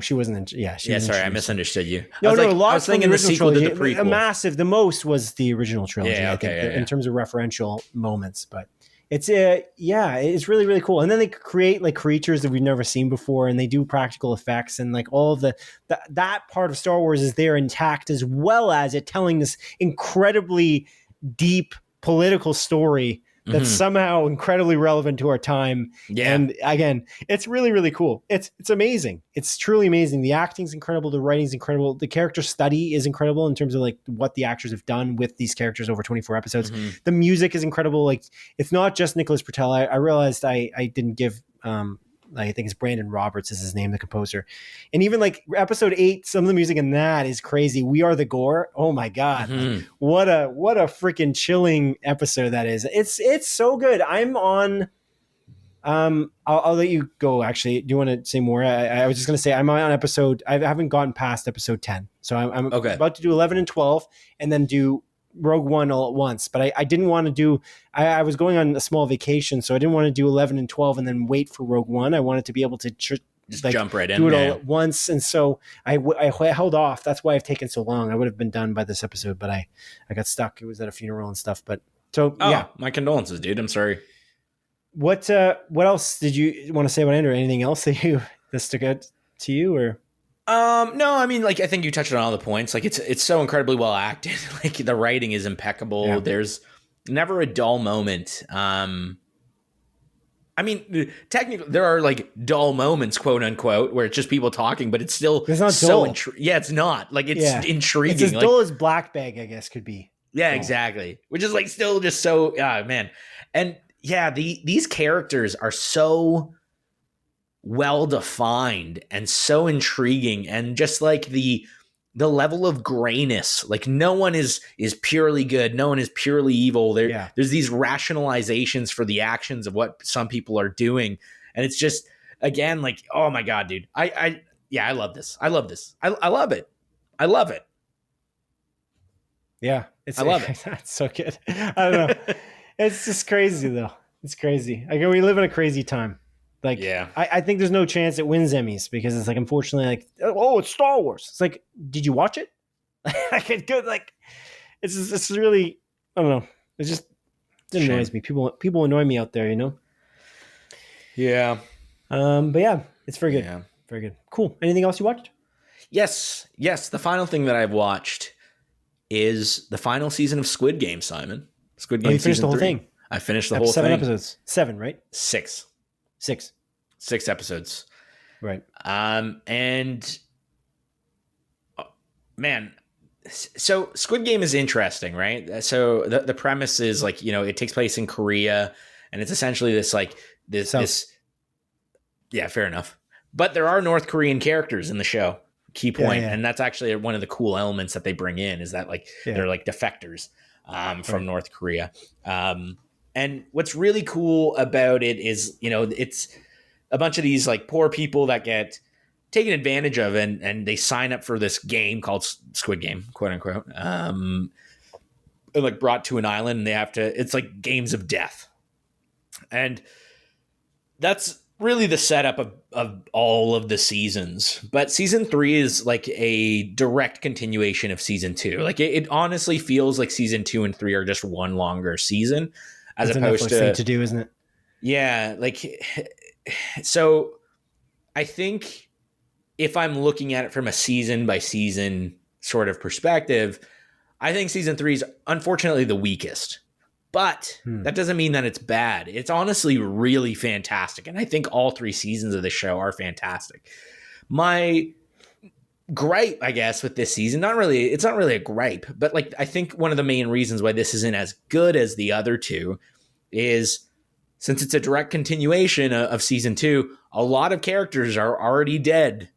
she wasn't in. Sorry, I misunderstood you. I was thinking the sequel to the prequel. The most was the original trilogy. In terms of referential moments, but it's it's really, really cool. And then they create like creatures that we've never seen before, and they do practical effects, and like all of that part of Star Wars is there intact, as well as it telling this incredibly deep political story that's somehow incredibly relevant to our time. Yeah. And again, it's really, really cool. It's amazing. It's truly amazing. The acting's incredible. The writing's incredible. The character study is incredible in terms of like what the actors have done with these characters over 24 episodes. The music is incredible. Like it's not just Nicholas Britell. I realized I didn't give, I think it's Brandon Roberts is his name, the composer. And even like episode 8, some of the music in that is crazy. We Are the Gore. Oh my God. Like, what a freaking chilling episode that is. It's so good. I'm on, I'll let you go. Actually, do you want to say more? I was just going to say, I'm on episode, I haven't gotten past episode 10. So I'm about to do 11 and 12 and then do Rogue One all at once, but I didn't want to do, I was going on a small vacation, so I didn't want to do 11 and 12 and then wait for Rogue One. I wanted to be able to just jump right in, do it all at once. And so I held off. That's why I've taken so long. I would have been done by this episode, but I got stuck. It was at a funeral and stuff, but so my condolences, dude. I'm sorry. What else did you want to say about Andor? Anything else that stuck out to you or? No, I mean, like, I think you touched on all the points. Like, it's so incredibly well acted. Like, the writing is impeccable. Yeah. There's never a dull moment. I mean, technically, there are like dull moments, quote unquote, where it's just people talking, but it's still not so dull. It's not like it's intriguing. It's as dull as Black Bag, I guess, could be. Yeah, exactly. Which is like still just so, man. And yeah, these characters are so well defined and so intriguing, and just like the level of grayness, like no one is purely good, no one is purely evil. There's these rationalizations for the actions of what some people are doing, and it's just again, like, oh my God, dude. I love this. I love this. I love it. I love it. Yeah. I love it. It's so good. I don't know. It's just crazy though. It's crazy. Like, we live in a crazy time. Like, Yeah. I think there's no chance it wins Emmys because it's like, unfortunately, like, oh, it's Star Wars. It's like, did you watch it? Like, it's good. Like, it's really, I don't know. It annoys me. People annoy me out there, you know? Yeah. But yeah, it's very good. Yeah. Very good. Cool. Anything else you watched? Yes. The final thing that I've watched is the final season of Squid Game, Simon. Squid Game. You finished the whole thing. I finished the whole 7 thing. episodes. 7, right? 6 episodes. Right. And man, so Squid Game is interesting, right? So the premise is like, you know, it takes place in Korea, and it's essentially this yeah, fair enough. But there are North Korean characters in the show. Key point. Yeah. And that's actually one of the cool elements that they bring in, is that like they're like defectors from North Korea. And what's really cool about it is, you know, it's a bunch of these like poor people that get taken advantage of, and they sign up for this game called Squid Game, quote unquote. And like brought to an island, and they have to, it's like games of death. And that's really the setup of all of the seasons. But season 3 is like a direct continuation of season 2. Like it honestly feels like season 2 and 3 are just one longer season, as That's opposed a Netflix thing to do, isn't it? Yeah. Like, so I think if I'm looking at it from a season by season sort of perspective, I think season 3 is unfortunately the weakest. But that doesn't mean that it's bad. It's honestly really fantastic. And I think all 3 seasons of the show are fantastic. My gripe, I guess, with this season, it's not really a gripe, but like, I think one of the main reasons why this isn't as good as the other 2 is, since it's a direct continuation of season 2, a lot of characters are already dead.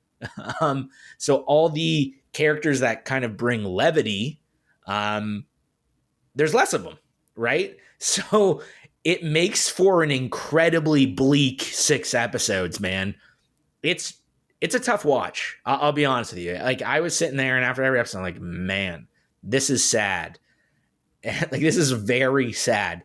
So all the characters that kind of bring levity, there's less of them. Right? So it makes for an incredibly bleak 6 episodes, man. It's a tough watch. I'll be honest with you. Like, I was sitting there, and after every episode, I'm like, man, this is sad. Like, this is very sad.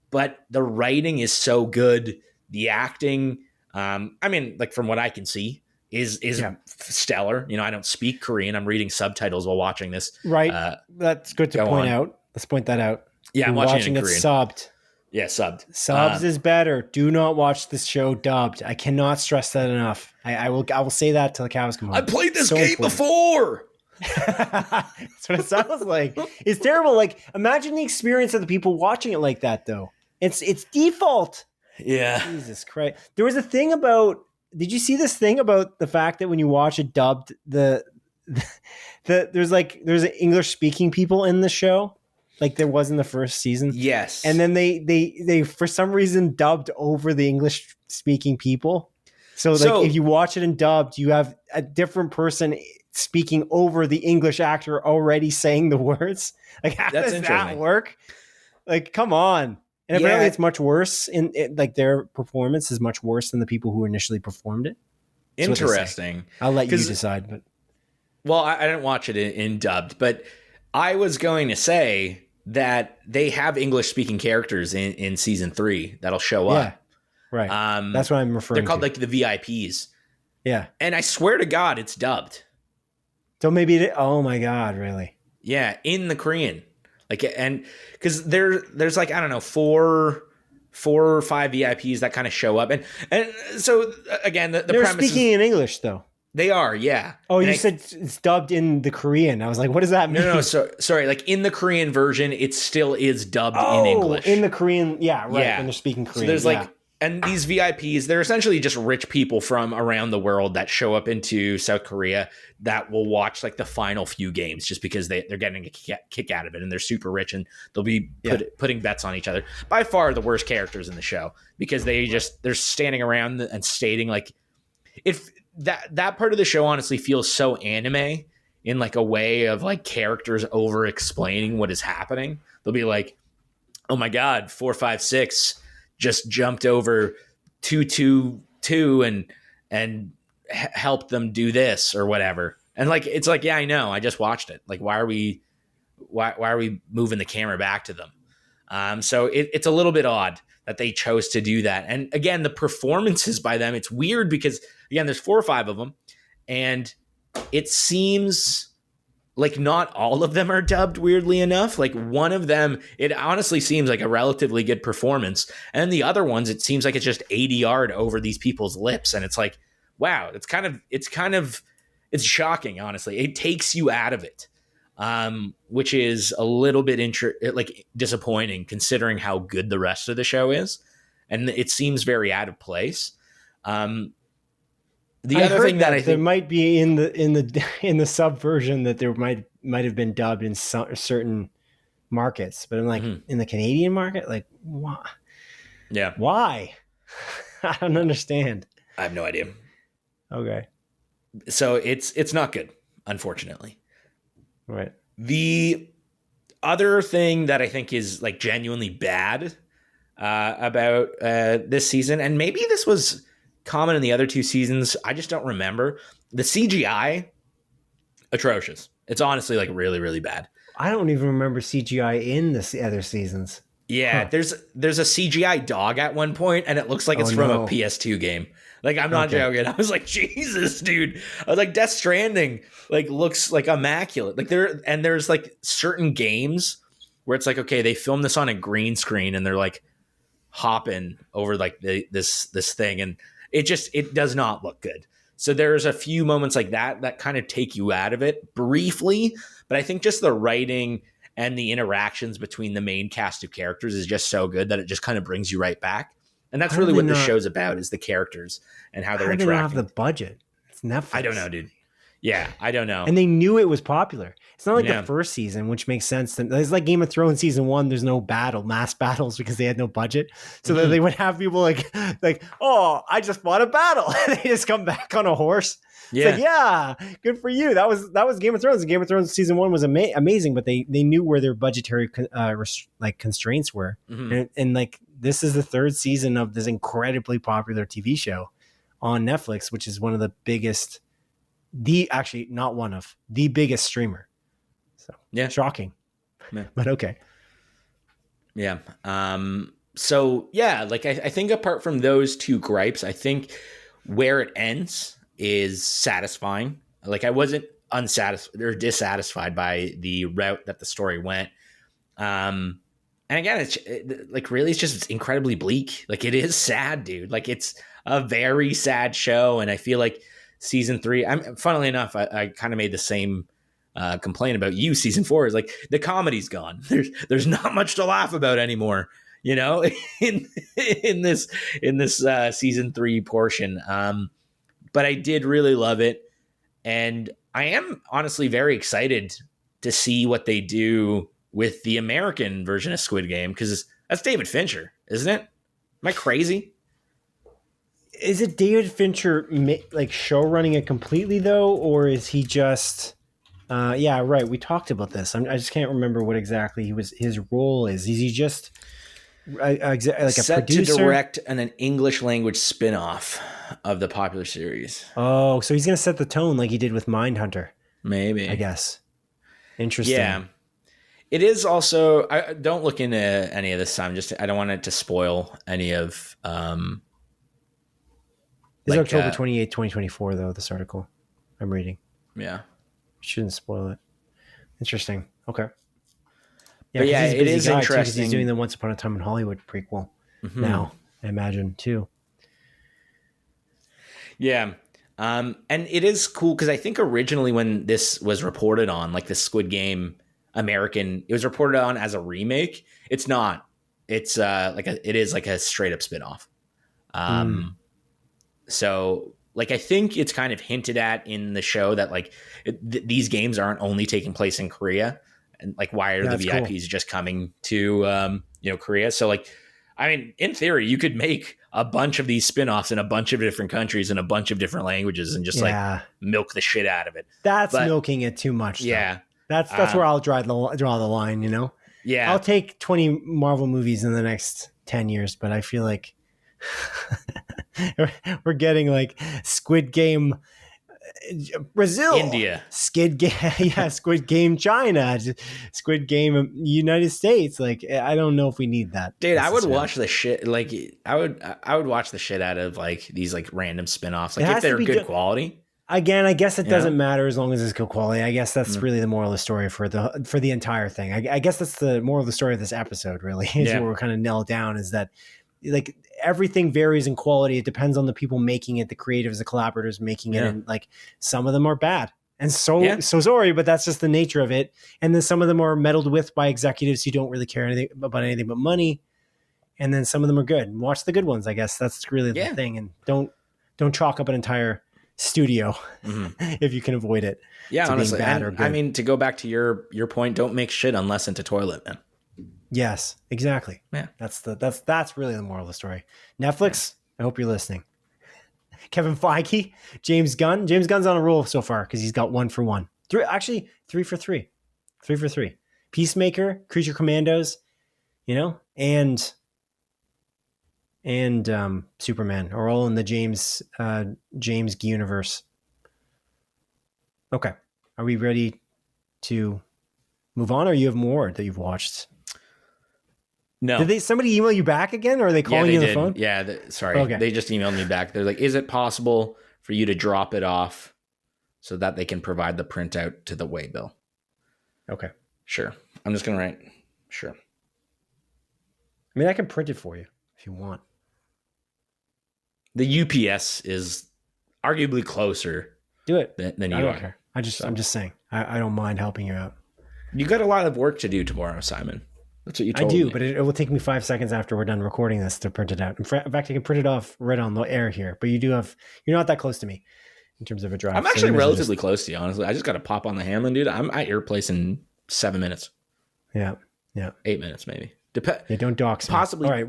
But the writing is so good. The acting, I mean, like, from what I can see, is stellar. You know, I don't speak Korean. I'm reading subtitles while watching this. Right. That's good to point out. Let's point that out. Yeah, I'm watching it subbed. Yeah, subbed. Subs is better. Do not watch this show dubbed. I cannot stress that enough. I will say that till the cows come home. I played this game before. That's what it sounds like. It's terrible. Like, imagine the experience of the people watching it like that, though. It's default. Yeah. Jesus Christ. There was a thing about. Did you see this thing about the fact that when you watch it dubbed, there's English speaking people in the show? Like there was in the first season. Yes. And then they for some reason dubbed over the English speaking people. So if you watch it in dubbed, you have a different person speaking over the English actor already saying the words. Like, how does that work? Like, come on. And apparently it's much worse like their performance is much worse than the people who initially performed it. That's interesting. I'll let you decide, but well, I didn't watch it in dubbed, but I was going to say that they have English speaking characters in season 3 that'll show up. Right. That's what I'm referring to. They're called like the VIPs. Yeah. And I swear to God, it's dubbed. So maybe oh my God, really? Yeah. In the Korean. Like, and cause there's like, I don't know, 4 or 5 VIPs that kind of show up. And so again, the they're premise speaking in English though. They are, yeah. Oh, and you said it's dubbed in the Korean. I was like, what does that mean? No, sorry. Like in the Korean version, it still is dubbed in English. In the Korean, yeah, right. Yeah. And they're speaking Korean. So there's like, and these VIPs, they're essentially just rich people from around the world that show up into South Korea that will watch like the final few games just because they're getting a kick out of it and they're super rich and they'll be putting bets on each other. By far the worst characters in the show because they're standing around and stating like, if that part of the show honestly feels so anime in like a way of like characters over explaining what is happening. They'll be like, oh my God, 456 just jumped over 222 and and help them do this or whatever. And like, it's like, yeah, I know, I just watched it. Like, why are we moving the camera back to them? So it's a little bit odd that they chose to do that. And again, the performances by them, it's weird because again, there's 4 or 5 of them, and it seems like not all of them are dubbed, weirdly enough. Like one of them, it honestly seems like a relatively good performance. And the other ones, it seems like it's just ADR'd over these people's lips. And it's like, wow, it's shocking, honestly. It takes you out of it, which is a little bit disappointing considering how good the rest of the show is. And it seems very out of place. The other thing that I think there might be in the sub version that there might have been dubbed in certain markets, but I'm like, in the Canadian market, like, why? Yeah, why? I don't understand. I have no idea. Okay, so it's not good, unfortunately. Right. The other thing that I think is like genuinely bad about this season, and maybe this was common in the other 2 seasons, I just don't remember. The CGI, atrocious. It's honestly like really, really bad. I don't even remember CGI in the other seasons. Yeah, there's a CGI dog at one point, and it looks like it's from a PS2 game. Like, I'm not joking. I was like, Jesus, dude. I was like, Death Stranding like looks like immaculate. Like there's like certain games where it's like, okay, they filmed this on a green screen and they're like hopping over like this thing, and it does not look good. So there's a few moments like that kind of take you out of it briefly, but I think just the writing and the interactions between the main cast of characters is just so good that it just kind of brings you right back. And that's really what the show's about, is the characters and how they're interacting. They don't have the budget. It's Netflix. I don't know, dude. Yeah, I don't know. And they knew it was popular. It's not like the first season, which makes sense. It's like Game of Thrones season 1. There's no mass battles because they had no budget. So that they would have people like, oh, I just fought a battle. And they just come back on a horse. Yeah. It's like, yeah, good for you. That was Game of Thrones. Game of Thrones season 1 was amazing, but they knew where their budgetary constraints were. And like, this is the 3rd season of this incredibly popular TV show on Netflix, which is one of the biggest, the biggest streamer. So yeah, shocking, but okay. Yeah. So yeah, like I think apart from those 2 gripes, I think where it ends is satisfying. Like I wasn't unsatisfied or dissatisfied by the route that the story went. And again, it's incredibly bleak. Like it is sad, dude. Like it's a very sad show. And I feel like season 3, funnily enough, I kind of made the same complaint about you. Season 4 is like the comedy's gone. There's not much to laugh about anymore, you know, in this season 3 portion. But I did really love it. And I am honestly very excited to see what they do with the American version of Squid Game, because that's David Fincher, isn't it? Am I crazy? Is it David Fincher like show running it completely though, or is he just? Yeah, right. We talked about this. I just can't remember what exactly his role is. Is he just like a set producer? To direct an English language spin-off of the popular series? Oh, so he's gonna set the tone like he did with Mindhunter. Maybe, I guess. Interesting. Yeah. It is also, I don't look into any of this time. I don't want it to spoil any of. This is October 28th, 2024, though, this article I'm reading. Yeah. Shouldn't spoil it. Interesting. Okay. Yeah, but yeah, it is interesting. He's doing the Once Upon a Time in Hollywood prequel now, I imagine, too. Yeah. And it is cool because I think originally when this was reported on, like the Squid Game American, it was reported on as a remake. It's not. It's it is like a straight up spinoff. So like I think it's kind of hinted at in the show that like these games aren't only taking place in Korea, and like why are the VIPs just coming to Korea? So like, I mean, in theory, you could make a bunch of these spinoffs in a bunch of different countries and a bunch of different languages and just like milk the shit out of it. That's milking it too much. Though. Yeah. That's where I'll draw the line, you know? Yeah. I'll take 20 Marvel movies in the next 10 years, but I feel like We're getting like Squid Game Brazil, India, Squid Game, yeah, Squid Game China, Squid Game United States. Like, I don't know if we need that. Dude, I would watch the shit. Like, I would watch the shit out of like these like random spinoffs. Like if they're good quality. Again, I guess it doesn't matter as long as it's good quality. I guess that's really the moral of the story for the entire thing. I guess that's the moral of the story of this episode. Really, is what we're kind of nailed down, is that like everything varies in quality. It depends on the people making it, the creatives, the collaborators making it, and like some of them are bad. And so sorry, but that's just the nature of it. And then some of them are meddled with by executives who don't really care about anything but money. And then some of them are good. Watch the good ones, I guess. That's really the thing. And don't chalk up an entire studio if you can avoid it. Yeah, honestly. I mean, to go back to your point, don't make shit unless into toilet, man. Yes, exactly. Yeah, that's really the moral of the story. Netflix, I hope you're listening. Kevin Feige, James Gunn. James Gunn's on a roll so far because he's got 1 for 1. 3 for 3. 3 for 3. Peacemaker, Creature Commandos, and Superman are all in the James universe. Okay, are we ready to move on, or you have more that you've watched? No. Did somebody email you back again, or are they calling you on the phone? Yeah, sorry. Okay. They just emailed me back. They're like, is it possible for you to drop it off so that they can provide the printout to the waybill? Okay. Sure. I'm just going to write, sure. I mean, I can print it for you if you want. The UPS is arguably closer. Do it. Than you are. Care. I'm just saying. I don't mind helping you out. You got a lot of work to do tomorrow, Simon. That's what you told me. I do, but it will take me 5 seconds after we're done recording this to print it out. In fact, I can print it off right on the air here, but you're not that close to me in terms of a drive. I'm actually relatively close to you, honestly. I just got to pop on the Hamlin, dude. I'm at your place in 7 minutes. Yeah. 8 minutes, maybe. Don't dox me. Possibly, all right.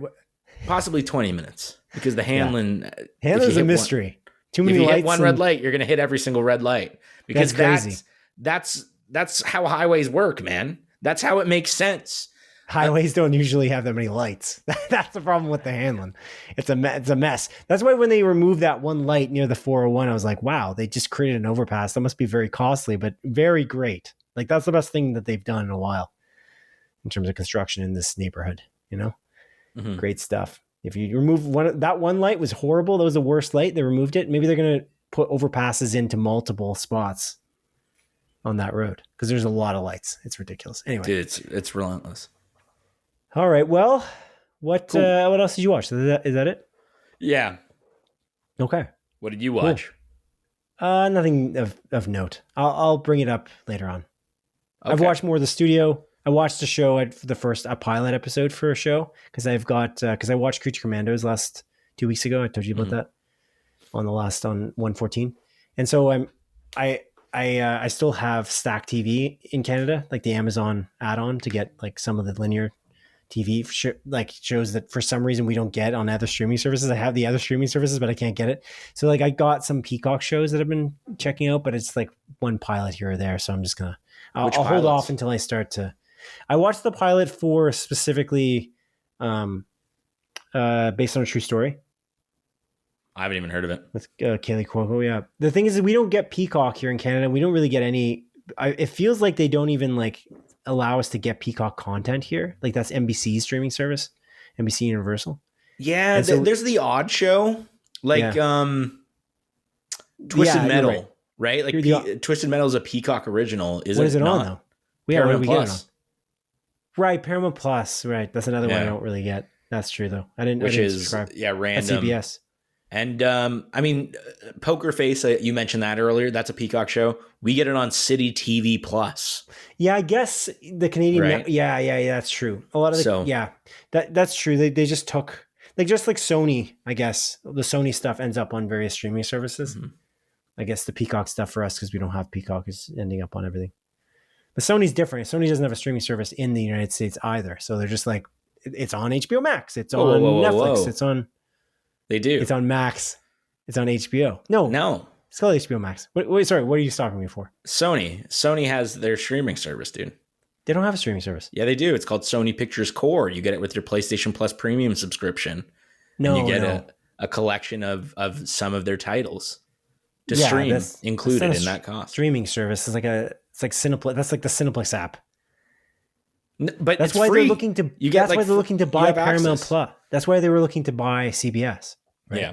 Possibly 20 minutes, because the Hamlin... Hamlin's a mystery. Too many lights. If you hit one red light, you're going to hit every single red light. Because that's crazy. That's how highways work, man. That's how it makes sense. Highways don't usually have that many lights. That's the problem with the Hamlin. It's a mess. That's why when they removed that one light near the 401, I was like, wow, they just created an overpass. That must be very costly, but very great. Like, that's the best thing that they've done in a while in terms of construction in this neighborhood, Great stuff. If you remove that one light was horrible. That was the worst light. They removed it. Maybe they're going to put overpasses into multiple spots on that road because there's a lot of lights. It's ridiculous. Anyway, dude, it's relentless. All right. Well, what else did you watch? Is that it? Yeah. Okay. What did you watch? Cool. Nothing of note. I'll bring it up later on. Okay. I've watched more of the studio. I watched the show a pilot episode for a show because I watched Creature Commandos last 2 weeks ago. I told you about that on 114. And so I still have Stack TV in Canada, like the Amazon add-on to get like some of the linear TV shows that for some reason we don't get on other streaming services. I have the other streaming services, but I can't get it. So like I got some Peacock shows that I've been checking out, but it's like one pilot here or there. So I'm just I'll hold off until I start to. I watched the pilot for specifically based on a true story. I haven't even heard of it. With Kaylee Cuoco, yeah. The thing is that we don't get Peacock here in Canada. We don't really get any. It feels like they don't even like allow us to get Peacock content here. Like that's NBC's streaming service, NBC Universal. Yeah, so, there's the odd show, like Twisted Metal, right? Like Twisted Metal is a Peacock original. What is it on though? Paramount Plus. Right, Paramount Plus. Right, that's another one I don't really get. That's true though. I didn't subscribe. Random. That's CBS. And I mean, Poker Face. You mentioned that earlier. That's a Peacock show. We get it on City TV Plus. Yeah, I guess the Canadian. Right? Yeah, that's true. A lot of that's true. They just took just like Sony. I guess the Sony stuff ends up on various streaming services. Mm-hmm. I guess the Peacock stuff for us because we don't have Peacock is ending up on everything. But Sony's different. Sony doesn't have a streaming service in the United States either. So they're just like, it's on HBO Max. It's on Netflix. It's on. They do. It's on Max. It's on HBO. No. It's called HBO Max. Wait, sorry. What are you stalking me for? Sony has their streaming service, dude. They don't have a streaming service. Yeah, they do. It's called Sony Pictures Core. You get it with your PlayStation Plus Premium subscription. No, and you get a collection of some of their titles to stream included in that cost. Streaming service is it's like Cineplex. That's like the Cineplex app. But that's why they're looking to. That's why they're looking to buy Paramount Plus. That's why they were looking to buy CBS. Right? Yeah,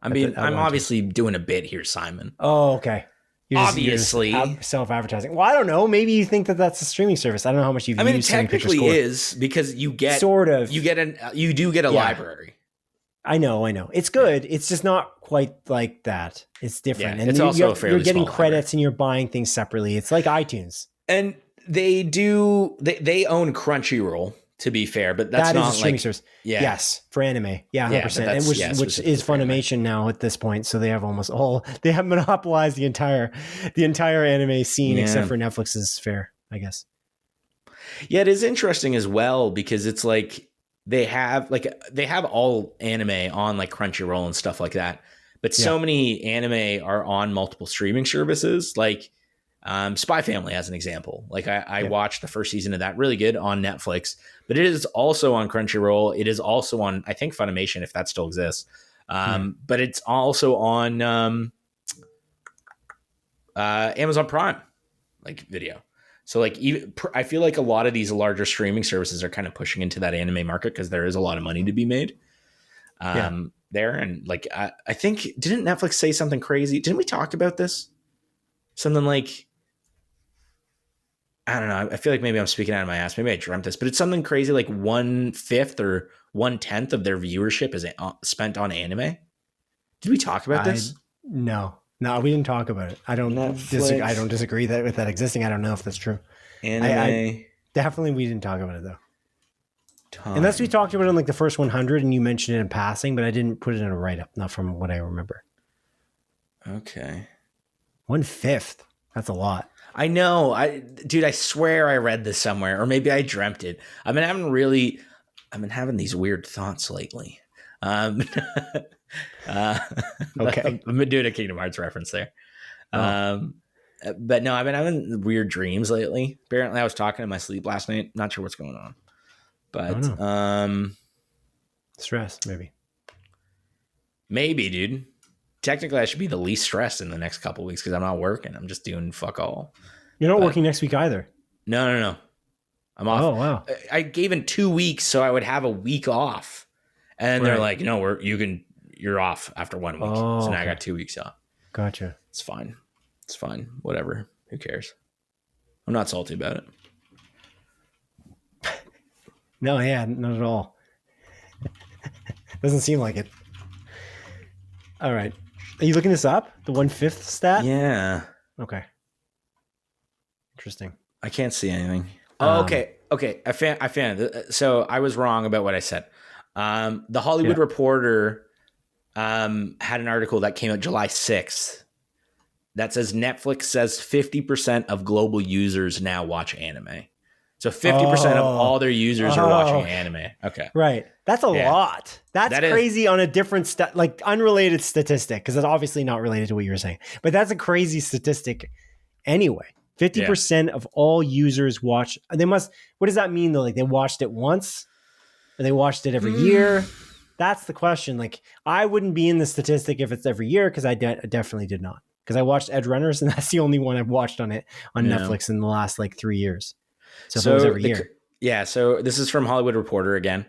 I'm obviously doing a bit here, Simon. Oh, okay. You're self-advertising. Well, I don't know. Maybe you think that that's a streaming service. I don't know how much you've used. It technically is, because you get you do get a library. I know. It's good. It's just not quite like that. It's different. Yeah, and it's also a fairly you're getting small credits library. and you're buying things separately. It's like iTunes. And they own Crunchyroll, to be fair, but that's not a streaming service. Yeah. Yes, for anime. Yeah, 100%. And which is Funimation now at this point. So they have they have monopolized the entire anime scene except for Netflix's fare, I guess. Yeah, it is interesting as well, because it's like they have all anime on like Crunchyroll and stuff like that. But so many anime are on multiple streaming services, like Spy Family as an example. Like I watched the first season of that, really good, on Netflix, but it is also on Crunchyroll. It is also on, I think, Funimation, if that still exists. But it's also on Amazon Prime, like video. So like I feel like a lot of these larger streaming services are kind of pushing into that anime market because there is a lot of money to be made there. And like I think, didn't Netflix say something crazy? Didn't we talk about this? Something like, I don't know. I feel like maybe I'm speaking out of my ass. Maybe I dreamt this, but it's something crazy like 1/5 or 1/10 of their viewership is spent on anime. Did we talk about this? No, we didn't talk about it. I don't disagree with that existing. I don't know if that's true. Anime. Definitely we didn't talk about it though. Unless we talked about it in like the first 100 and you mentioned it in passing, but I didn't put it in a write-up, not from what I remember. Okay. 1/5. That's a lot. I know. Dude, I swear I read this somewhere, or maybe I dreamt it. I've been having these weird thoughts lately. Okay. I've been doing a Kingdom Hearts reference there. But no, I've been having weird dreams lately. Apparently I was talking in my sleep last night. Not sure what's going on. But stress, maybe, dude. Technically, I should be the least stressed in the next couple of weeks because I'm not working. I'm just doing fuck all. You're not working next week either. No. I'm off. Oh, wow. I gave in 2 weeks so I would have a week off. And they're like, no, you're off after 1 week. So now I got 2 weeks off. Gotcha. It's fine. Whatever. Who cares? I'm not salty about it. No, yeah, not at all. Doesn't seem like it. All right. Are you looking this up? The 1/5 stat? Yeah. Okay. Interesting. I can't see anything. Oh, okay. I found it. So I was wrong about what I said. The Hollywood Reporter had an article that came out July 6th that says Netflix says 50% of global users now watch anime. So 50% of all their users are watching anime. Okay. Right. That's a lot. That's crazy on a different unrelated statistic, because it's obviously not related to what you were saying. But that's a crazy statistic anyway. 50% of all users watch. What does that mean though? Like they watched it once? Or they watched it every year? That's the question. Like I wouldn't be in the statistic if it's every year, because I definitely did not. Because I watched Edge Runners and that's the only one I've watched on Netflix in the last 3 years. So it was every year. Yeah. So this is from Hollywood Reporter again.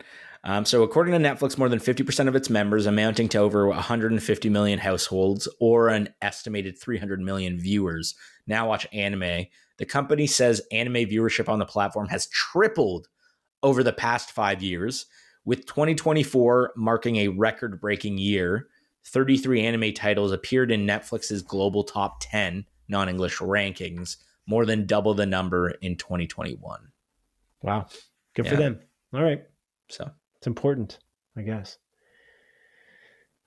So according to Netflix, more than 50% of its members, amounting to over 150 million households or an estimated 300 million viewers, now watch anime. The company says anime viewership on the platform has tripled over the past 5 years, with 2024 marking a record-breaking year. 33 anime titles appeared in Netflix's global top 10 non-English rankings, more than double the number in 2021. Wow. Good for them. All right. So it's important, I guess.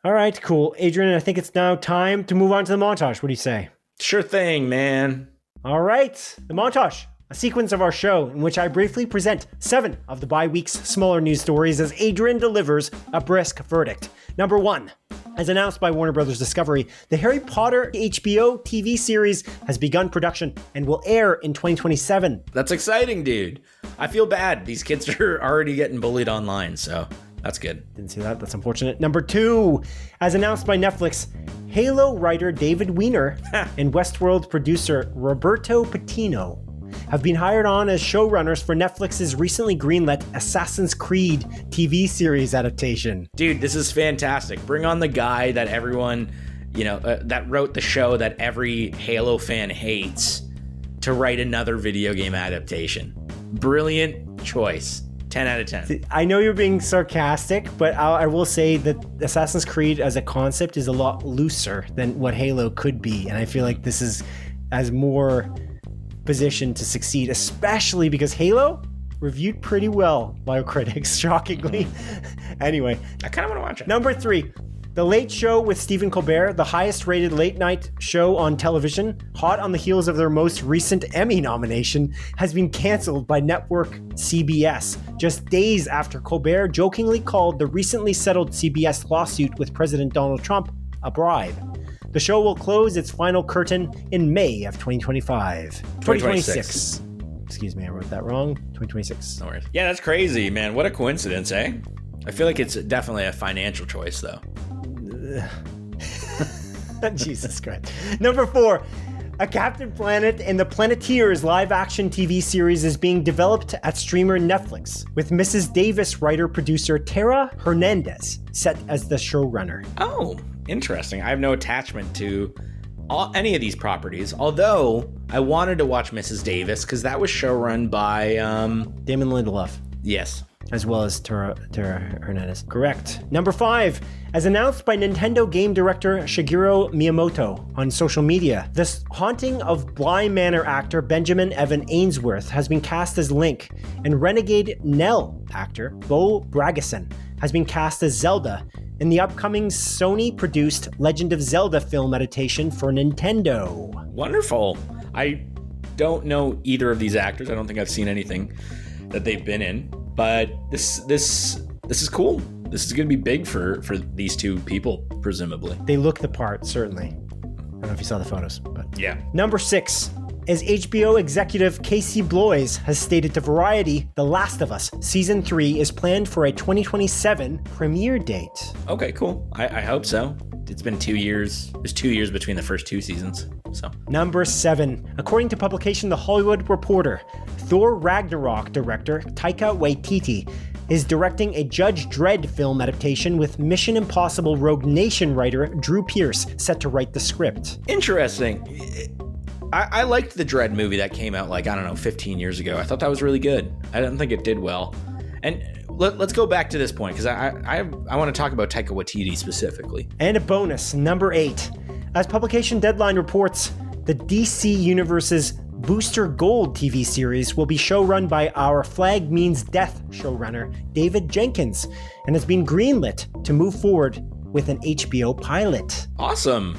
All right, cool. Adrian, I think it's now time to move on to the montage. What do you say? Sure thing, man. All right. The montage, a sequence of our show in which I briefly present 7 of the bi-week's smaller news stories as Adrian delivers a brisk verdict. Number 1. As announced by Warner Bros. Discovery, the Harry Potter HBO TV series has begun production and will air in 2027. That's exciting, dude. I feel bad. These kids are already getting bullied online, so That's good. Didn't see that. That's unfortunate. Number 2, as announced by Netflix, Halo writer David Weiner and Westworld producer Roberto Patino have been hired on as showrunners for Netflix's recently greenlit Assassin's Creed TV series adaptation. Dude, this is fantastic. Bring on the guy that everyone, that wrote the show that every Halo fan hates to write another video game adaptation. Brilliant choice. 10 out of 10. I know you're being sarcastic, but I will say that Assassin's Creed as a concept is a lot looser than what Halo could be. And I feel like this is as more positioned to succeed, especially because Halo reviewed pretty well by critics, shockingly. Anyway, I kind of want to watch it. Number 3, The Late Show with Stephen Colbert, the highest rated late night show on television, hot on the heels of their most recent Emmy nomination, has been canceled by network CBS just days after Colbert jokingly called the recently settled CBS lawsuit with President Donald Trump a bribe. The show will close its final curtain in May of 2025. 2026. Excuse me, I wrote that wrong. 2026. No worries. Yeah, that's crazy, man. What a coincidence, eh? I feel like it's definitely a financial choice, though. Jesus Christ. Number 4, a Captain Planet and the Planeteers live-action TV series is being developed at streamer Netflix, with Mrs. Davis writer-producer Tara Hernandez set as the showrunner. Oh, interesting. I have no attachment to any of these properties, although I wanted to watch Mrs. Davis because that was showrun by Damon Lindelof. Yes. As well as Tara Hernandez. Correct. Number 5, as announced by Nintendo game director Shigeru Miyamoto on social media, the haunting of Bly Manor actor Benjamin Evan Ainsworth has been cast as Link, and Renegade Nell actor Bo Bragason has been cast as Zelda in the upcoming Sony-produced Legend of Zelda film adaptation for Nintendo. Wonderful. I don't know either of these actors. I don't think I've seen anything that they've been in. But this is cool. This is going to be big for these two people, presumably. They look the part, certainly. I don't know if you saw the photos, but yeah. Number 6, as HBO executive Casey Bloys has stated to Variety, The Last of Us Season 3 is planned for a 2027 premiere date. Okay, cool. I hope so. It's been 2 years. There's 2 years between the first 2 seasons. So. Number 7, according to publication The Hollywood Reporter, Thor Ragnarok director Taika Waititi is directing a Judge Dredd film adaptation with Mission Impossible Rogue Nation writer Drew Pearce set to write the script. Interesting. I liked the Dredd movie that came out 15 years ago. I thought that was really good. I don't think it did well. And let's go back to this point because I want to talk about Taika Waititi specifically. And a bonus, number 8. As Publication Deadline reports, the DC Universe's Booster Gold TV series will be showrun by Our Flag Means Death showrunner David Jenkins and has been greenlit to move forward with an HBO pilot. Awesome.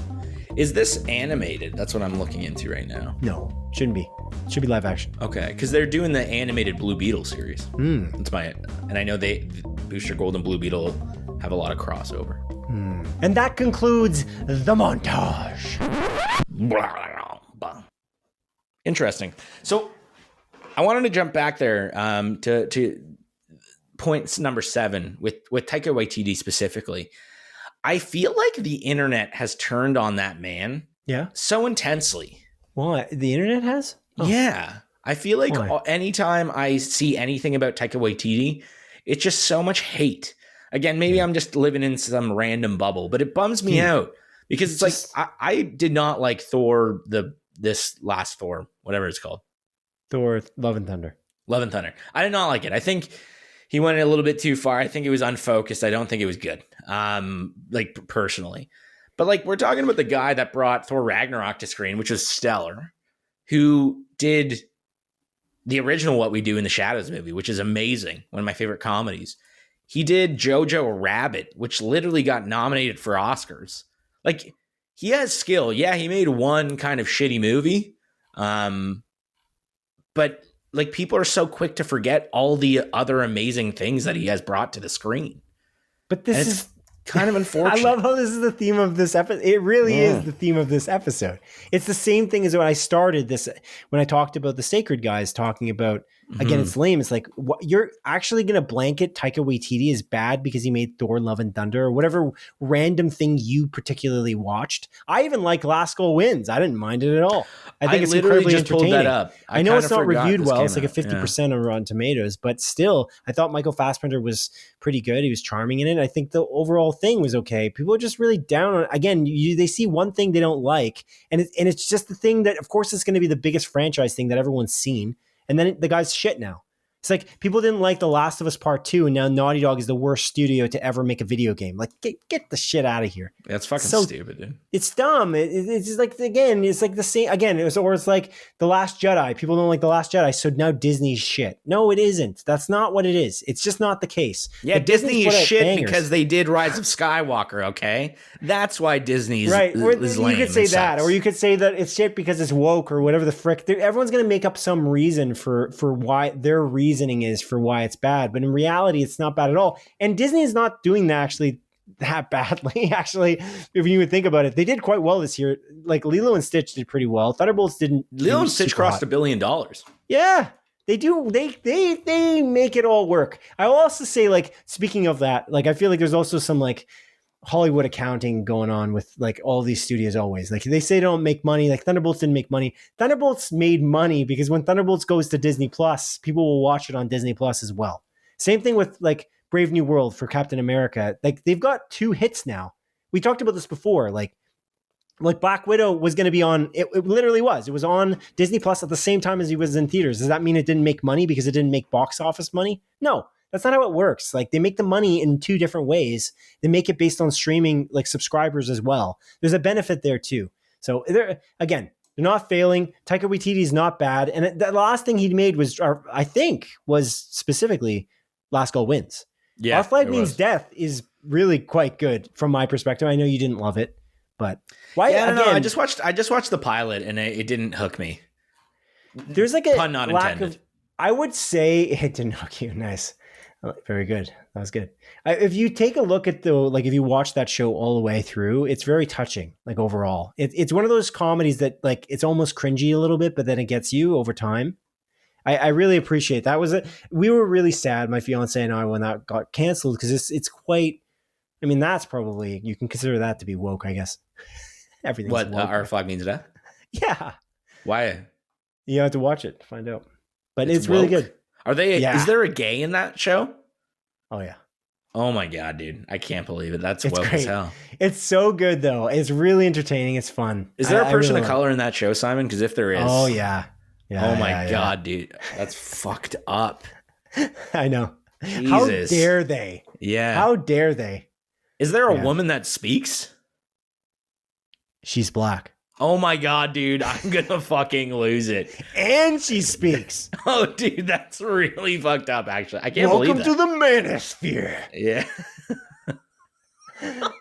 Is this animated? That's what I'm looking into right now. No, shouldn't be. It should be live action. Okay, because they're doing the animated Blue Beetle series. That's and I know Booster Gold and Blue Beetle have a lot of crossover. And that concludes the montage. Interesting. So I wanted to jump back there to points number 7 with Taika Waititi specifically. I feel like the internet has turned on that man so intensely. What? The internet has? Oh. Yeah. I feel like anytime I see anything about Taika Waititi, it's just so much hate. Again, maybe I'm just living in some random bubble, but it bums me out because it's just, like I did not like Thor, this last Thor, whatever it's called. Thor, Love and Thunder. Love and Thunder. I did not like it. I think he went a little bit too far. I think it was unfocused. I don't think it was good. Personally. But we're talking about the guy that brought Thor Ragnarok to screen, which was stellar, who did the original What We Do in the Shadows movie, which is amazing. One of my favorite comedies. He did Jojo Rabbit, which literally got nominated for Oscars. He has skill. Yeah, he made one kind of shitty movie. But people are so quick to forget all the other amazing things that he has brought to the screen. But this is kind of unfortunate. I love how this is the theme of this episode. It really is the theme of this episode. It's the same thing as when I started this, when I talked about the Sacred Guys talking about Again, it's lame. It's like, what, you're actually going to blanket Taika Waititi as bad because he made Thor Love and Thunder or whatever random thing you particularly watched. I even like Last Goal Wins. I didn't mind it at all. I think it's incredibly entertaining. Pulled that up. I know it's not reviewed well. It's like a 50% on Rotten Tomatoes, but still, I thought Michael Fassbender was pretty good. He was charming in it. I think the overall thing was okay. People are just really down on it. Again, they see one thing they don't like, and it's just the thing that, of course, it's going to be the biggest franchise thing that everyone's seen. And then the guy's shit now. It's like people didn't like The Last of Us Part 2, and now Naughty Dog is the worst studio to ever make a video game. Like, get the shit out of here. That's fucking stupid, dude. It's dumb. It's just like, again, it's like the same. Again, it's like The Last Jedi. People don't like The Last Jedi, so now Disney's shit. No, it isn't. That's not what it is. It's just not the case. Yeah, Disney is shit bangers because they did Rise of Skywalker, okay? That's why Disney's right. is lame. You could say that, or you could say that it's shit because it's woke or whatever the frick. Everyone's going to make up some reason for why their reasoning is for why it's bad, but in reality, it's not bad at all. And Disney is not doing that actually that badly. Actually, if you would think about it, they did quite well this year. Like Lilo and Stitch did pretty well. Thunderbolts didn't. Lilo and Stitch crossed $1 billion. Yeah, they do. They make it all work. I will also say, like, speaking of that, like, I feel like there's also some like Hollywood accounting going on with like all these studios always. Like they say they don't make money. Like Thunderbolts didn't make money. Thunderbolts made money because when Thunderbolts goes to Disney Plus, people will watch it on Disney Plus as well. Same thing with like Brave New World for Captain America. Like they've got 2 hits now. We talked about this before. Like Black Widow was going to be on, it literally was. It was on Disney Plus at the same time as he was in theaters. Does that mean it didn't make money because it didn't make box office money? No. That's not how it works. Like they make the money in 2 different ways. They make it based on streaming like subscribers as well. There's a benefit there too. So they're not failing. Taika Waititi is not bad. And the last thing he made was specifically Last Goal Wins. Yeah, Our Flag Means Death is really quite good from my perspective. I know you didn't love it, but why? Yeah, I don't know. I just watched the pilot and it didn't hook me. There's like a pun not intended. I would say it didn't hook you. Nice. Very good. That was good. If you take a look at if you watch that show all the way through, it's very touching. Like overall, it's one of those comedies that like it's almost cringy a little bit, but then it gets you over time. I really appreciate that. We were really sad, my fiance and I, when that got canceled because it's quite. I mean, that's probably you can consider that to be woke, I guess. Everything's what woke. Our Flag Means Death. Yeah. Why? You have to watch it to find out. But it's really good. Are they? Yeah. Is there a gay in that show? Oh yeah. Oh my god, dude! I can't believe it. That's woke as hell. It's so good though. It's really entertaining. It's fun. Is there a person of color in that show, Simon? Because if there is, oh yeah. Oh my god, dude, that's fucked up. I know. Jesus. How dare they? Yeah. How dare they? Is there a woman that speaks? She's black. Oh my god, dude, I'm gonna fucking lose it. And she speaks. Oh, dude, that's really fucked up, actually. I can't believe that. Welcome to the manosphere. Yeah.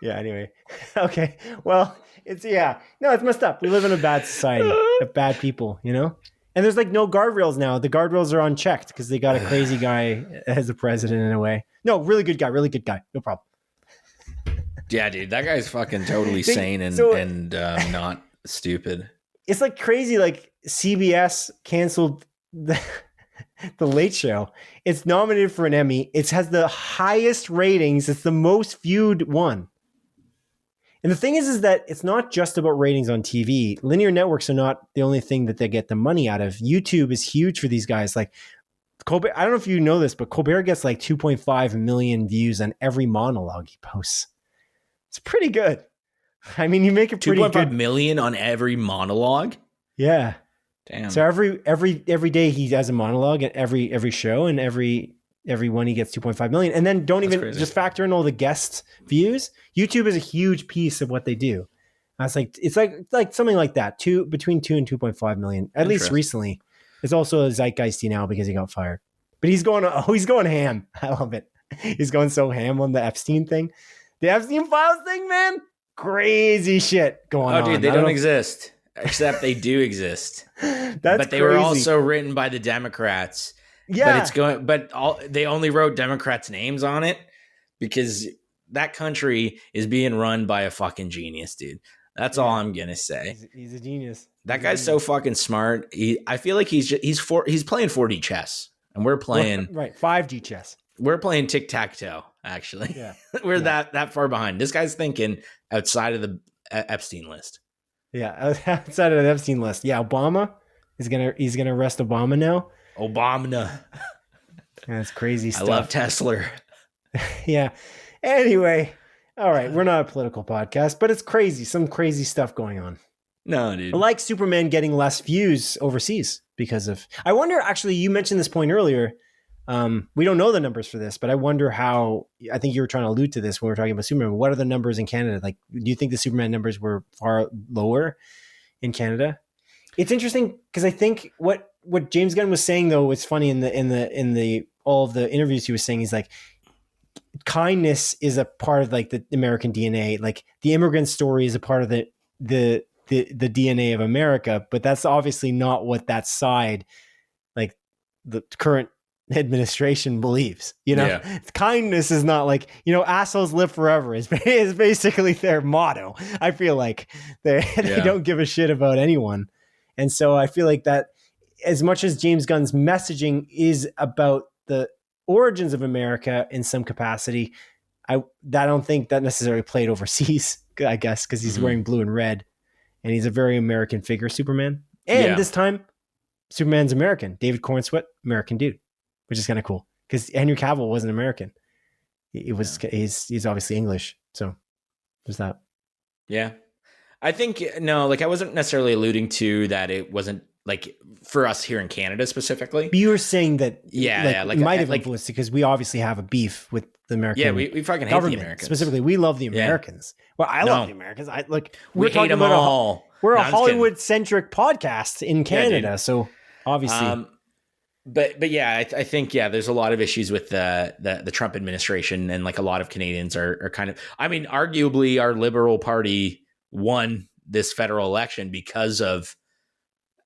Yeah, anyway. Okay. Well, it's messed up. We live in a bad society of bad people, you know? And there's like no guardrails now. The guardrails are unchecked because they got a crazy guy as the president in a way. No, really good guy. No problem. Yeah, dude, that guy's fucking totally sane and not stupid. It's like crazy. Like CBS canceled the Late Show. It's nominated for an Emmy. It has the highest ratings. It's the most viewed one. And the thing is that it's not just about ratings on TV. Linear networks are not the only thing that they get the money out of. YouTube is huge for these guys. Like Colbert, I don't know if you know this, but Colbert gets like 2.5 million views on every monologue he posts. It's pretty good. I mean, you make it pretty good. 2.5 million on every monologue? Yeah. Damn. So every day he has a monologue at every show, and every one he gets 2.5 million. And then don't even just factor in all the guest views. YouTube is a huge piece of what they do. It's like something like that. Between 2 and 2.5 million, at least recently. It's also a zeitgeisty now because he got fired. But he's going ham. I love it. He's going so ham on the Epstein thing. The Epstein Files thing, man. Crazy shit going on. Oh, dude, they don't exist. Except they do exist. But they were also written by the Democrats. Yeah. They only wrote Democrats' names on it because that country is being run by a fucking genius, dude. That's all I'm gonna say. He's a genius. That guy's so fucking smart. I feel like he's playing 4D chess and we're playing right 5G chess. We're playing tic-tac-toe, actually. Yeah. We're that far behind. This guy's thinking outside of the Epstein list. Yeah, outside of the Epstein list. Yeah, Obama he's gonna arrest Obama now. Obama. That's crazy stuff. I love Tesla. Yeah. Anyway, all right, we're not a political podcast, but it's crazy. Some crazy stuff going on. No, dude. I like Superman getting less views overseas because of. I wonder. Actually, you mentioned this point earlier. We don't know the numbers for this, but I wonder how. I think you were trying to allude to this when we were talking about Superman. What are the numbers in Canada? Like, do you think the Superman numbers were far lower in Canada? It's interesting because I think what James Gunn was saying though was funny in the all of the interviews he was saying. He's like, kindness is a part of like the American DNA. Like the immigrant story is a part of the DNA of America, but that's obviously not what that side, like the current administration believes, Kindness is not like, assholes live forever is basically their motto. I feel like they don't give a shit about anyone. And so I feel like that as much as James Gunn's messaging is about the origins of America in some capacity, I don't think that necessarily played overseas, I guess, because he's wearing blue and red and he's a very American figure, Superman. And this time Superman's American. David Cornsweet, American dude, which is kind of cool because Henry Cavill wasn't American. He's obviously English. So there's that. Yeah. I think, no, like I wasn't necessarily alluding to that. It wasn't like for us here in Canada specifically. But you were saying that it might have influenced because we obviously have a beef with the American. Yeah, we fucking hate the Americans. Specifically, we love the Americans. Well, I love the Americans. We hate them all. We're a Hollywood-centric podcast in Canada, so obviously. But yeah, I think there's a lot of issues with the Trump administration, and like a lot of Canadians are kind of. I mean, arguably, our Liberal Party won this federal election because of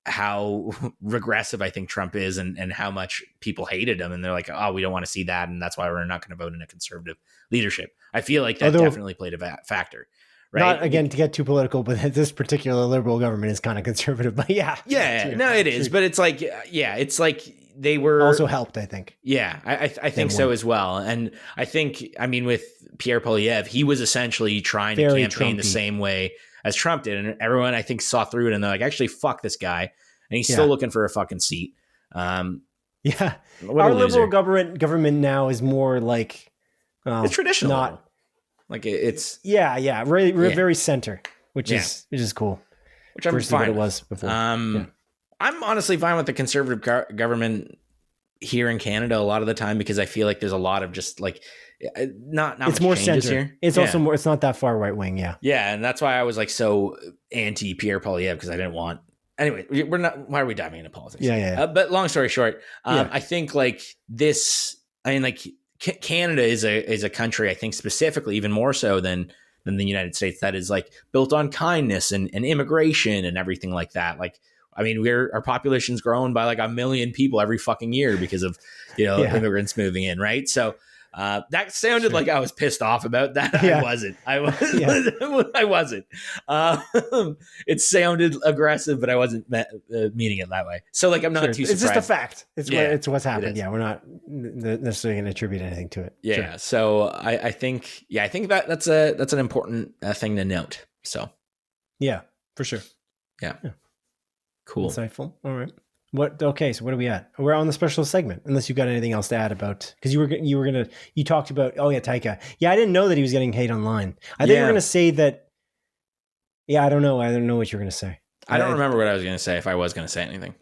how regressive I think Trump is, and how much people hated him, and they're like, oh, we don't want to see that, and that's why we're not going to vote in a conservative leadership. I feel like that definitely played a factor. Right? Not again to get too political, but this particular Liberal government is kind of conservative. But it is. But it's like, it's like they were also helped. I think. Yeah, I think so as well. And I think, I mean, with Pierre Poilievre, he was essentially trying to campaign the same way as Trump did, and everyone I think saw through it, and they're like, actually, fuck this guy, and he's still looking for a fucking seat. Our Liberal government now is more like it's traditional. Not. Like it's very center, which is cool. Which I'm fine. What it was before. I'm honestly fine with the conservative government here in Canada a lot of the time because I feel like there's a lot of just like not it's much more changes center. Here. It's also more. It's not that far right wing. Yeah, and that's why I was like so anti Pierre Poilievre because I didn't want. Anyway, we're not. Why are we diving into politics? But long story short, I think like this. I mean, like. Canada is a country, I think specifically even more so than the United States, that is like built on kindness and immigration and everything like that. Like, I mean, our population's grown by like 1 million people every fucking year because of, immigrants moving in. Right. So that sounded like I was pissed off about that. I wasn't. I wasn't. It sounded aggressive, but I wasn't meaning it that way. So like, I'm not too surprised. It's just a fact. It's what's happened. We're not necessarily going to attribute anything to it. Yeah. Sure. So I think that's an important thing to note. So. Yeah, for sure. Yeah. Cool. Insightful. All right. Okay, so what are we at? We're on the special segment, unless you've got anything else to add about, because you talked about, Taika. Yeah, I didn't know that he was getting hate online. I think we're going to say that. Yeah, I don't know. I don't know what you're going to say. I don't remember what I was going to say if I was going to say anything.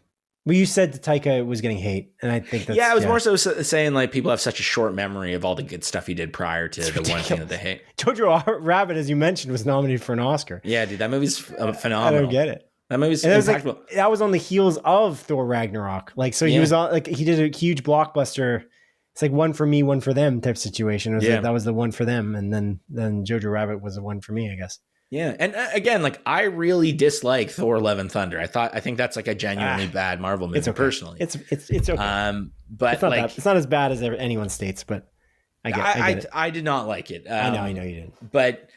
Well, you said that Taika was getting hate, and I think that's... Yeah, I was more so saying like people have such a short memory of all the good stuff he did prior to the one thing that they hate. Jojo Rabbit, as you mentioned, was nominated for an Oscar. Yeah, dude, that movie's phenomenal. I don't get it. That movie's impactful. That was on the heels of Thor Ragnarok. Like, so he was on, like, he did a huge blockbuster. It's like one for me, one for them type situation. That was the one for them. And then Jojo Rabbit was the one for me, I guess. Yeah. And again, like, I really dislike Thor Love and Thunder. I think that's like a genuinely bad Marvel movie. It's okay. Personally. It's okay. But it's not like, it's not as bad as anyone states, but I get it. I did not like it. I know you didn't. But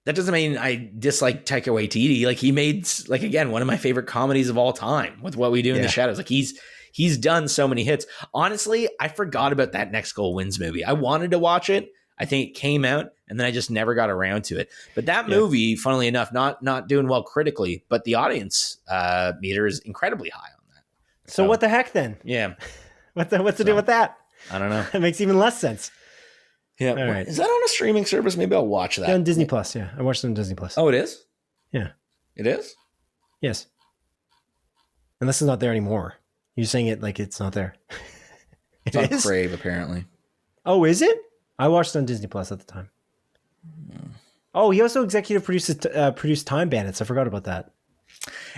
that doesn't mean I dislike Taika Waititi. Like, he made, like, again, one of my favorite comedies of all time with What We Do in the Shadows. Like, he's he's done so many hits. Honestly, I forgot about that Next Goal Wins movie. I wanted to watch it. I think it came out and then I just never got around to it. But that movie, funnily enough, not doing well critically, but the audience meter is incredibly high on that. So what the heck then? Yeah. What's to do with that? I don't know. It makes even less sense. Yeah. All right. Is that on a streaming service? Maybe I'll watch that. Yeah, on Disney Plus. Yeah. I watched it on Disney Plus. Oh, it is? Yeah. It is? Yes. Unless it's not there anymore. You're saying it like it's not there. It's on Crave, apparently. Oh, is it? I watched it on Disney Plus at the time. Oh, he also executive produced Time Bandits. I forgot about that.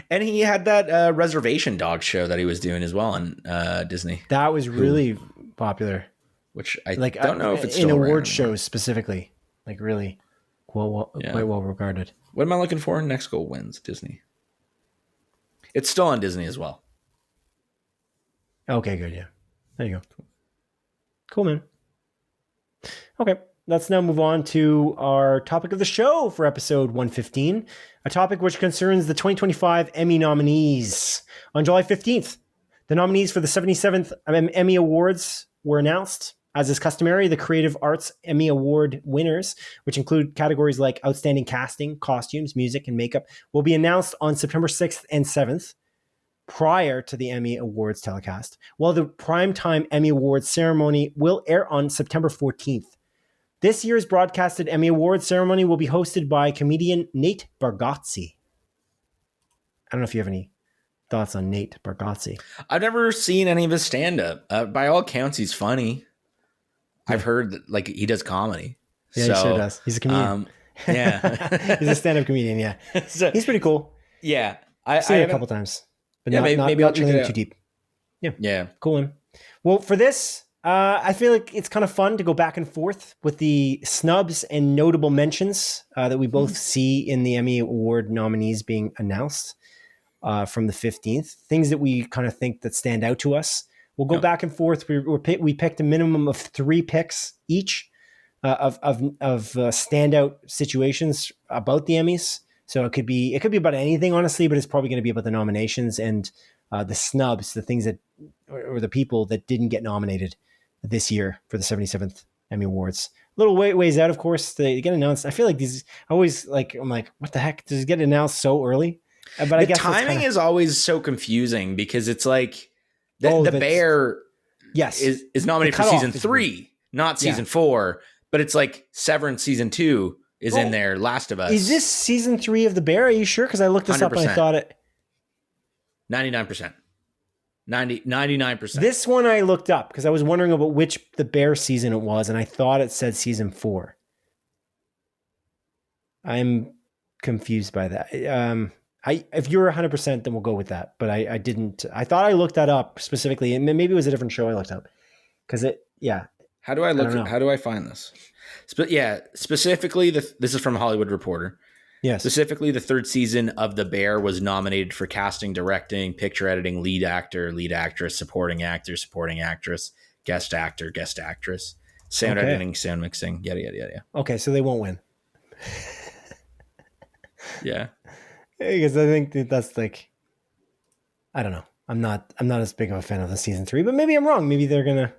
And he had that Reservation Dogs show that he was doing as well on Disney. That was really popular. Which I don't know if it's still in award around shows specifically. Like really quite well regarded. What am I looking for? Next Goal Wins, Disney. It's still on Disney as well. Okay, good. Yeah. There you go. Cool, man. Okay. Let's now move on to our topic of the show for episode 115, a topic which concerns the 2025 Emmy nominees. On July 15th, the nominees for the 77th Emmy Awards were announced. As is customary, the Creative Arts Emmy Award winners, which include categories like Outstanding Casting, Costumes, Music, and Makeup, will be announced on September 6th and 7th, prior to the Emmy Awards telecast, while the primetime Emmy Awards ceremony will air on September 14th. This year's broadcasted Emmy Awards ceremony will be hosted by comedian Nate Bargatze. I don't know if you have any thoughts on Nate Bargatze. I've never seen any of his stand-up. By all accounts, he's funny. Yeah. I've heard that, like, he does comedy. Yeah, he sure does. He's a comedian. Yeah. He's a stand-up comedian, yeah. So, he's pretty cool. Yeah. I've seen it a couple times. But yeah, maybe I'll check it out. Too deep. Yeah. Cool one. Well, for this, I feel like it's kind of fun to go back and forth with the snubs and notable mentions that we both see in the Emmy Award nominees being announced from the 15th. Things that we kind of think that stand out to us. We'll go back and forth. We picked a minimum of 3 picks each of standout situations about the Emmys. So it could be about anything, honestly, but it's probably going to be about the nominations and the snubs, the things that, or the people that didn't get nominated this year for the 77th Emmy Awards. A little ways out, of course, they get announced. I feel like these, I'm like, what the heck? Does it get announced so early? But I guess timing is always so confusing because it's like the Bear is nominated for season 3, not season 4, but it's like Severance season 2 is in there. Last of Us. Is this season 3 of The Bear? Are you sure? Because I looked this 100%. Up and I thought it. 99%. 99%. This one I looked up because I was wondering about which The Bear season it was, and I thought it said season 4. I'm confused by that. If you're 100%, then we'll go with that. But I didn't. I thought I looked that up specifically, and maybe it was a different show I looked up. Because How do I look? How do I find this? Specifically, this is from Hollywood Reporter. Yes. Specifically, the 3rd season of The Bear was nominated for casting, directing, picture editing, lead actor, lead actress, supporting actor, supporting actress, guest actor, guest actress, sound editing, sound mixing, yada, yada, yada. Okay, so they won't win. Yeah. Because I think that's like, I don't know. I'm not as big of a fan of the season 3, but maybe I'm wrong. Maybe they're gonna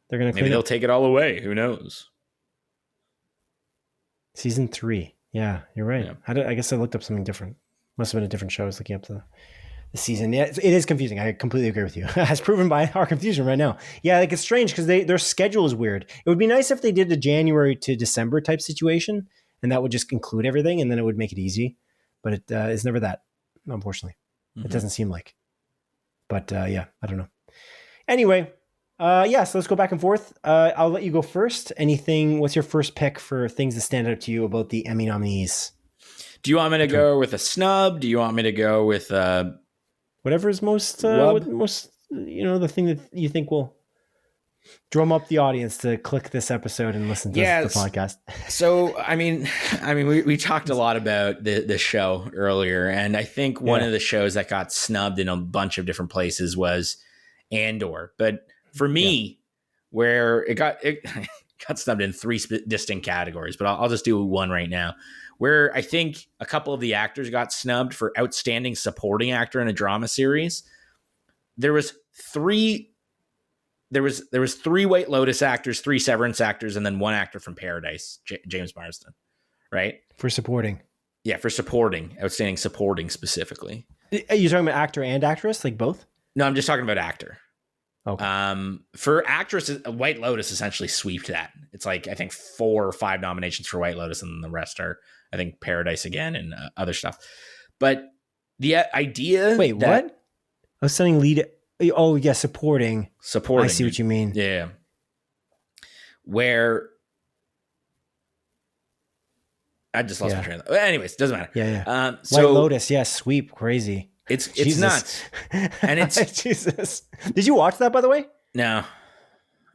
maybe they'll take it all away. Who knows? Season 3. Yeah, you're right. Yeah. I guess I looked up something different. Must have been a different show I was looking up the season. Yeah, it is confusing. I completely agree with you. As proven by our confusion right now. Yeah, like it's strange because their schedule is weird. It would be nice if they did a January to December type situation, and that would just include everything, and then it would make it easy. But it is never that, unfortunately. Mm-hmm. It doesn't seem like. But I don't know. Anyway, so let's go back and forth. I'll let you go first. What's your first pick for things that stand out to you about the Emmy nominees? Do you want me to go with a snub? Do you want me to go with whatever is most the thing that you think will drum up the audience to click this episode and listen to the podcast? So, I mean, we talked a lot about the show earlier, and I think one of the shows that got snubbed in a bunch of different places was Andor. But for me, where it got snubbed in 3 distinct categories, but I'll just do one right now, where I think a couple of the actors got snubbed for outstanding supporting actor in a drama series. there was three White Lotus actors, 3 Severance actors, and then 1 actor from Paradise, James Marsden, right? For supporting. Yeah, for supporting, outstanding supporting specifically. Are you talking about actor and actress, like both? No, I'm just talking about actor. Okay. For actress, White Lotus essentially sweeped that. It's like, I think 4 or 5 nominations for White Lotus, and the rest are, I think, Paradise again and other stuff. But the idea. Wait, what? I was saying lead. Oh, yeah, supporting. Supporting. I see what you mean. Yeah. Where I just lost my train of thought. Anyways, doesn't matter. Yeah. So White Lotus, yeah, sweep, crazy. It's nuts. And it's Jesus. Did you watch that, by the way? No.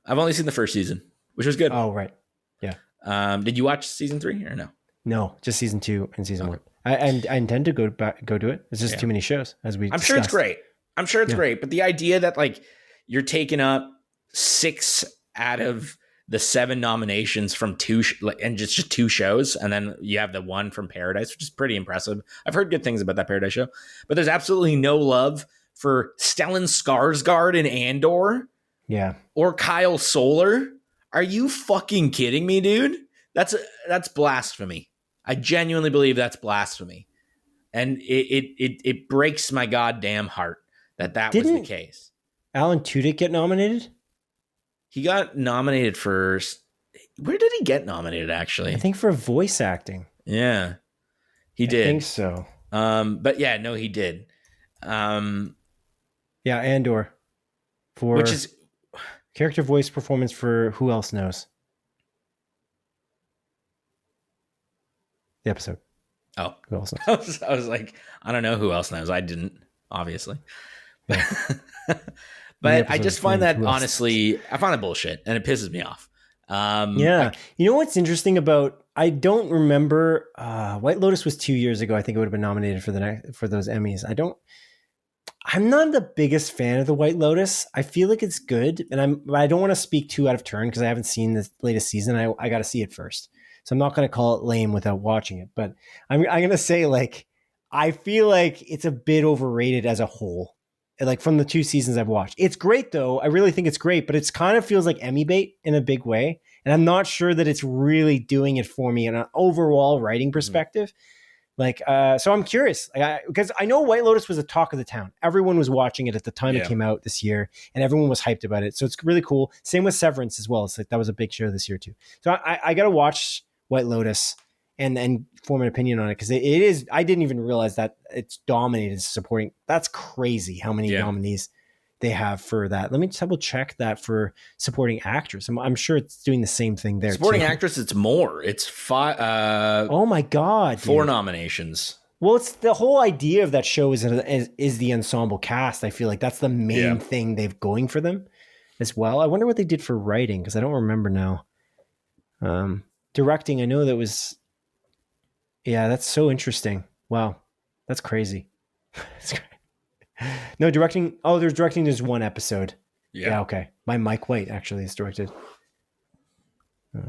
I've only seen the first season, which was good. Oh, right. Yeah. Did you watch season 3 or no? No, just season 2 and season 1. I intend to go to it. It's just too many shows, as we discussed. Sure it's great. I'm sure it's great. But the idea that like you're taking up 6 out of the 7 nominations from 2 and just 2 shows, and then you have the 1 from Paradise, which is pretty impressive. I've heard good things about that Paradise show, but there's absolutely no love for Stellan Skarsgård in Andor. Yeah. Or Kyle Solar. Are you fucking kidding me, dude? That's blasphemy. I genuinely believe that's blasphemy. And it breaks my goddamn heart that was the case. Alan Tudyk get nominated? He got nominated for... Where did he get nominated, actually? I think for voice acting. Yeah. He did. I think so. But yeah, no, he did. Yeah, Andor. Which is... Character voice performance for Who Else Knows? The episode. Oh. Who else knows? I was like, I don't know who else knows. I didn't, obviously. Yeah. But I just find that, honestly, I find it bullshit, and it pisses me off. Yeah. You know what's interesting about... I don't remember... White Lotus was 2 years ago. I think it would have been nominated for those Emmys. I'm not the biggest fan of the White Lotus. I feel like it's good, and I don't want to speak too out of turn because I haven't seen the latest season. I got to see it first, so I'm not going to call it lame without watching it. But I'm going to say, like, I feel like it's a bit overrated as a whole. Like from the 2 seasons I've watched, it's great though. I really think it's great, but it's kind of feels like Emmy bait in a big way, and I'm not sure that it's really doing it for me in an overall writing perspective. Like, so I'm curious, because I know White Lotus was the talk of the town. Everyone was watching it at the time it came out this year, and everyone was hyped about it. So it's really cool. Same with Severance as well. It's like that was a big show this year too. So I got to watch White Lotus and form an opinion on it, because it is. I didn't even realize that it's dominated supporting. That's crazy how many nominees they have for that. Let me double check that for supporting actress. I'm sure it's doing the same thing there. Supporting actress, it's more. It's 5. Oh my god, 4 nominations. Well, it's the whole idea of that show is the ensemble cast. I feel like that's the main thing they've going for them as well. I wonder what they did for writing, because I don't remember now. Directing, I know that was. Yeah, that's so interesting. Wow, that's crazy. That's great. No, directing. Oh, there's directing. There's 1 episode. Yeah. Okay. By Mike White actually is directed.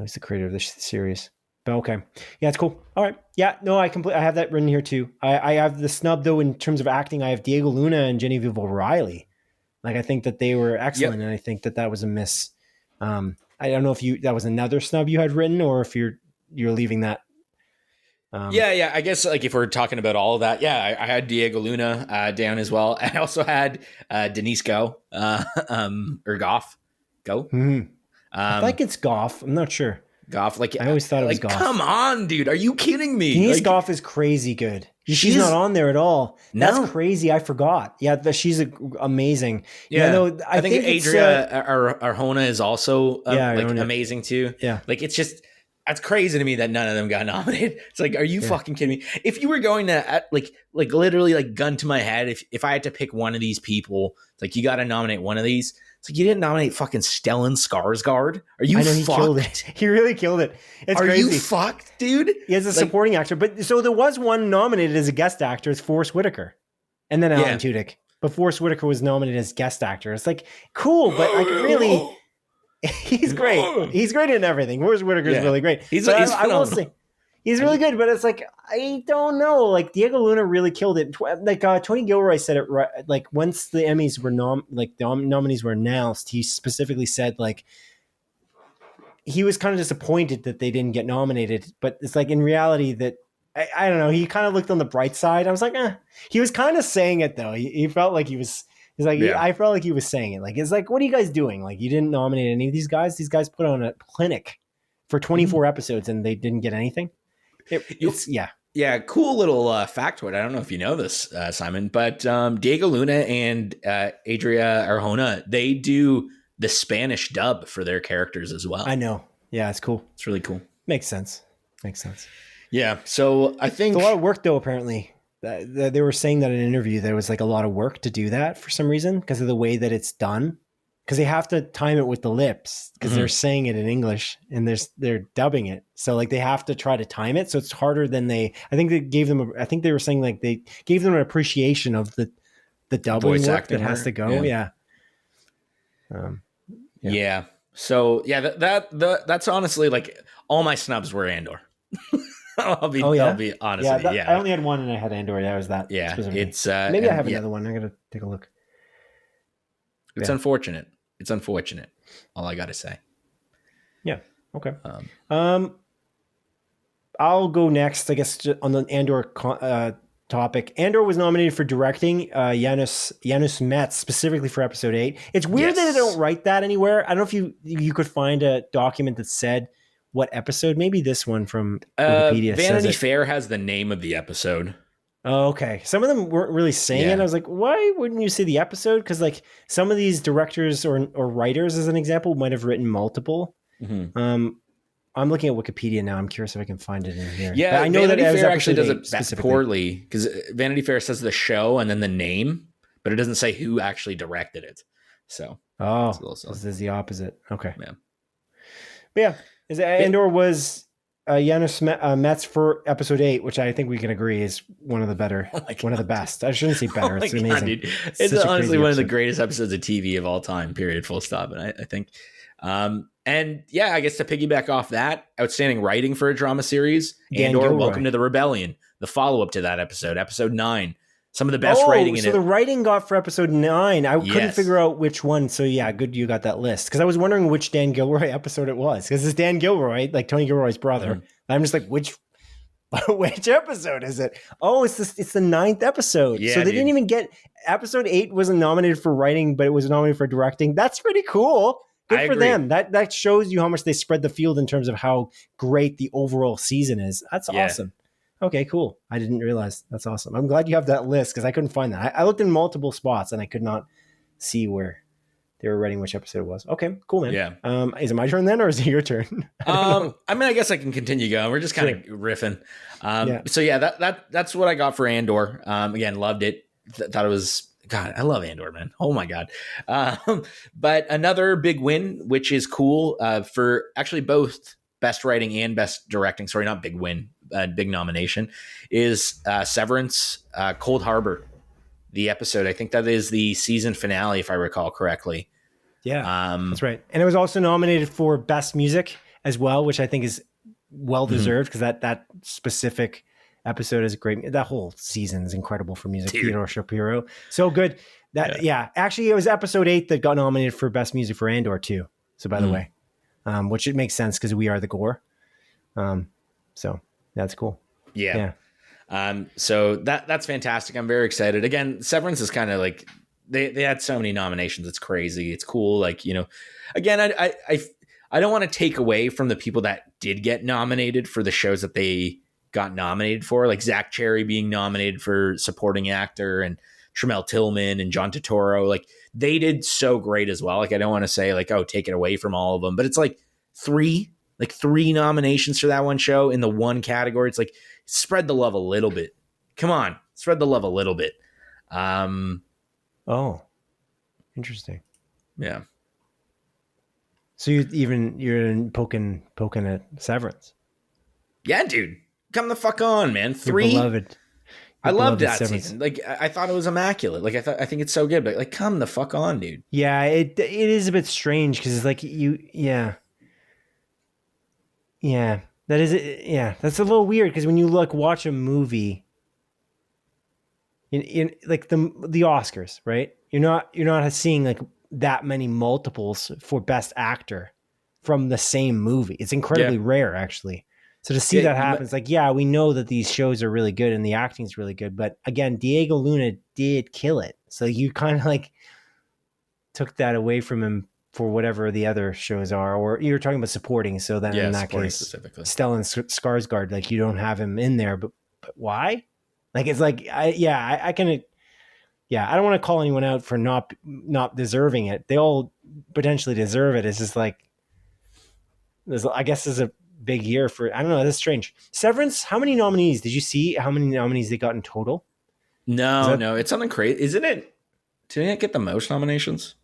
He's the creator of this series. But okay. Yeah, it's cool. All right. Yeah. No, I have that written here too. I have the snub though in terms of acting. I have Diego Luna and Genevieve O'Reilly. Like, I think that they were excellent, and I think that was a miss. I don't know if that was another snub you had written, or if you're leaving that. Yeah. I guess like if we're talking about all of that, I had Diego Luna down as well. I also had Denise Go or Goff. Go. Mm-hmm. I think it's Goff. I'm not sure. Goff, like I always thought it was Goff. Come on, dude, are you kidding me? Denise Goff is crazy good. She's not on there at all. That's crazy. I forgot. Yeah, she's amazing. Yeah, no, I think Adria Arjona is also amazing too. Yeah, like it's just. That's crazy to me that none of them got nominated. It's like, are you fucking kidding me? If you were going to like literally like gun to my head, if I had to pick one of these people, it's like, you got to nominate one of these. It's like, you didn't nominate fucking Stellan Skarsgård. Are you? I know, he killed it. He really killed it. It's Are crazy. You fucked, dude? He is a supporting actor, but so there was one nominated as a guest actor. It's Forrest Whitaker, and then Alan Tudyk. But Forrest Whitaker was nominated as guest actor. It's like cool, but like really. He's great. He's great in everything. Forrest Whitaker is really great. He's I will say, He's really good, but it's like, I don't know. Like, Diego Luna really killed it. Like, Tony Gilroy said it right. Like, once the Emmys were nominees were announced, he specifically said, like, he was kind of disappointed that they didn't get nominated. But it's like, in reality, that I don't know. He kind of looked on the bright side. I was like, He was kind of saying it, though. He felt like he was. He's like, I felt like he was saying it. Like, it's like, what are you guys doing? Like, you didn't nominate any of these guys. These guys put on a clinic for 24 episodes and they didn't get anything. Yeah, cool little factoid. I don't know if you know this, Simon, but Diego Luna and Adria Arjona, they do the Spanish dub for their characters as well. I know. Yeah, it's cool. It's really cool. Makes sense. Yeah, so I think it's a lot of work, though. Apparently, they were saying that in an interview there was like a lot of work to do that for some reason because of the way that it's done. Because they have to time it with the lips because they're saying it in English and they're dubbing it. So like they have to try to time it. So it's harder than I think they were saying like they gave them an appreciation of the dubbing voice work that has to go. Yeah. Yeah. So yeah, that's honestly like all my snubs were Andor. I'll be honest. Yeah, I only had one and I had Andor. That was that. Yeah. It's maybe I have another one. I gotta take a look. It's unfortunate. It's unfortunate. All I got to say. Yeah. Okay. I'll go next, I guess, on the Andor topic. Andor was nominated for directing Janusz Metz specifically for episode 8. It's weird that they don't write that anywhere. I don't know if you could find a document that said what episode. Maybe this one from Wikipedia. Vanity Fair has the name of the episode. Oh, okay. Some of them weren't really saying it. I was like, why wouldn't you say the episode? Because like some of these directors or writers, as an example, might have written multiple. I'm looking at Wikipedia now. I'm curious if I can find it in here. Yeah, but I know Vanity Fair actually does it poorly because Vanity Fair says the show and then the name, but it doesn't say who actually directed it. So this is the opposite. Okay. Yeah. But yeah, Andor was Janusz Metz for episode 8, which I think we can agree is one of the better, one of the best. I shouldn't say better. It's amazing. Dude. It's honestly one of the greatest episodes of TV of all time, period, full stop. And I think, and yeah, I guess to piggyback off that, outstanding writing for a drama series, Andor, Welcome to the Rebellion, the follow-up to that episode 9. Some of the best writing in it. So the writing got for episode 9. I couldn't figure out which one. So yeah, good you got that list. Because I was wondering which Dan Gilroy episode it was. Because it's Dan Gilroy, like Tony Gilroy's brother. I'm just like, which episode is it? Oh, it's the 9th episode. Yeah, so they didn't even get episode 8 wasn't nominated for writing, but it was nominated for directing. That's pretty cool. Good for them. That shows you how much they spread the field in terms of how great the overall season is. That's awesome. Okay, cool. I didn't realize. That's awesome. I'm glad you have that list because I couldn't find that. I looked in multiple spots and I could not see where they were writing which episode it was. Okay, cool, man. Yeah. Is it my turn then or is it your turn? I mean, I guess I can continue going. We're just kind of riffing. So yeah, that's what I got for Andor. Again, loved it. Thought it was, God, I love Andor, man. Oh my God. But another big win, which is cool for actually both best writing and best directing. Sorry, not big win. Big nomination is Severance, Cold Harbor, the episode. I think that is the season finale, if I recall correctly. Yeah, that's right. And it was also nominated for best music as well, which I think is well deserved because that specific episode is great. That whole season is incredible for music. Theodore Shapiro, so good. Actually, it was episode 8 that got nominated for best music for Andor too. So by the way, which it makes sense because we are the gore. So. That's cool. Yeah. So that's fantastic. I'm very excited. Again, Severance is kind of like they had so many nominations. It's crazy. It's cool. Like, you know, again, I don't want to take away from the people that did get nominated for the shows that they got nominated for, like Zach Cherry being nominated for supporting actor and Tramel Tillman and John Turturro. Like they did so great as well. Like I don't want to say like, oh, take it away from all of them, but it's like three nominations for that one show in the one category. It's like spread the love a little bit. Come on, spread the love a little bit. Oh, interesting. Yeah. So you're poking at Severance. Yeah, dude, come the fuck on, man. 3. Beloved. I loved that season. Like I thought it was immaculate. Like I think it's so good, but like come the fuck on, dude. Yeah, it is a bit strange because it's like Yeah, That is, yeah, that's a little weird because when you watch a movie, in like the Oscars, right? You're not seeing like that many multiples for Best Actor from the same movie. It's incredibly rare, actually. So to see that happen, it's like, yeah, we know that these shows are really good and the acting is really good, but again, Diego Luna did kill it. So you kind of like took that away from him for whatever the other shows are, or you're talking about supporting. So then in that case, specifically, Stellan Skarsgård, like you don't have him in there, but why? Like, it's like, I can, I don't want to call anyone out for not deserving it. They all potentially deserve it. It's just like, I guess this is a big year for, I don't know. That's strange. Severance. How many nominees did you see? How many nominees they got in total? No, it's something crazy. Isn't it? Didn't it get the most nominations?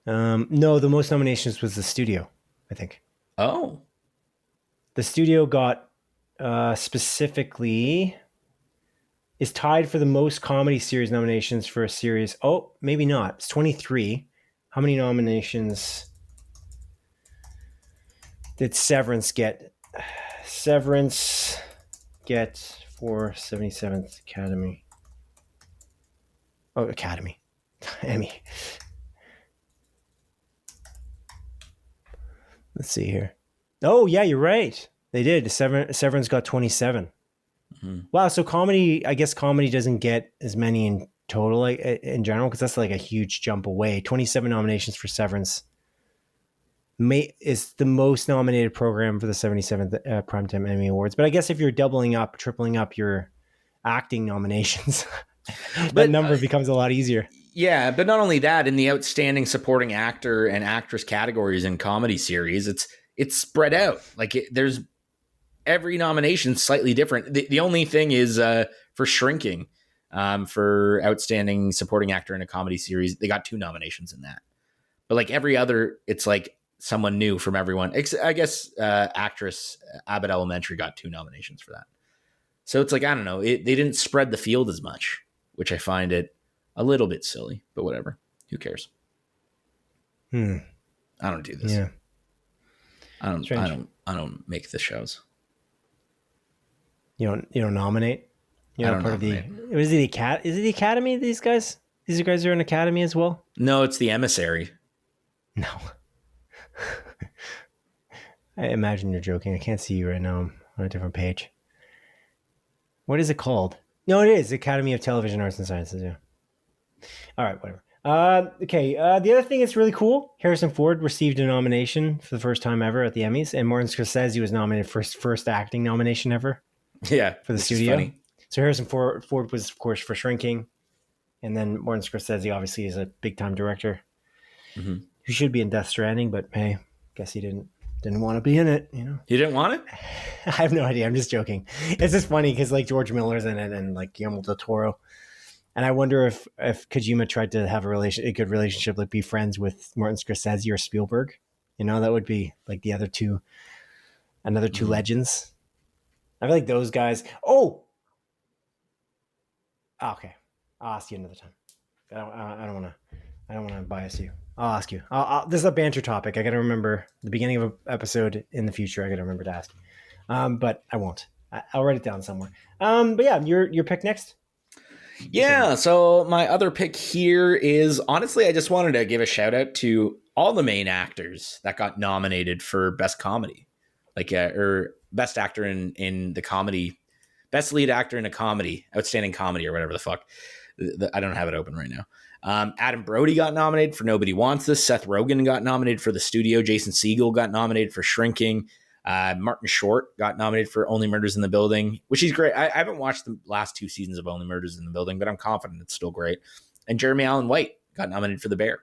No, the most nominations was the studio, I think. Oh, the studio got specifically is tied for the most comedy series nominations for a series. Oh, maybe not. It's 23. How many nominations did Severance get? Severance get for 77th Academy. Oh, Academy. Emmy. Let's see here. Oh, yeah, you're right. They did. Severance got 27. Mm-hmm. Wow. So comedy, I guess comedy doesn't get as many in total, like, in general, because that's like a huge jump away. 27 nominations for Severance is the most nominated program for the 77th Primetime Emmy Awards. But I guess if you're tripling up your acting nominations, that number becomes a lot easier. Yeah, but not only that, in the outstanding supporting actor and actress categories in comedy series, it's spread out. Like there's every nomination slightly different. The only thing is for Shrinking, for outstanding supporting actor in a comedy series, they got 2 nominations in that. But like every other, it's like someone new from everyone. I guess actress Abbott Elementary got 2 nominations for that. So it's like, I don't know, they didn't spread the field as much, which I find it a little bit silly, but whatever. Who cares? I don't do this. Yeah. I don't make the shows. You don't nominate? You're not part nominate. Is it the Academy, these guys? These guys are an Academy as well? No, it's the Emissary. No. I imagine you're joking. I can't see you right now. I'm on a different page. What is it called? No, it is Academy of Television Arts and Sciences, yeah. All right, whatever. Okay. The other thing that's really cool, Harrison Ford received a nomination for the first time ever at the Emmys, and Martin Scorsese was nominated for his first acting nomination ever. Yeah, for the studio. So Harrison Ford was, of course, for Shrinking, and then Martin Scorsese obviously is a big time director who should be in Death Stranding, but hey, guess he didn't want to be in it. You know, he didn't want it. I have no idea. I'm just joking. It's just funny because like George Miller's in it and like Guillermo del Toro. And I wonder if Kojima tried to have a good relationship, like be friends with Martin Scorsese or Spielberg. You know, that would be like the other two legends. I feel like those guys. Oh, okay. I'll ask you another time. I don't want to bias you. I'll ask you. This is a banter topic. I got to remember the beginning of an episode in the future. I got to remember to ask. But I won't. I'll write it down somewhere. But yeah, your pick next. Yeah, so my other pick here is, honestly, I just wanted to give a shout out to all the main actors that got nominated for Best Comedy, or Best Actor in the Comedy, Best Lead Actor in a Comedy, Outstanding Comedy, or whatever the fuck. I don't have it open right now. Adam Brody got nominated for Nobody Wants This. Seth Rogen got nominated for The Studio. Jason Segel got nominated for Shrinking. Martin Short got nominated for Only Murders in the Building, which is great. I haven't watched the last 2 seasons of Only Murders in the Building, but I'm confident it's still great. And Jeremy Allen White got nominated for The Bear.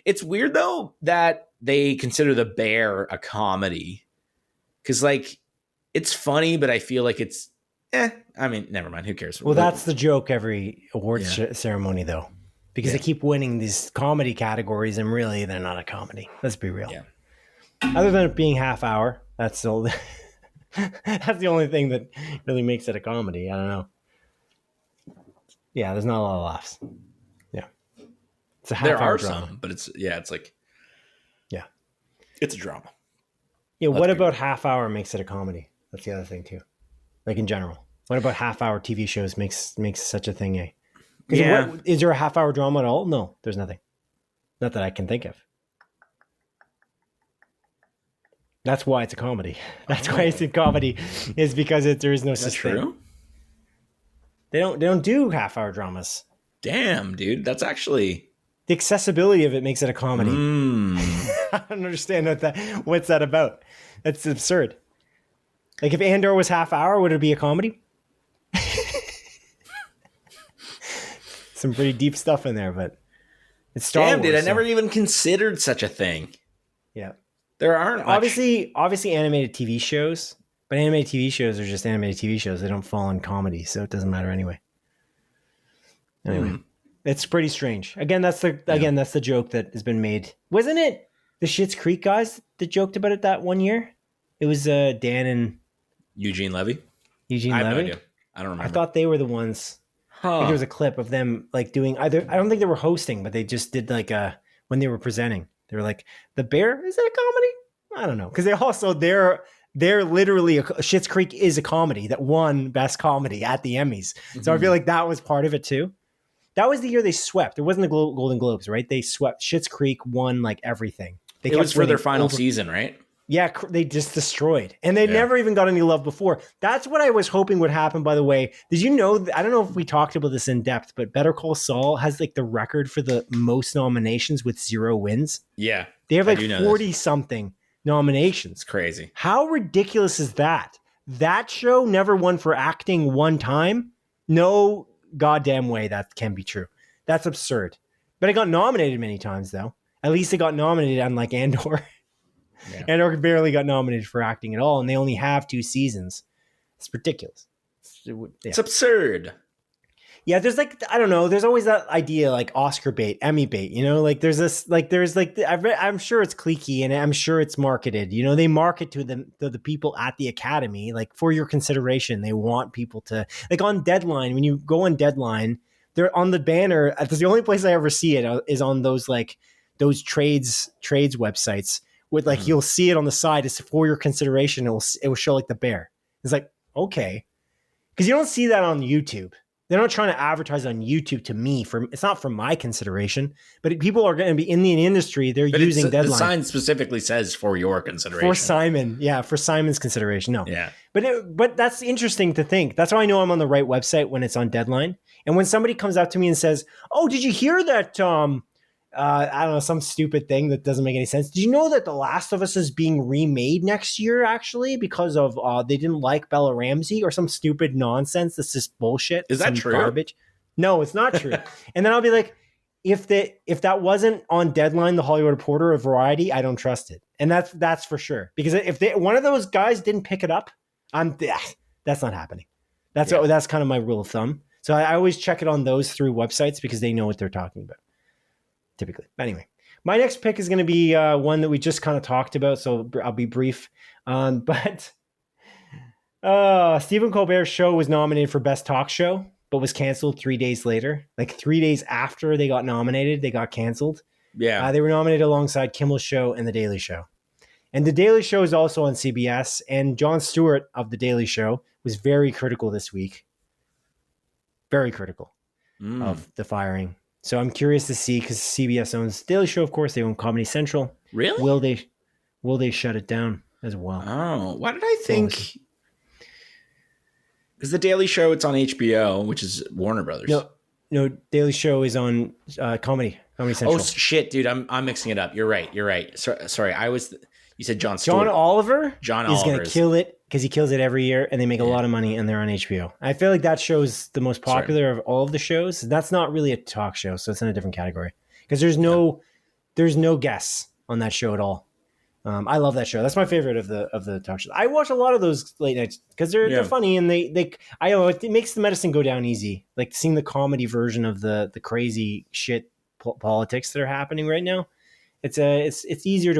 It's weird, though, that they consider The Bear a comedy. Because, like, it's funny, but I feel like it's, I mean, never mind. Who cares? Well, that's the joke every awards ceremony, though. Because they keep winning these comedy categories, and really, they're not a comedy. Let's be real. Yeah. Other than it being half hour, that's still that's the only thing that really makes it a comedy. I don't know. Yeah, there's not a lot of laughs. Yeah, it's a half-hour drama. some, but it's like, yeah, it's a drama. Yeah, what about half hour makes it a comedy? That's the other thing too. Like in general. What about half hour TV shows makes such a thing, eh? Yeah. Is there a half hour drama at all? No, there's nothing. Not that I can think of. That's why it's a comedy. That's why it's a comedy, is because there is no such thing. That's true. They don't do half hour dramas. Damn, dude, that's actually the accessibility of it makes it a comedy. I don't understand what's that about. That's absurd. Like if Andor was half hour, would it be a comedy? Some pretty deep stuff in there, but it's Star Wars. Damn, dude, I never even considered such a thing. Yeah. There aren't obviously animated TV shows, but animated TV shows are just animated TV shows. They don't fall in comedy, so it doesn't matter anyway. It's pretty strange. Again, that's the joke that has been made. Wasn't it the Schitt's Creek guys that joked about it that one year? It was Dan and Eugene Levy. I have no idea. I don't remember. I thought they were the ones. Like there was a clip of them like doing either. I don't think they were hosting, but they just did like when they were presenting. They were like, "The Bear, is it a comedy?" I don't know, because they're literally Schitt's Creek is a comedy that won Best Comedy at the Emmys. So I feel like that was part of it too. That was the year they swept. It wasn't the Golden Globes, right? They swept. Schitt's Creek won like everything. It was for their final season, right? Yeah, they just destroyed. And they never even got any love before. That's what I was hoping would happen, by the way. Did you know, I don't know if we talked about this in depth, but Better Call Saul has like the record for the most nominations with 0 wins. Yeah. They have like 40-something nominations. Crazy. How ridiculous is that? That show never won for acting one time? No goddamn way that can be true. That's absurd. But it got nominated many times, though. At least it got nominated, unlike Andor. Yeah. Andor barely got nominated for acting at all, and they only have 2 seasons. It's ridiculous. It's absurd. Yeah, there's like, I don't know, there's always that idea like Oscar bait, Emmy bait, you know, like I'm sure it's cliquey and I'm sure it's marketed, you know, they market to the people at the Academy, like for your consideration. They want people to, like on Deadline, when you go on Deadline, they're on the banner. That's the only place I ever see it is on those trades websites with like, you'll see it on the side. It's for your consideration. It will show like the bear. It's like, okay. Because you don't see that on YouTube. They're not trying to advertise on YouTube to me. It's not for my consideration, but people are going to be in the industry. They're using Deadline. The sign specifically says for your consideration. For Simon. Yeah, for Simon's consideration. No. Yeah. But that's interesting to think. That's how I know I'm on the right website when it's on Deadline. And when somebody comes up to me and says, "Oh, did you hear that I don't know, some stupid thing that doesn't make any sense. Did you know that The Last of Us is being remade next year, actually, because of they didn't like Bella Ramsey or some stupid nonsense? That's just bullshit. Is that true? Garbage. No, it's not true." And then I'll be like, if that wasn't on Deadline, The Hollywood Reporter, or Variety, I don't trust it. And that's for sure. Because if one of those guys didn't pick it up, that's not happening. That's kind of my rule of thumb. So I always check it on those 3 websites because they know what they're talking about. Typically. Anyway, my next pick is going to be one that we just kind of talked about, so I'll be brief. But Stephen Colbert's show was nominated for Best Talk Show, but was canceled 3 days later. Like 3 days after they got nominated, they got canceled. Yeah. They were nominated alongside Kimmel's Show and The Daily Show. And The Daily Show is also on CBS, and Jon Stewart of The Daily Show was very critical this week. Very critical of the firing. So I'm curious to see, because CBS owns Daily Show, of course. They own Comedy Central. Really? Will they shut it down as well? Oh, why did I think? Because the Daily Show, it's on HBO, which is Warner Brothers. No, Daily Show is on Comedy Central. Oh shit, dude, I'm mixing it up. You're right. Sorry, you said Jon Stewart. John Oliver. John is going to kill it because he kills it every year, and they make a lot of money, and they're on HBO. I feel like that show's the most popular of all of the shows. That's not really a talk show, so it's in a different category because there's no guests on that show at all. I love that show. That's my favorite of the talk shows. I watch a lot of those late nights because they're funny, and it makes the medicine go down easy. Like seeing the comedy version of the crazy shit politics that are happening right now. It's easier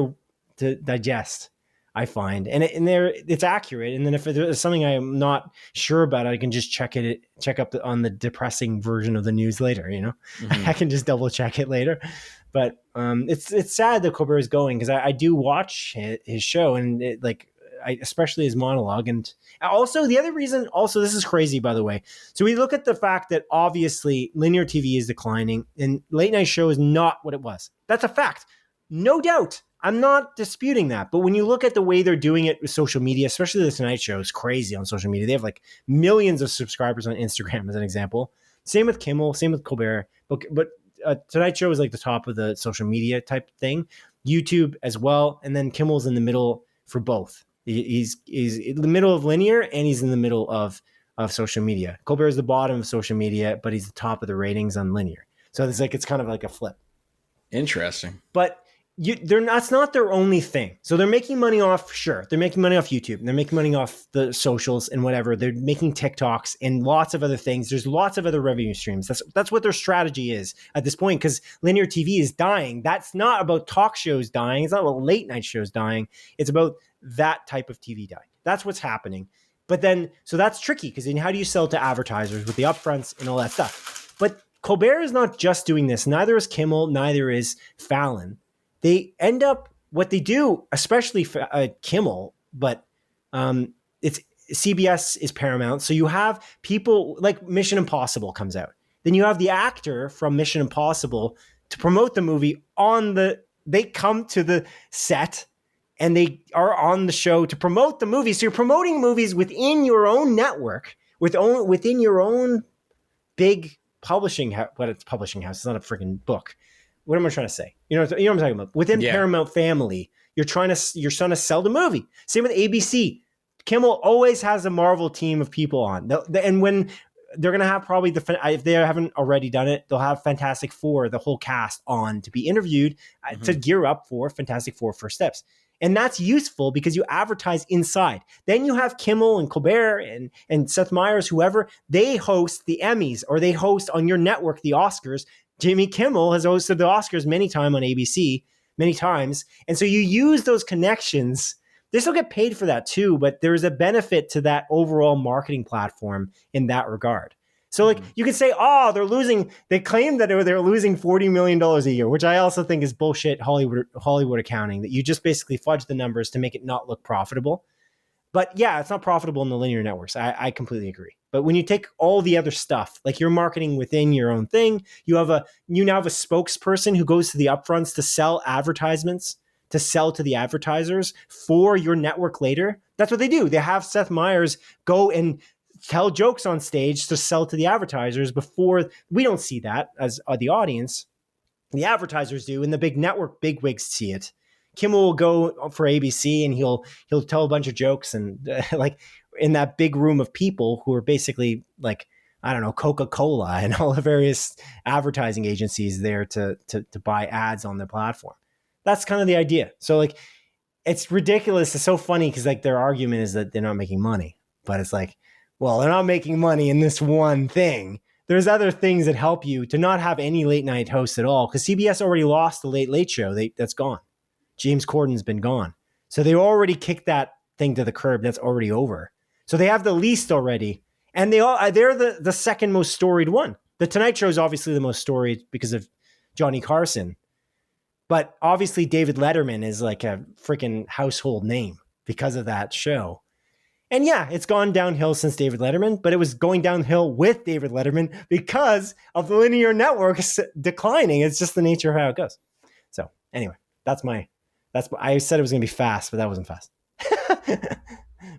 to digest. I find, and it's accurate. And then if there's something I am not sure about, I can just check up on the depressing version of the news later. I can just double check it later. But it's sad that Colbert is going, because I do watch his show, and especially his monologue. And also the other reason, this is crazy, by the way. So we look at the fact that obviously linear TV is declining and late night show is not what it was. That's a fact. No doubt. I'm not disputing that. But when you look at the way they're doing it with social media, especially the Tonight Show is crazy on social media. They have like millions of subscribers on Instagram, as an example. Same with Kimmel, same with Colbert. But Tonight Show is like the top of the social media type thing. YouTube as well. And then Kimmel's in the middle for both. He's in the middle of linear, and he's in the middle of social media. Colbert is the bottom of social media, but he's the top of the ratings on linear. So it's kind of like a flip. Interesting. But that's not their only thing. So they're making money off, sure. They're making money off YouTube. And they're making money off the socials and whatever. They're making TikToks and lots of other things. There's lots of other revenue streams. That's what their strategy is at this point, because linear TV is dying. That's not about talk shows dying. It's not about late night shows dying. It's about that type of TV dying. That's what's happening. But then, so that's tricky, because then how do you sell to advertisers with the upfronts and all that stuff? But Colbert is not just doing this. Neither is Kimmel. Neither is Fallon. They end up, what they do, especially for Kimmel, but it's CBS is Paramount. So you have people like Mission Impossible comes out. Then you have the actor from Mission Impossible to promote the movie they come to the set and they are on the show to promote the movie. So you're promoting movies within your own network, within your own big publishing house. But it's publishing house. It's not a freaking book. What am I trying to say? You know what I'm talking about? Within Paramount family, you're trying to sell the movie. Same with ABC. Kimmel always has a Marvel team of people on. And when they're going to have probably if they haven't already done it, they'll have Fantastic Four, the whole cast on to be interviewed to gear up for Fantastic Four First Steps. And that's useful because you advertise inside. Then you have Kimmel and Colbert and Seth Meyers, whoever, they host the Emmys, or they host on your network the Oscars. Jimmy Kimmel has hosted the Oscars many times on ABC, many times. And so you use those connections. They still get paid for that too, but there's a benefit to that overall marketing platform in that regard. So you could say, they claim that they're losing $40 million a year, which I also think is bullshit Hollywood accounting, that you just basically fudge the numbers to make it not look profitable. But yeah, it's not profitable in the linear networks. I completely agree. But when you take all the other stuff, like you're marketing within your own thing, you now have a spokesperson who goes to the upfronts to sell advertisements, to sell to the advertisers for your network later. That's what they do. They have Seth Meyers go and tell jokes on stage to sell to the advertisers before. We don't see that as the audience. The advertisers do, and the big network bigwigs see it. Kimmel will go for ABC and he'll tell a bunch of jokes and like in that big room of people who are basically like, I don't know, Coca-Cola and all the various advertising agencies there to buy ads on their platform. That's kind of the idea. So like, it's ridiculous. It's so funny because like their argument is that they're not making money, but it's like, well, they're not making money in this one thing. There's other things that help you to not have any late night hosts at all, because CBS already lost the Late Late Show. That's gone. James Corden's been gone. So they already kicked that thing to the curb. That's already over. So they have the least already. And they're the second most storied one. The Tonight Show is obviously the most storied because of Johnny Carson. But obviously David Letterman is like a freaking household name because of that show. And yeah, it's gone downhill since David Letterman, but it was going downhill with David Letterman because of the linear networks declining. It's just the nature of how it goes. So anyway, I said it was going to be fast, but that wasn't fast.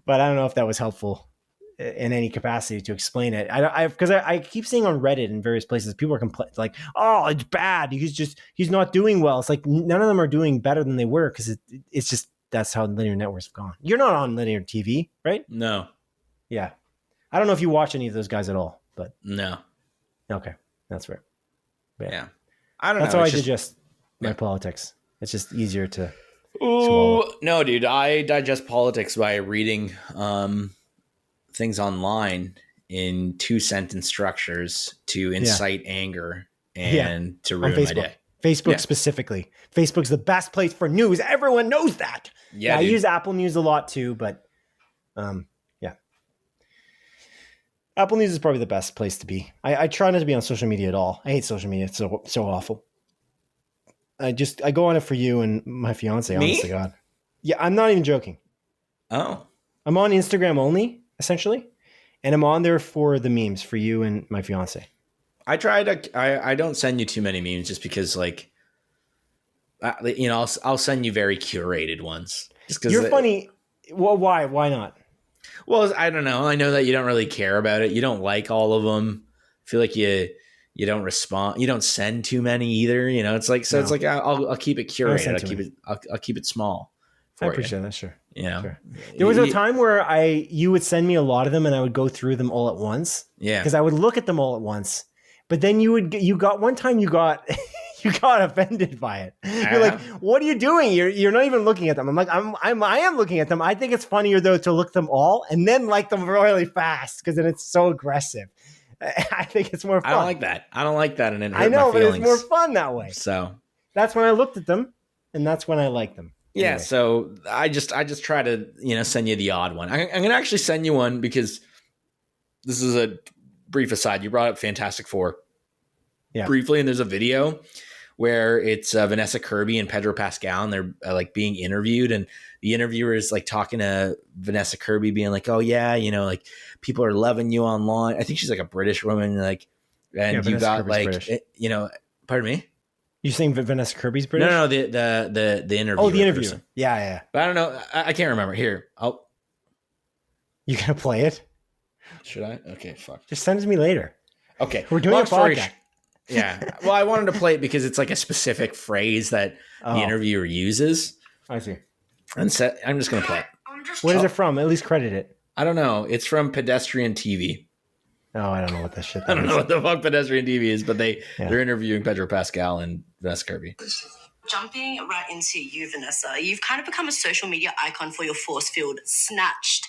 But I don't know if that was helpful in any capacity to explain it. Because I keep seeing on Reddit and various places, people are complaining like, oh, it's bad. He's not doing well. It's like none of them are doing better than they were because it's just, that's how linear networks have gone. You're not on linear TV, right? No. Yeah. I don't know if you watch any of those guys at all, but no. Okay. That's fair. Yeah. I don't know. That's how I digest my politics. It's just easier to swallow. No, dude. I digest politics by reading things online in 2-sentence structures to incite anger and to ruin my day. Facebook specifically. Facebook's the best place for news. Everyone knows that. Yeah, I use Apple News a lot too, but yeah. Apple News is probably the best place to be. I try not to be on social media at all. I hate social media. It's so awful. I go on it for you and my fiance, honest to God. Yeah, I'm not even joking. Oh. I'm on Instagram only, essentially. And I'm on there for the memes for you and my fiance. I don't send you too many memes just because, like, I'll send you very curated ones. Just because you're funny. Well, why? Why not? Well, I don't know. I know that you don't really care about it. You don't like all of them. I feel like you don't respond. You don't send too many either. You know, it's like so. No. It's like I'll keep it curated. I'll keep it small. I appreciate that. Sure. You know, sure. There was a time where you would send me a lot of them, and I would go through them all at once. Yeah, because I would look at them all at once. But then you got offended by it. You're like, what are you doing? You're not even looking at them. I'm like, I am looking at them. I think it's funnier though to look them all and then like them really fast because then it's so aggressive. I think it's more fun. I don't like that. And I know, but it's more fun that way. So that's when I looked at them, and that's when I liked them. Yeah. Anyway. So I just try to send you the odd one. I'm gonna actually send you one because this is a brief aside. You brought up Fantastic Four. Yeah. Briefly, and there's a video where it's Vanessa Kirby and Pedro Pascal, and they're like being interviewed, and the interviewer is like talking to Vanessa Kirby, being like, "Oh yeah, like people are loving you online." I think she's like a British woman, like, and you got Kirby's like, pardon me. You saying Vanessa Kirby's British? No, the interviewer. Oh, the interviewer. Person. Yeah. But I don't know. I can't remember. Here, You gonna play it? Should I? Okay, fuck. Just send it to me later. Okay, we're doing a podcast. Yeah. Well, I wanted to play it because it's like a specific phrase that the interviewer uses. I see. And I'm just going to play it. What is it from? At least credit it. I don't know. It's from Pedestrian TV. Oh, I don't know what that shit is. I don't know what the fuck Pedestrian TV is, but they're interviewing Pedro Pascal and Vanessa Kirby. Jumping right into you, Vanessa, you've kind of become a social media icon for your force-filled, snatched,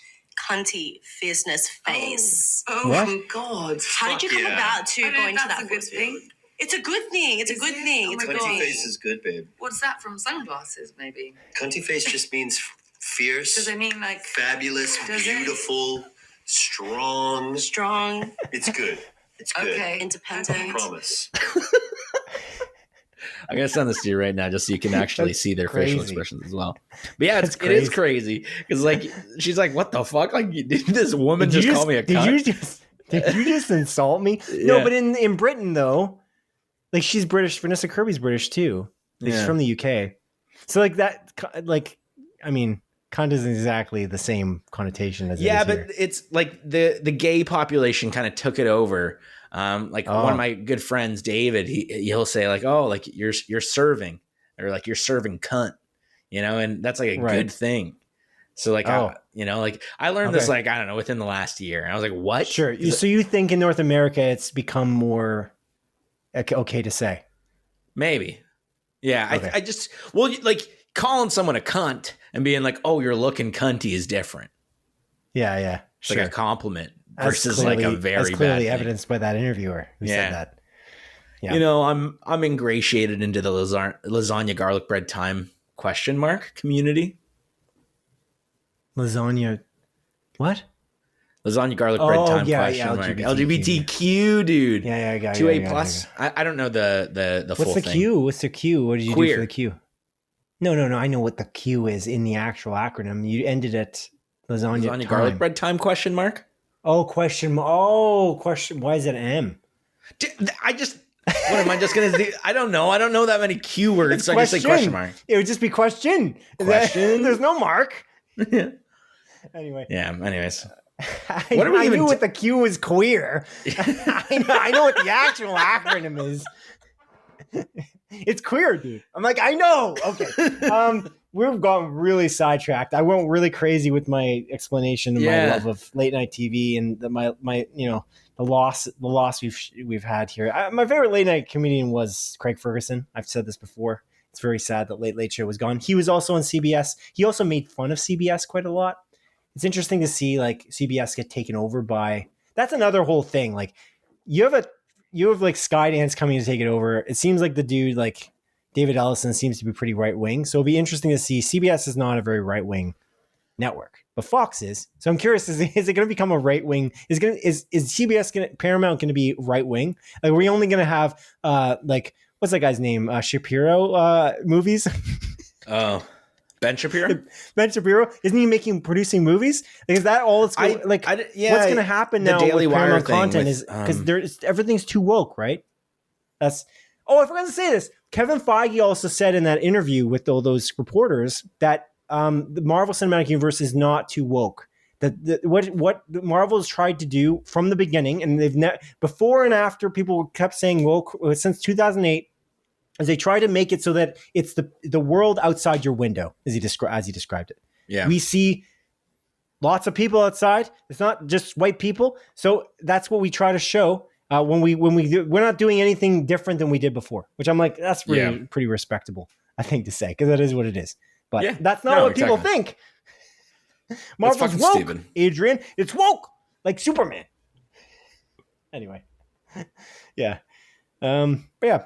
cunty fierceness face. Oh God! How did you come about to go into that force field? It's a good thing. It's a good thing. It's a good thing. Cunty face is good, babe. What's that from? Sunglasses, maybe. Cunty face just means fierce. Does it mean like fabulous, beautiful, strong? Strong. It's good. It's good. Okay. Independent. I promise. I'm going to send this to you right now just so you can actually see their facial expressions as well. But yeah, it is crazy because like she's like, what the fuck? Like, did this woman just call me a cunt? Did you just insult me? Yeah. No, but in Britain though, like she's British. Vanessa Kirby's British too. Like, she's from the UK. So like that, like, I mean, cunt isn't exactly the same connotation as but it's like the gay population kind of took it over. One of my good friends, David, he'll say like, "Oh, like you're serving," or like you're serving cunt, and that's like a good thing. So like, I learned this like I don't know within the last year, and I was like, "What?" Sure. So you think in North America it's become more okay to say? Maybe. Yeah. Okay. I just like calling someone a cunt and being like, "Oh, you're looking cunty" is different. Yeah. It's like a compliment. Versus like a very bad clearly evidenced by that interviewer who said that. Yeah. I'm ingratiated into the lasagna garlic bread time ? Community. Lasagna, what? Lasagna garlic bread time ? LGBTQ, dude. Yeah, I got it. 2A plus. I don't know the full thing. What's the Q? What's the Q? What did you do for the Q? No. I know what the Q is in the actual acronym. You ended at lasagna garlic bread time ? Oh, question. Why is it M? What am I just going to do? I don't know. I don't know that many Q words. So I just say question mark. It would just be question. There's no mark. Anyway. Yeah. Anyways. I knew what the Q was queer. I know what the actual acronym is. It's queer, dude. I'm like, I know. Okay. We've gotten really sidetracked. I went really crazy with my explanation of my love of late night TV and the loss we've had here. My favorite late night comedian was Craig Ferguson. I've said this before. It's very sad that Late Late Show was gone. He was also on CBS. He also made fun of CBS quite a lot. It's interesting to see like CBS get taken over by. That's another whole thing. Like you have like Skydance coming to take it over. It seems like the dude like David Ellison seems to be pretty right wing. So it'll be interesting to see. CBS is not a very right wing network, but Fox is. So I'm curious: is it going to become a right wing? Is CBS Paramount going to be right wing? Like, are we only going to have like what's that guy's name? Shapiro movies. Oh, Ben Shapiro. Ben Shapiro, isn't he producing movies? Like, is that all it's going what's going to happen now with Paramount content is because everything's too woke, right? I forgot to say this. Kevin Feige also said in that interview with all those reporters that the Marvel Cinematic Universe is not too woke. That what Marvel has tried to do from the beginning, and they've before and after people kept saying woke since 2008, is they try to make it so that it's the world outside your window, as he described it. Yeah, we see lots of people outside. It's not just white people. So that's what we try to show. We're not doing anything different than we did before, which I'm like, that's pretty respectable, I think, to say, because that is what it is. But that's not what people think. Marvel's woke, stupid. Adrian. It's woke, like Superman. Anyway, yeah. But yeah.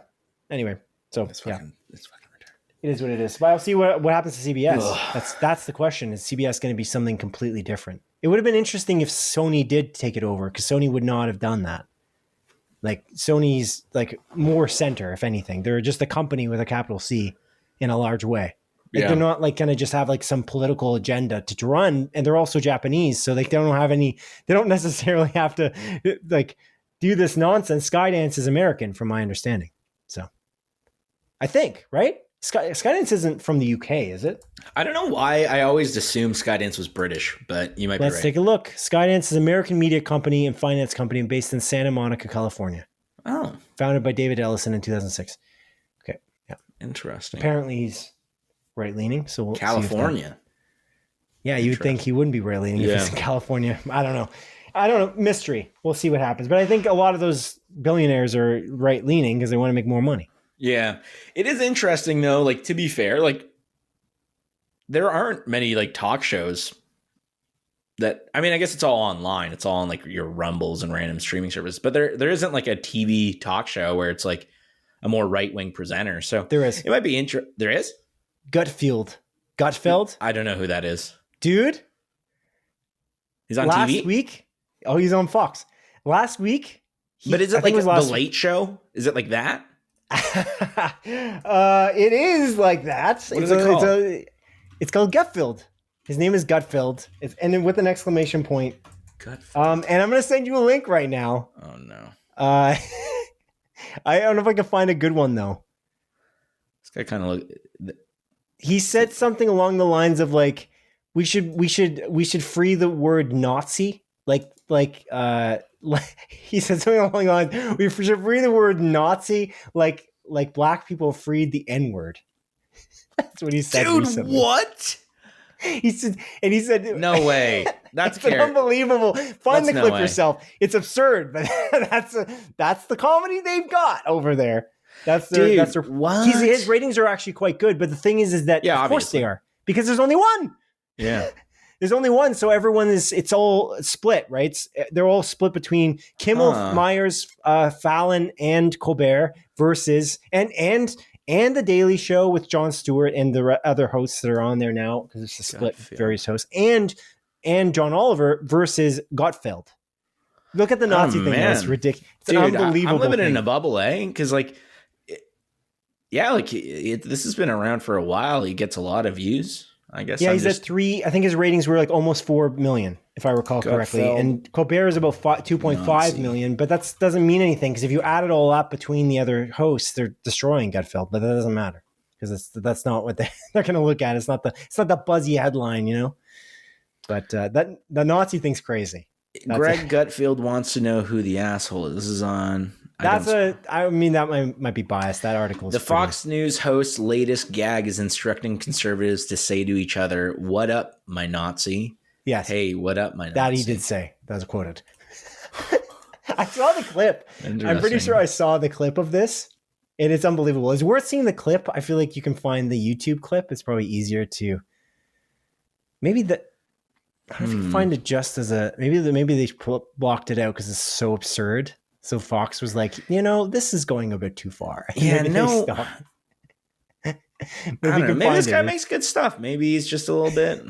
Anyway, so it's fucking retarded. It is what it is. But I'll see what happens to CBS. Ugh. That's the question. Is CBS going to be something completely different? It would have been interesting if Sony did take it over, because Sony would not have done that. Like, Sony's like more center, if anything. They're just a company with a capital C in a large way. Like, they're not like going to just have like some political agenda to run, and they're also Japanese, so like they don't necessarily have to like do this nonsense. Skydance is American, from my understanding. So I think, right? Skydance isn't from the UK, is it? I don't know why I always assumed Skydance was British, but you might be right. Let's take a look. Skydance is an American media company and finance company based in Santa Monica, California. Oh. Founded by David Ellison in 2006. Okay. Yeah. Interesting. Apparently he's right-leaning, so we'll California. Yeah, you would think he wouldn't be right-leaning if he's in California. I don't know. Mystery. We'll see what happens. But I think a lot of those billionaires are right-leaning because they want to make more money. Yeah. It is interesting, though, like, to be fair, like, there aren't many, like, talk shows that, I mean, I guess it's all online. It's all on, like, your Rumbles and random streaming services. But there isn't, like, a TV talk show where it's, like, a more right-wing presenter. So there is. It might be There is? Gutfeld? I don't know who that is. Dude? He's on last TV? Last week? Oh, he's on Fox. Last week? But is it like The Late Show? Is it like that? It is like that. What is it called? It's called Gutfeld. His name is Gutfeld. And then with an exclamation point. Gutfeld. And I'm going to send you a link right now. Oh, no. I don't know if I can find a good one, though. This guy kind of look. He said something along the lines of like, we should free the word Nazi. Like he said something along the lines, we should free the word Nazi like black people freed the N-word. That's what he said. Dude, recently. What? He said, no way. That's unbelievable. Find the clip yourself. It's absurd, but that's the comedy they've got over there. His ratings are actually quite good, but the thing is that of course they are, because there's only one. Yeah. There's only one, so it's all split, right? They're all split between Kimmel, Myers, Fallon, and Colbert versus and the Daily Show with Jon Stewart and the other hosts that are on there now, because it's a split various hosts, and John Oliver versus Gutfeld. Look at the Nazi thing. It's ridiculous. It's unbelievable. I'm living in a bubble, because like. This has been around for a while. He gets a lot of views, I guess. Yeah, he's at 3. I think his ratings were like almost 4 million, if I recall correctly. And Colbert is about 2.5 million, but that doesn't mean anything, because if you add it all up between the other hosts, they're destroying Gutfeld, but that doesn't matter, because that's not what they're going to look at. It's not the buzzy headline, you know. But the Nazi thing's crazy. Greg Gutfeld wants to know who the asshole is. This is on. That might be biased. That article. The Fox News host's latest gag is instructing conservatives to say to each other, "What up, my Nazi?" Yes. Hey, what up, my Nazi? That he did say. That was quoted. I saw the clip. I'm pretty sure I saw the clip of this, and it's unbelievable. It's worth seeing the clip. I feel like you can find the YouTube clip. It's probably easier to. Maybe the. I don't know if you can find it just as a. Maybe they blocked it out because it's so absurd. So Fox was like, this is going a bit too far. Yeah, no. I don't know. Maybe this guy makes good stuff. Maybe he's just a little bit.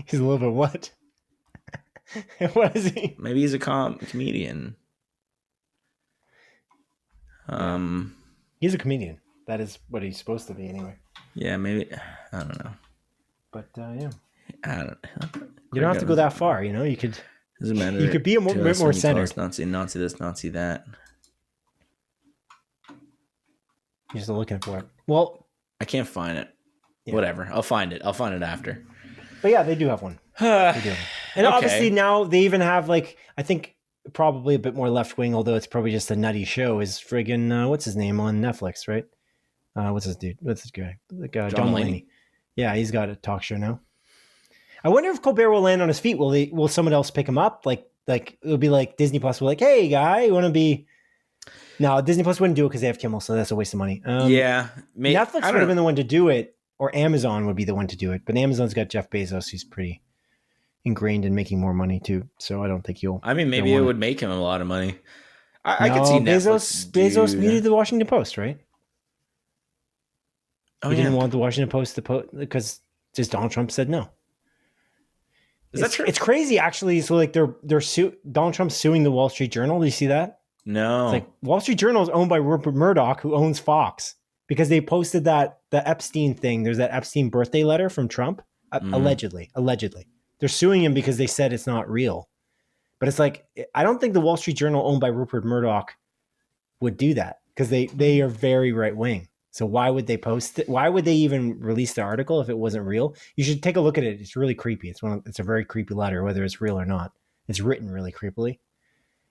He's a little bit what? What is he? Maybe he's a comedian. He's a comedian. That is what he's supposed to be, anyway. Yeah, maybe. I don't know. But yeah, I don't. You don't have to go that far. You know, you could. Doesn't matter. You could be a bit more centered. Nazi this, Nazi that. You're just looking for it. Well, I can't find it. Yeah. Whatever. I'll find it. I'll find it after. But yeah, they do have one. They do. And obviously now they even have I think probably a bit more left wing, although it's probably just a nutty show. Is friggin' what's his name on Netflix, right? What's his guy? John Mulaney. Yeah, he's got a talk show now. I wonder if Colbert will land on his feet. Will someone else pick him up? Like it'll be like Disney Plus will like, hey guy, you want to be? No, Disney Plus wouldn't do it because they have Kimmel, so that's a waste of money. Netflix would have been the one to do it, or Amazon would be the one to do it. But Amazon's got Jeff Bezos, who's pretty ingrained in making more money too. So I don't think you'll. I mean, maybe it would make him a lot of money. I could see Netflix. Bezos needed the Washington Post, right? Oh, he didn't want the Washington Post to post because just Donald Trump said no. Is that true? It's crazy, actually. So Donald Trump's suing the Wall Street Journal. Do you see that? No. It's like Wall Street Journal is owned by Rupert Murdoch, who owns Fox, because they posted the Epstein thing. There's that Epstein birthday letter from Trump, allegedly. They're suing him because they said it's not real. But it's like, I don't think the Wall Street Journal owned by Rupert Murdoch would do that because they are very right wing. So why would they post it? Why would they even release the article if it wasn't real? You should take a look at it. It's really creepy. It's a very creepy letter, whether it's real or not. It's written really creepily,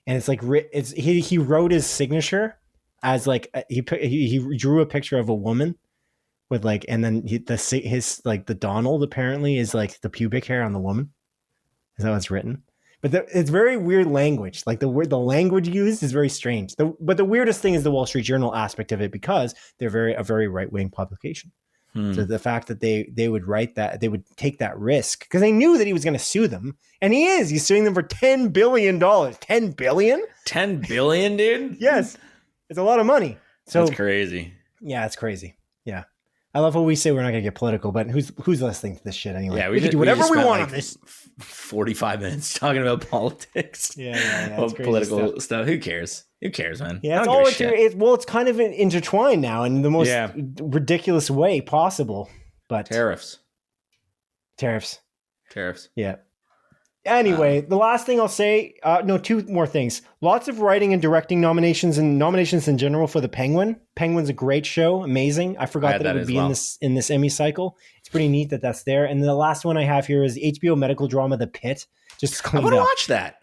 and it's like he wrote his signature as like he drew a picture of a woman with and then his the Donald apparently is like the pubic hair on the woman. Is that what's written? But it's very weird language. Like the language used is very strange. But the weirdest thing is the Wall Street Journal aspect of it because they're a very right wing publication. So the fact that they would write that, they would take that risk because they knew that he was going to sue them, and he's suing them for $10 billion. $10 billion? $10 billion, dude? Yes, it's a lot of money. So that's crazy. Yeah, it's crazy. Yeah. I love how we say we're not going to get political, but who's listening to this shit anyway? Yeah, we can do whatever we want on this. 45 minutes talking about politics. Yeah. Political stuff. Who cares? Who cares, man? Yeah, it's kind of intertwined now in the most ridiculous way possible. But tariffs. Yeah. Anyway, the last thing I'll say, two more things. Lots of writing and directing nominations and nominations in general for The Penguin. Penguin's a great show, amazing. I forgot that it would be in this Emmy cycle. It's pretty neat that that's there. And the last one I have here is HBO medical drama The Pit. I want to watch that.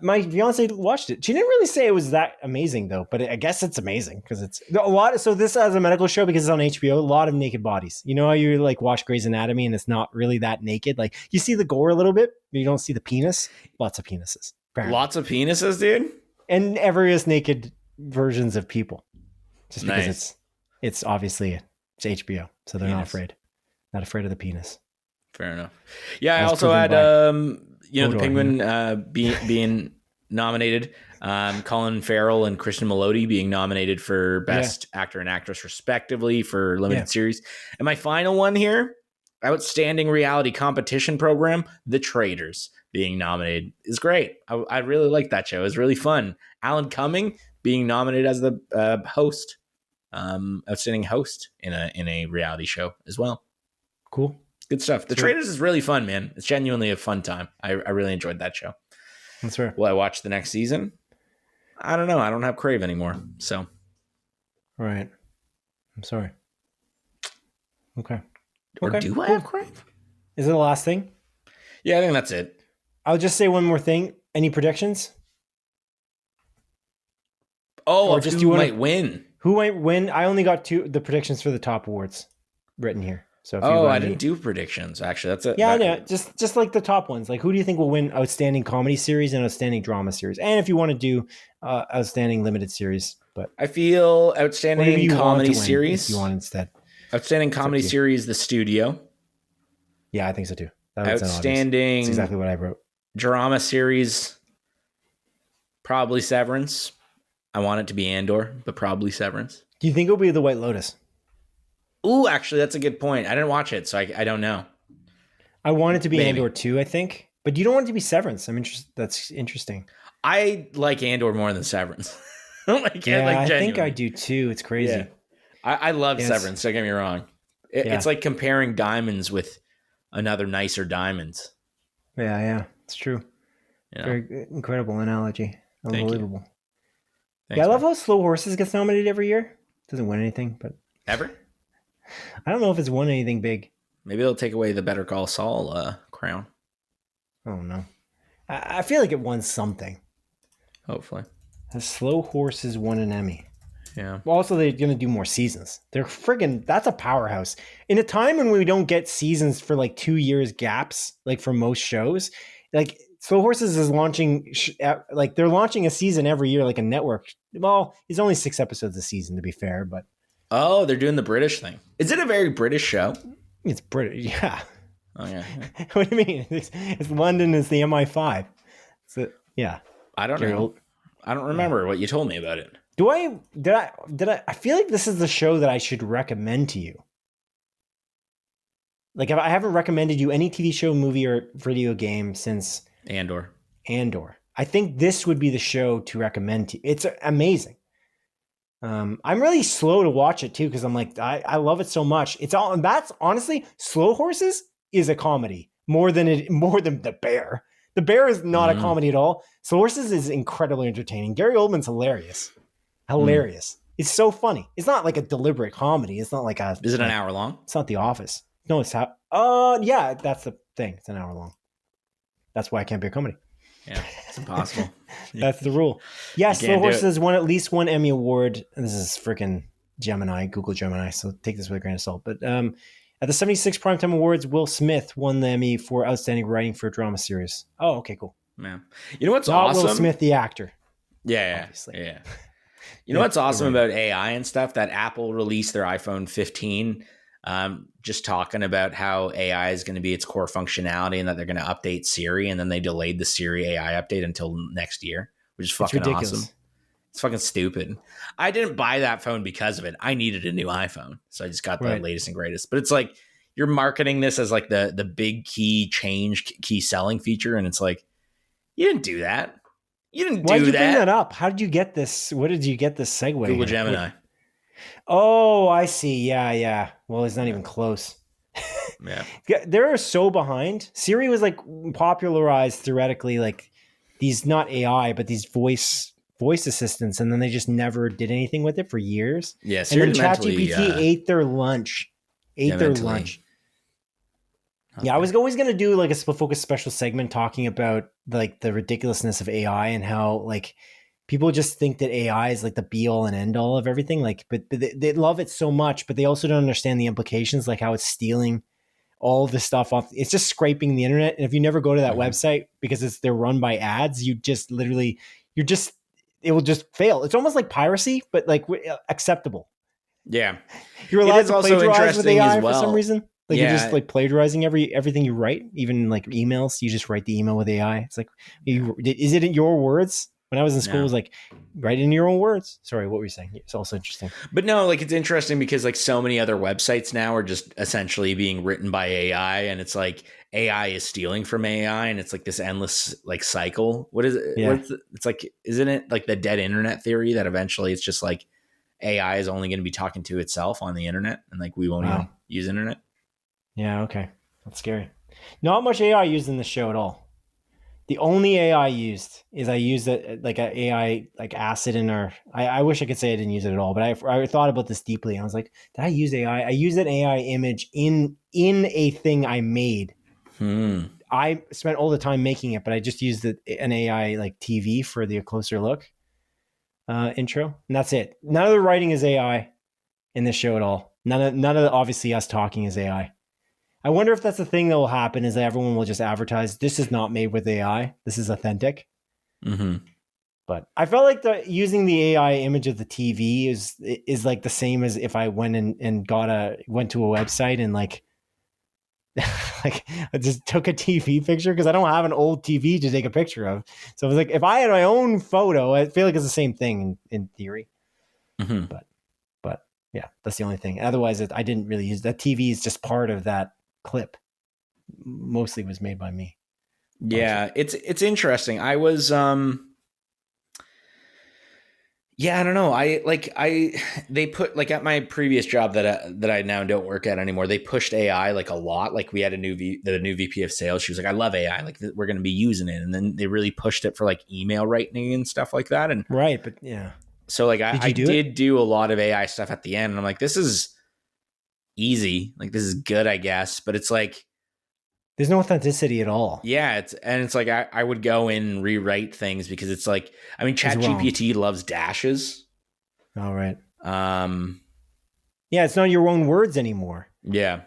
My fiance watched it. She didn't really say it was that amazing though, but I guess it's amazing because it's a lot. So this as a medical show because it's on HBO, a lot of naked bodies. You know how you watch Grey's Anatomy and it's not really that naked. Like you see the gore a little bit, but you don't see the penis. Lots of penises. Apparently. Lots of penises, dude. And various naked versions of people. Just because it's obviously it's HBO, so they're not afraid of the penis. Fair enough. Yeah, I also had the Penguin being nominated, Colin Farrell and Christian Melody being nominated for Best Actor and Actress respectively for limited series. And my final one here, Outstanding Reality Competition Program, The Traitors being nominated is great. I really like that show. It was really fun. Alan Cumming being nominated as the host, outstanding host in a reality show as well. Cool. Good stuff. The Traitors is really fun, man. It's genuinely a fun time. I really enjoyed that show. That's fair. Will I watch the next season? I don't know. I don't have Crave anymore. So. All right. I'm sorry. Okay. Or do I have Crave? Is it the last thing? Yeah, I think that's it. I'll just say one more thing. Any predictions? Oh, or just who might win. Who might win? I only got the predictions for the top awards written here. So I didn't do predictions. Actually, that's it. Yeah, just like the top ones. Like, who do you think will win Outstanding Comedy Series and Outstanding Drama Series? And if you want to do Outstanding Limited Series, but I feel Outstanding Comedy Series. If you want instead, Outstanding Comedy Series, The Studio. Yeah, I think so too. Outstanding. That's exactly what I wrote. Drama Series, probably Severance. I want it to be Andor, but probably Severance. Do you think it'll be The White Lotus? Ooh, actually, that's a good point. I didn't watch it, so I don't know. I want it to be Maybe. Andor too, I think. But you don't want it to be Severance. I'm interested. That's interesting. I like Andor more than Severance. I think I do too. It's crazy. Yeah. I love Severance. Don't get me wrong. It's like comparing diamonds with another nicer diamonds. Yeah, it's true. You know? Very incredible analogy. Unbelievable. Thanks, I love how Slow Horses gets nominated every year. Doesn't win anything, but ever. I don't know if it's won anything big. Maybe they'll take away the Better Call Saul crown. Oh no, I feel like it won something. Hopefully, The Slow Horses won an Emmy. Yeah. Well, also, they're going to do more seasons. They're friggin', that's a powerhouse. In a time when we don't get seasons for like 2 years gaps, like for most shows, like Slow Horses is launching, like they're launching a season every year, like a network. Well, it's only 6 episodes a season, to be fair, but. Oh, they're doing the British thing. Is it a very British show? It's British, yeah. Oh, yeah. What do you mean? It's London, it's the MI5. So, yeah. I don't know. I don't remember what you told me about it. I feel like this is the show that I should recommend to you. Like, I haven't recommended you any TV show, movie, or video game since Andor. I think this would be the show to recommend to you. It's amazing. I'm really slow to watch it too because I'm like, I love it so much. That's honestly, Slow Horses is a comedy more than The Bear. The Bear is not a comedy at all. Slow Horses is incredibly entertaining. Gary Oldman's hilarious. It's so funny. It's not like a deliberate comedy. It's not like a. Is it an hour long? It's not The Office. No, it's how. Yeah, that's the thing. It's an hour long. That's why it can't be a comedy. Yeah, it's impossible. That's the rule. Yeah, Slow Horses won at least one Emmy Award. And this is freaking Gemini, Google Gemini. So take this with a grain of salt. But at the 76 Primetime Awards, Will Smith won the Emmy for Outstanding Writing for a Drama Series. Oh, okay, cool. Man, you know what's not awesome? Will Smith, the actor. Yeah, obviously. Yeah. You know what's awesome about AI and stuff? That Apple released their iPhone 15, just talking about how AI is going to be its core functionality and that they're going to update Siri, and then they delayed the Siri AI update until next year, which is fucking awesome. It's fucking stupid. I didn't buy that phone because of it. I needed a new iPhone, so I just got the latest and greatest. But it's like you're marketing this as like the big key selling feature, and it's like you didn't do that. You didn't do that. Why did you bring that up? How did you get this? What did you get this segue? Google Gemini. Oh, I see. Yeah. Well, it's not even close. Yeah. They're so behind. Siri was like popularized theoretically, like these not AI, but these voice assistants, and then they just never did anything with it for years. Yeah, and then ChatGPT ate their lunch. Okay. Yeah, I was always going to do like a split focus special segment talking about like the ridiculousness of AI and how like people just think that AI is like the be all and end all of everything. Like, but they love it so much, but they also don't understand the implications, like how it's stealing all of the stuff off. It's just scraping the internet. And if you never go to that website because they're run by ads, it will just fail. It's almost like piracy, but like acceptable. Yeah. You're allowed to plagiarize with AI for some reason. Like you're just like plagiarizing everything you write, even like emails. You just write the email with AI. It's like, is it in your words? When I was in school, it was like, write in your own words. Sorry, what were you saying? It's also interesting. But no, like it's interesting because like so many other websites now are just essentially being written by AI, and it's like AI is stealing from AI, and it's like this endless like cycle. What is it? Yeah. It's like, isn't it like the dead internet theory that eventually it's just like AI is only going to be talking to itself on the internet, and like we won't even use internet? Yeah, okay. That's scary. Not much AI used in the show at all. The only AI used is I used it like an AI like acid in our. I wish I could say I didn't use it at all, but I thought about this deeply, and I was like, did I use AI? I used an AI image in a thing I made. I spent all the time making it, but I just used an AI like TV for the closer look intro, and that's it. None of the writing is AI in this show at all. None of obviously us talking is AI. I wonder if that's the thing that will happen is that everyone will just advertise, this is not made with AI. This is authentic. Mm-hmm. But I felt like using the AI image of the TV is like the same as if I went and went to a website and like I just took a TV picture because I don't have an old TV to take a picture of. So it was like, if I had my own photo, I feel like it's the same thing in theory. Mm-hmm. But Yeah, that's the only thing. Otherwise, I didn't really use that. TV is just part of that clip. Mostly was made by me. Yeah, it's interesting. I was yeah, I don't know. They put like at my previous job that I now don't work at anymore. They pushed AI like a lot. Like we had the new VP of sales. She was like, "I love AI. Like we're going to be using it." And then they really pushed it for like email writing and stuff like that. And right, but yeah. So like I did do a lot of AI stuff at the end, and I'm like, this is easy. Like this is good, I guess. But it's like there's no authenticity at all. Yeah, it's like I would go in and rewrite things because it's like, I mean, ChatGPT loves dashes. All right. Yeah, it's not your own words anymore. Yeah.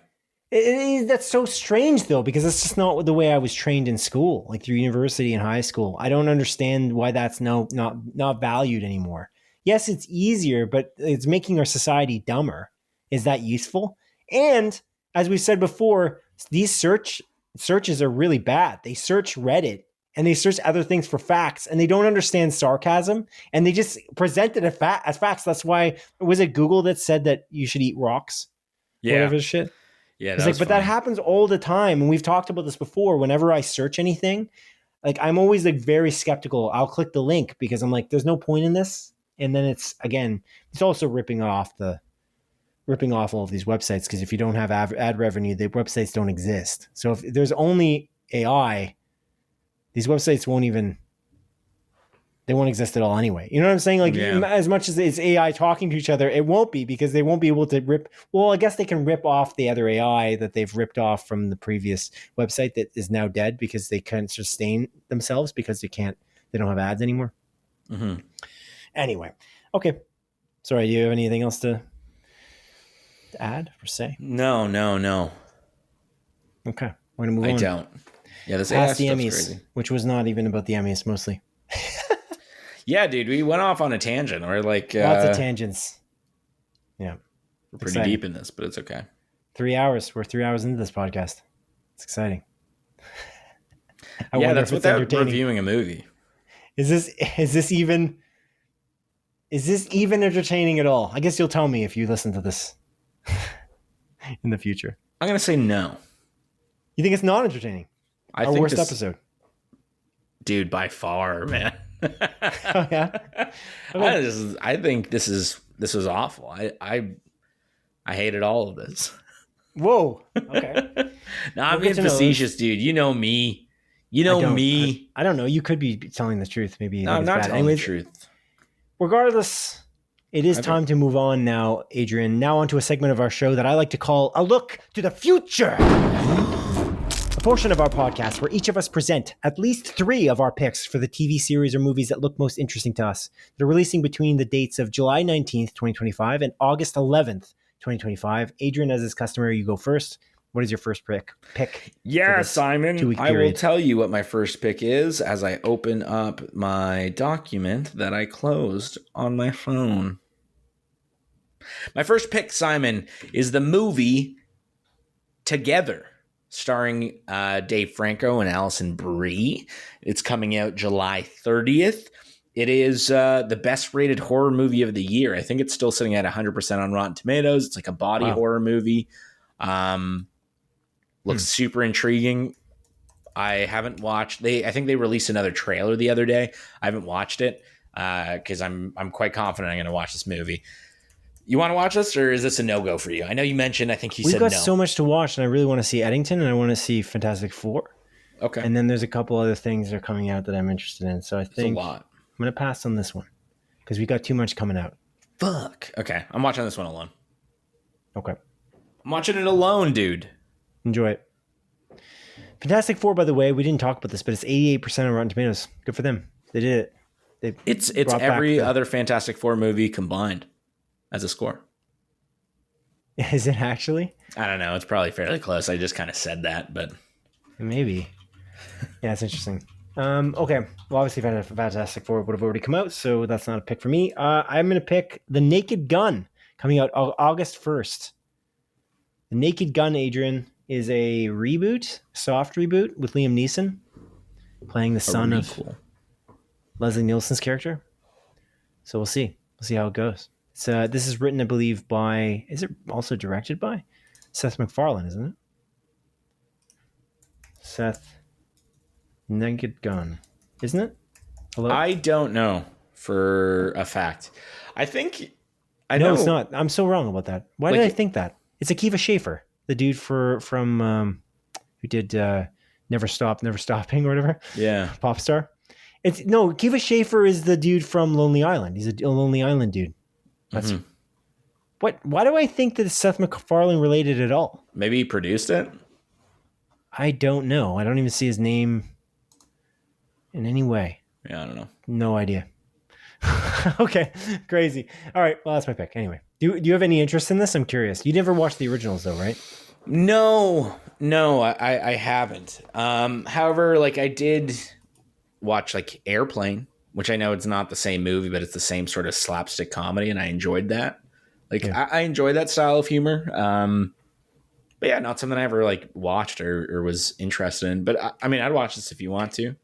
That's so strange though, because it's just not the way I was trained in school, like through university and high school. I don't understand why that's not valued anymore. Yes, it's easier, but it's making our society dumber. Is that useful? And as we said before, these searches are really bad. They search Reddit and they search other things for facts, and they don't understand sarcasm, and they just present it as facts. That's why, was it Google that said that you should eat rocks? Yeah. Whatever shit. Yeah. It's like, but that happens all the time. And we've talked about this before. Whenever I search anything, like I'm always like very skeptical. I'll click the link because I'm like, there's no point in this. And then it's also ripping off all of these websites, because if you don't have ad revenue, the websites don't exist. So if there's only AI, these websites won't exist at all anyway. You know what I'm saying? Like as much as it's AI talking to each other, it won't be, because they won't be able to rip. Well, I guess they can rip off the other AI that they've ripped off from the previous website that is now dead because they can't sustain themselves because they don't have ads anymore. Mm-hmm. Anyway. Okay. Sorry. Do you have anything else to add or say? No. Okay, we're gonna move on. I don't. Yeah, this past the Emmys, crazy. Which was not even about the Emmys, mostly. Yeah, dude, we went off on a tangent. We're like lots of tangents. Yeah, we're pretty deep in this, but it's okay. 3 hours. We're 3 hours into this podcast. It's exciting. Yeah, that's without reviewing a movie. Is this even entertaining at all? I guess you'll tell me if you listen to this in the future. I'm gonna say no. You think it's not entertaining? Our worst episode, dude, by far, man. Oh, yeah. Okay. I think this was awful. I hated all of this. Whoa. Okay. No, I'm being facetious, dude. You know me. Me. I don't know. You could be telling the truth. Maybe. No, I'm not telling the truth. Regardless, it is time to move on now, Adrian. Now onto a segment of our show that I like to call A Look to the Future. A portion of our podcast where each of us present at least 3 of our picks for the TV series or movies that look most interesting to us. They're releasing between the dates of July 19th, 2025 and August 11th, 2025. Adrian, as is customary, you go first. What is your first pick? Yeah, Simon, I will tell you what my first pick is as I open up my document that I closed on my phone. My first pick, Simon, is the movie Together, starring Dave Franco and Alison Brie. It's coming out July 30th. It is the best rated horror movie of the year. I think it's still sitting at 100% on Rotten Tomatoes. It's like a body horror movie. Looks super intriguing. I haven't watched. I think they released another trailer the other day. I haven't watched it because I'm quite confident I'm going to watch this movie. You want to watch this, or is this a no-go for you? I know you mentioned. I think you said no. We've got so much to watch, and I really want to see Eddington, and I want to see Fantastic Four. Okay. And then there's a couple other things that are coming out that I'm interested in. So I think a lot. I'm going to pass on this one because we got too much coming out. Fuck. Okay, I'm watching this one alone. Okay. I'm watching it alone, dude. Enjoy it. Fantastic Four, by the way, we didn't talk about this, but it's 88% on Rotten Tomatoes. Good for them. They did it. It's every other Fantastic Four movie combined as a score. Is it actually? I don't know. It's probably fairly close. I just kind of said that, but maybe. Yeah, it's interesting. Okay. Well, obviously, Fantastic Four would have already come out, so that's not a pick for me. I'm going to pick The Naked Gun, coming out August 1st. The Naked Gun, Adrian, is a soft reboot with Liam Neeson playing the son of Leslie Nielsen's character. So we'll see. We'll see how it goes. This is written, I believe, by. Is it also directed by Seth MacFarlane? Isn't it? Seth Naked Gun, isn't it? Hello? I don't know for a fact. I think I No, know it's not. I'm so wrong about that. Why did I think that? It's Akiva Schaffer, the dude from who did Never Stopping or whatever. Yeah, pop star. Akiva Schaffer is the dude from Lonely Island. He's a Lonely Island dude. That's what. Why do I think that it's Seth MacFarlane related at all? Maybe he produced it. I don't know. I don't even see his name in any way. Yeah, I don't know. No idea. Okay, crazy. All right, well, that's my pick. Anyway, do you have any interest in this? I'm curious. You never watched the originals, though, right? No, I haven't. However, like I did watch like Airplane, which I know it's not the same movie, but it's the same sort of slapstick comedy, and I enjoyed that. Like I enjoy that style of humor. But yeah, not something I ever like watched or was interested in. But I mean, I'd watch this if you want to.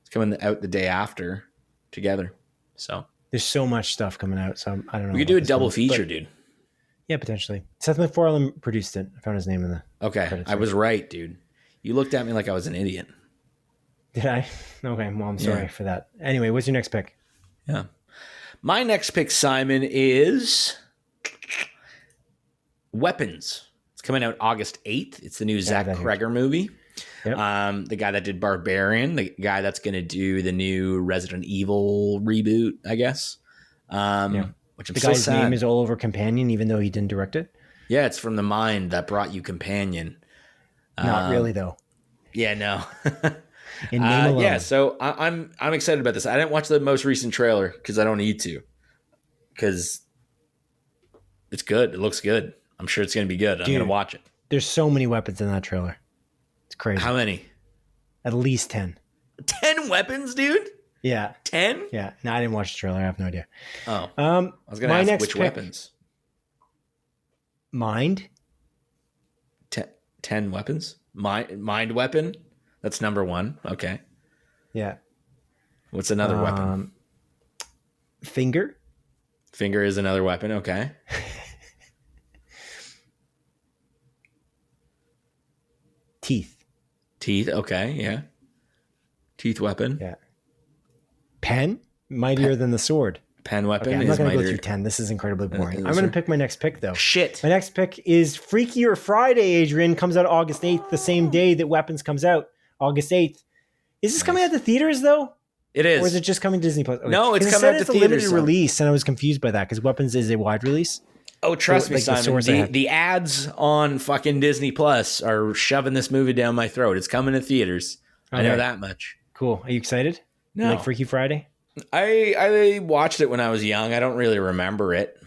It's coming out the day after together. So there's so much stuff coming out. So I don't know. We could do a double feature, dude. Yeah, potentially. Seth MacFarlane produced it. I found his name in the credits. I was right, dude. You looked at me like I was an idiot. Did I? Okay, well, I'm sorry for that. Anyway, what's your next pick? Yeah. My next pick, Simon, is Weapons. It's coming out August 8th. It's the new Zach Cregger movie. Yep. The guy that did Barbarian, the guy that's going to do the new Resident Evil reboot, I guess. Which I'm the guy's name is all over Companion, even though he didn't direct it. Yeah, it's from the mind that brought you Companion. Not really, though. Yeah, no. In name alone. Yeah, so I'm excited about this. I didn't watch the most recent trailer because I don't need to. Because it's good. It looks good. I'm sure it's going to be good. I'm going to watch it. There's so many weapons in that trailer. It's crazy. How many? At least 10. 10 weapons, dude? Yeah. 10? Yeah. No, I didn't watch the trailer. I have no idea. Oh. I was going to ask which weapons. Mind? 10 weapons? Mind weapon? That's number one. Okay. Yeah. What's another weapon? Finger? Finger is another weapon. Okay. Teeth. Teeth. Okay. Yeah. Teeth weapon. Yeah. Pen? Mightier than the sword. Pen weapon. Okay, I'm not going to go through 10. This is incredibly boring. I'm going to pick my next pick, though. Shit. My next pick is Freakier Friday, Adrian. Comes out August 8th, the same day that Weapons comes out. August 8th. Is this coming out to theaters, though? It is. Or is it just coming to Disney Plus? Okay. No, it's coming out to theaters. It's a limited release, and I was confused by that because Weapons is a wide release. Oh, trust me, Simon. The ads on fucking Disney Plus are shoving this movie down my throat. It's coming to theaters. Okay. I know that much. Cool. Are you excited? No. You like Freaky Friday? I watched it when I was young. I don't really remember it.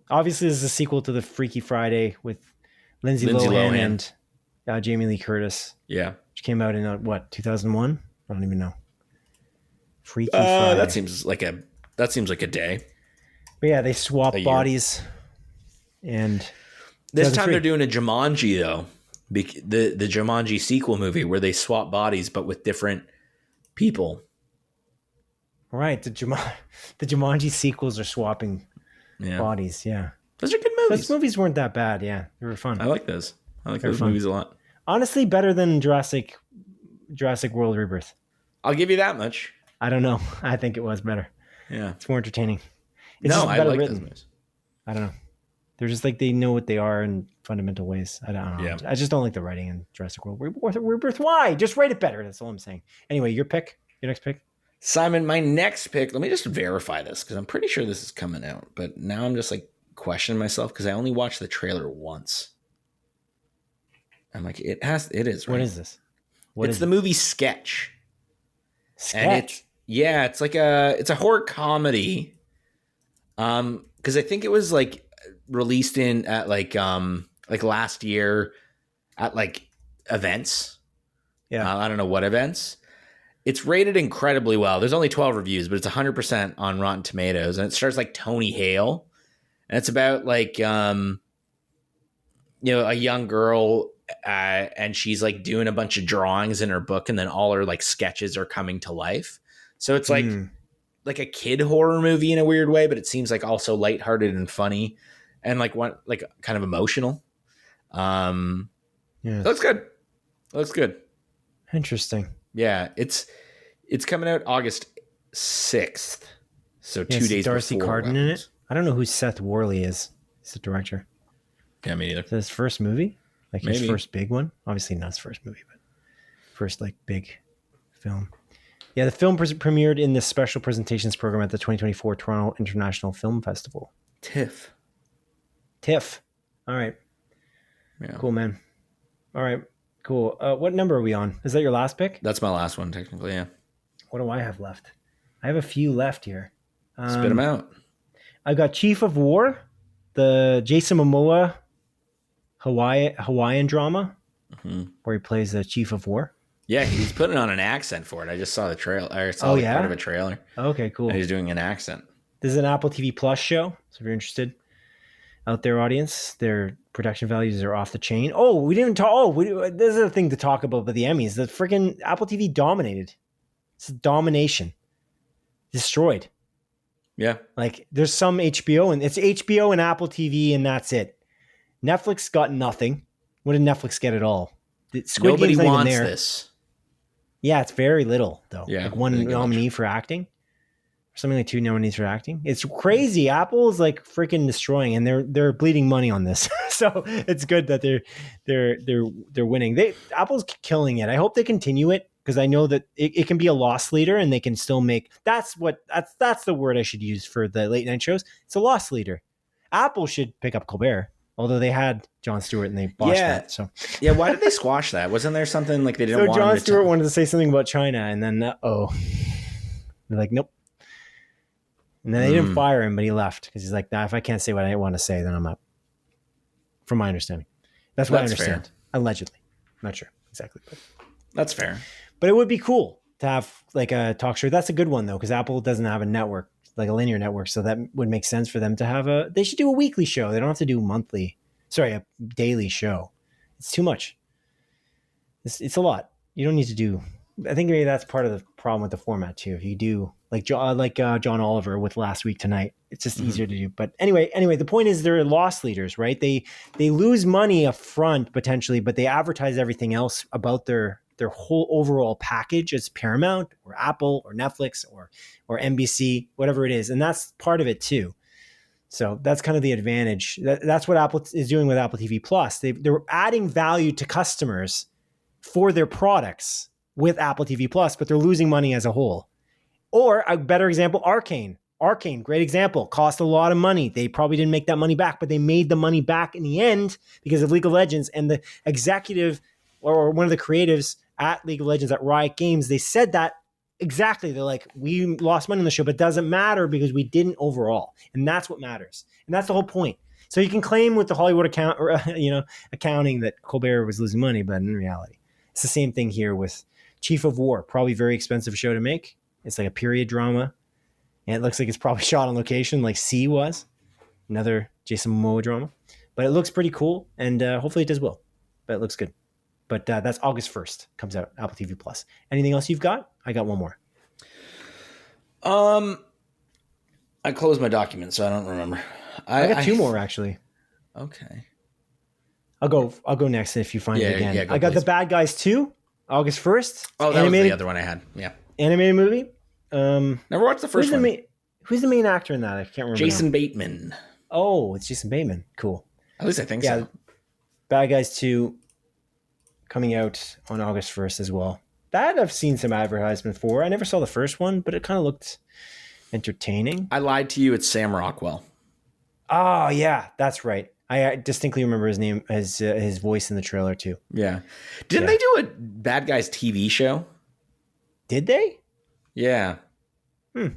Obviously, this is a sequel to the Freaky Friday with Lindsay Lohan and Jamie Lee Curtis. Yeah. Which came out in, 2001? I don't even know. Freaky Friday. That seems like a day. But yeah, they swap bodies. And this time they're doing a Jumanji, though. The Jumanji sequel movie where they swap bodies but with different people. Right. The Jumanji sequels are swapping bodies. Yeah. Those are good movies. Those movies weren't that bad. Yeah. They were fun. I like those. I like those movies a lot. Honestly, better than Jurassic World Rebirth. I'll give you that much. I don't know. I think it was better. Yeah. It's more entertaining. It's I like written. those movies. I don't know. They're just like they know what they are in fundamental ways. I don't know. Yeah. I just don't like the writing in Jurassic World Rebirth. Why? Just write it better. That's all I'm saying. Anyway, your next pick? Simon, my next pick, let me just verify this because I'm pretty sure this is coming out. But now I'm just like questioning myself because I only watched the trailer once. I'm like, it is, right? What is this? It's the movie Sketch. Sketch? And it's like it's a horror comedy. Because I think it was like released at like last year at like events. Yeah. I don't know what events. It's rated incredibly well. There's only 12 reviews, but it's 100% on Rotten Tomatoes. And it stars like Tony Hale. And it's about like, a young girl and she's like doing a bunch of drawings in her book. And then all her like sketches are coming to life. So it's like like a kid horror movie in a weird way, but it seems like also lighthearted and funny and like kind of emotional. Yeah. It looks good. It looks good. Interesting. Yeah, it's coming out August 6th. So 2 days Darcy before Carden in it. I don't know who Seth Worley is. He's the director. Yeah, me neither. Is that his first movie? Like his Maybe. first big one? Obviously not his first movie, but first like big film. Yeah, the film premiered in the special presentations program at the 2024 Toronto International Film Festival. TIFF. All right. Yeah. Cool, man. All right. Cool. What number are we on? Is that your last pick? That's my last one, technically, yeah. What do I have left? I have a few left here. Spit them out. I got Chief of War, the Jason Momoa Hawaiian drama, where he plays the Chief of War. Yeah, he's putting on an accent for it. I just saw the trailer. I saw part of a trailer. Okay, cool. And he's doing an accent. This is an Apple TV Plus show, so if you're interested out there, audience, their production values are off the chain. Oh, we didn't talk. Oh, this is a thing to talk about the Emmys. The freaking Apple TV dominated. It's domination. Destroyed. Yeah. Like there's some HBO and it's HBO and Apple TV and that's it. Netflix got nothing. What did Netflix get at all? Squid Nobody Game's not wants even there. this. Yeah, it's very little though. Yeah, like one really nominee for acting. Something like 2 nominees for acting. It's crazy. Apple's like freaking destroying, and they're bleeding money on this. So it's good that they're winning. Apple's killing it. I hope they continue it because I know that it can be a loss leader, and they can still make. That's the word I should use for the late night shows. It's a loss leader. Apple should pick up Colbert, although they had Jon Stewart and they botched that. So yeah, why did they squash that? Wasn't there something like they didn't want? So Jon Stewart wanted to say something about China, and then they're like, nope. And then they didn't fire him, but he left because he's like, nah, if I can't say what I want to say, then I'm out. From my understanding. That's what I understand. Fair. Allegedly. I'm not sure exactly. But. That's fair. But it would be cool to have like a talk show. That's a good one, though, because Apple doesn't have a network, like a linear network. So that would make sense for them to have they should do a weekly show. They don't have to do a daily show. It's too much. It's a lot. You don't need to do. I think maybe that's part of the problem with the format too. If you do like John Oliver with Last Week Tonight, it's just easier to do. But anyway, the point is they're loss leaders, right? They lose money up front potentially, but they advertise everything else about their whole overall package as Paramount or Apple or Netflix or NBC, whatever it is, and that's part of it too. So that's kind of the advantage. That's what Apple is doing with Apple TV Plus. They're adding value to customers for their products with Apple TV Plus, but they're losing money as a whole. Or a better example, Arcane, great example, cost a lot of money. They probably didn't make that money back, but they made the money back in the end because of League of Legends. And the executive or one of the creatives at League of Legends at Riot Games, they said that exactly. They're like, we lost money on the show, but it doesn't matter because we didn't overall. And that's what matters. And that's the whole point. So you can claim with the Hollywood accounting that Colbert was losing money, but in reality, it's the same thing here with Chief of War, probably very expensive show to make. It's like a period drama. And it looks like it's probably shot on location like C was. Another Jason Momoa drama. But it looks pretty cool. And hopefully it does well. But it looks good. But that's August 1st. Comes out, Apple TV Plus. Anything else you've got? I got one more. I closed my document, so I don't remember. I got 2 more, actually. Okay. I'll go next if you find it again. Yeah, I got The Bad Guys 2, August 1st. Oh, that was the other one I had. Yeah. Animated movie. Never watched the first one. Who's the main actor in that? I can't remember. Jason Bateman. Oh, it's Jason Bateman. Cool. At least I think so. Bad Guys 2 coming out on August 1st as well. That I've seen some advertisement for. I never saw the first one, but it kind of looked entertaining. I lied to you. It's Sam Rockwell. Oh, yeah. That's right. I distinctly remember his name, his voice in the trailer too. Yeah. Didn't they do a Bad Guys TV show? Did they? Yeah. I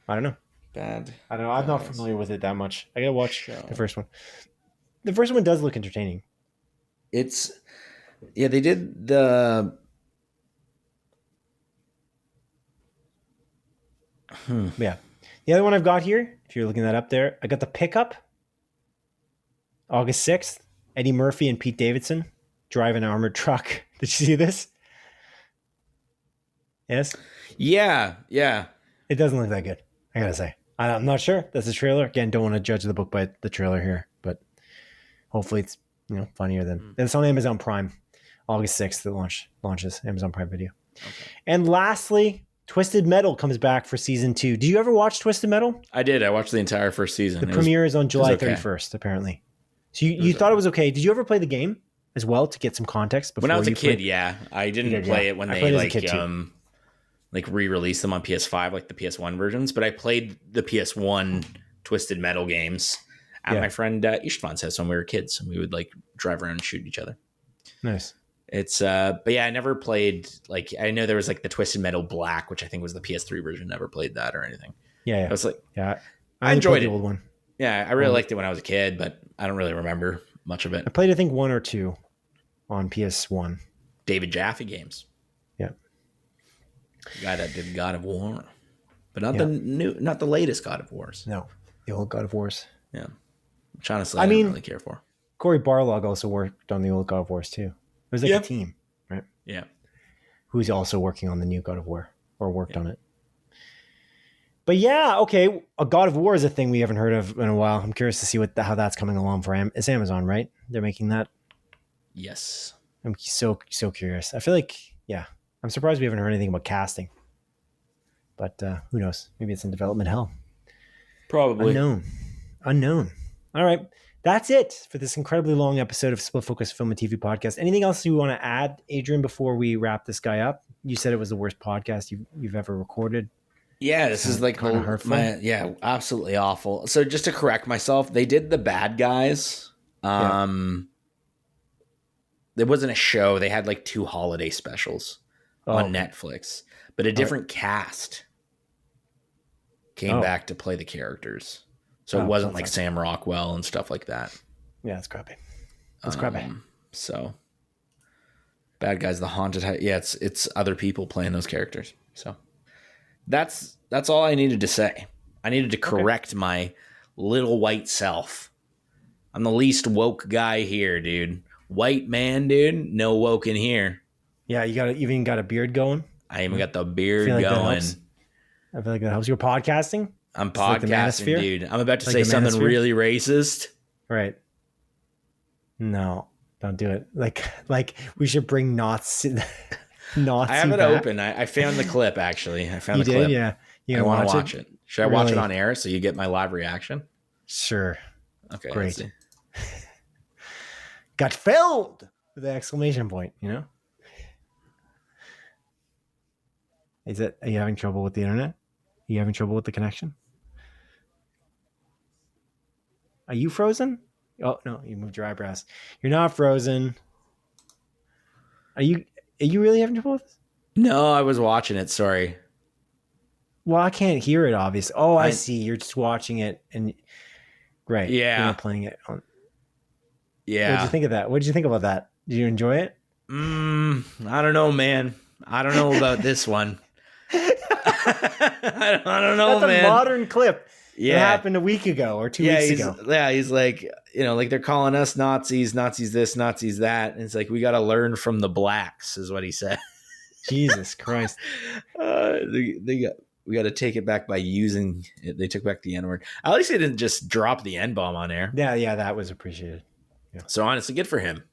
don't know. I don't know. I'm not familiar with it that much. I gotta watch the first one. The first one does look entertaining. They did the... Yeah. The other one I've got here, if you're looking that up there, I got The Pickup. August 6th, Eddie Murphy and Pete Davidson drive an armored truck. Did you see this? Yes? Yeah. It doesn't look that good. I gotta say, I'm not sure. That's a trailer. Again, don't want to judge the book by the trailer here, but hopefully it's funnier than. It's on Amazon Prime, August 6th. It launches Amazon Prime Video. Okay. And lastly, Twisted Metal comes back for season 2. Do you ever watch Twisted Metal? I did. I watched the entire first season. The premiere is on July 31st, apparently. So you thought it was okay. Did you ever play the game as well to get some context? When I was a kid, yeah. I didn't play it when they re-released them on PS5, like the PS1 versions, but I played the PS1 Twisted Metal games at my friend Ishtvan's house when we were kids, and we would like drive around and shoot each other. Nice. It's but yeah, I never played, like, I know there was like the Twisted Metal Black, which I think was the PS3 version. Never played that or anything. Yeah. I was like, I enjoyed the it. old one. Yeah, I really liked it when I was a kid, but I don't really remember much of it. I played, I think, 1 or 2 on PS1. David Jaffe games. Yeah. The guy that did God of War, but not the latest God of Wars. No, the old God of Wars. Yeah, which honestly I don't really care for. Corey Barlog also worked on the old God of Wars too. It was like a team, right? Yeah. Who's also working on the new God of War or worked on it. But yeah, okay, a God of War is a thing we haven't heard of in a while. I'm curious to see how that's coming along for it's Amazon, right? They're making that. Yes. I'm so curious. I feel like, I'm surprised we haven't heard anything about casting. But who knows? Maybe it's in development hell. Probably. Unknown. All right. That's it for this incredibly long episode of Split Focus Film and TV Podcast. Anything else you want to add, Adrian, before we wrap this guy up? You said it was the worst podcast you've ever recorded. Yeah, this is like hurtful. Absolutely awful. So just to correct myself, they did The Bad Guys. There wasn't a show. They had like 2 holiday specials on Netflix, but a different cast came back to play the characters. So it wasn't like Sam Rockwell and stuff like that. Yeah, it's crappy. It's crappy. So Bad Guys, The Haunted House. Yeah, it's other people playing those characters. So that's all I needed to say. I needed to correct my little white self. I'm the least woke guy here, dude. White man, dude. No woke in here. Yeah, you even got a beard going. I even got the beard going. I feel like that helps. You're podcasting. I'm podcasting, like dude. I'm about to say something really racist. Right. No, don't do it. Like we should bring Nazi. I have it open. I found the clip, actually. I found the clip. Yeah. I want to watch it. Should I watch it on air so you get my live reaction? Sure. Okay. Great. Got filled with an exclamation point, Are you having trouble with the internet? Are you having trouble with the connection? Are you frozen? Oh, no, you moved your eyebrows. You're not frozen. Are you really having trouble with this? No, I was watching it. Sorry. Well, I can't hear it, obviously. Oh, I see. You're just watching it. Right. Yeah. You're not playing it on. Yeah. What did you think of that? What did you think about that? Did you enjoy it? I don't know, man. I don't know about this one. I don't know, man. That's a modern clip. Yeah. It happened a week ago or 2 weeks ago. Yeah, he's like, like they're calling us Nazis this, Nazis that. And it's like, we got to learn from the blacks is what he said. Jesus Christ. We got to take it back by using it. They took back the N-word. At least they didn't just drop the N-bomb on air. Yeah, that was appreciated. Yeah. So honestly, good for him.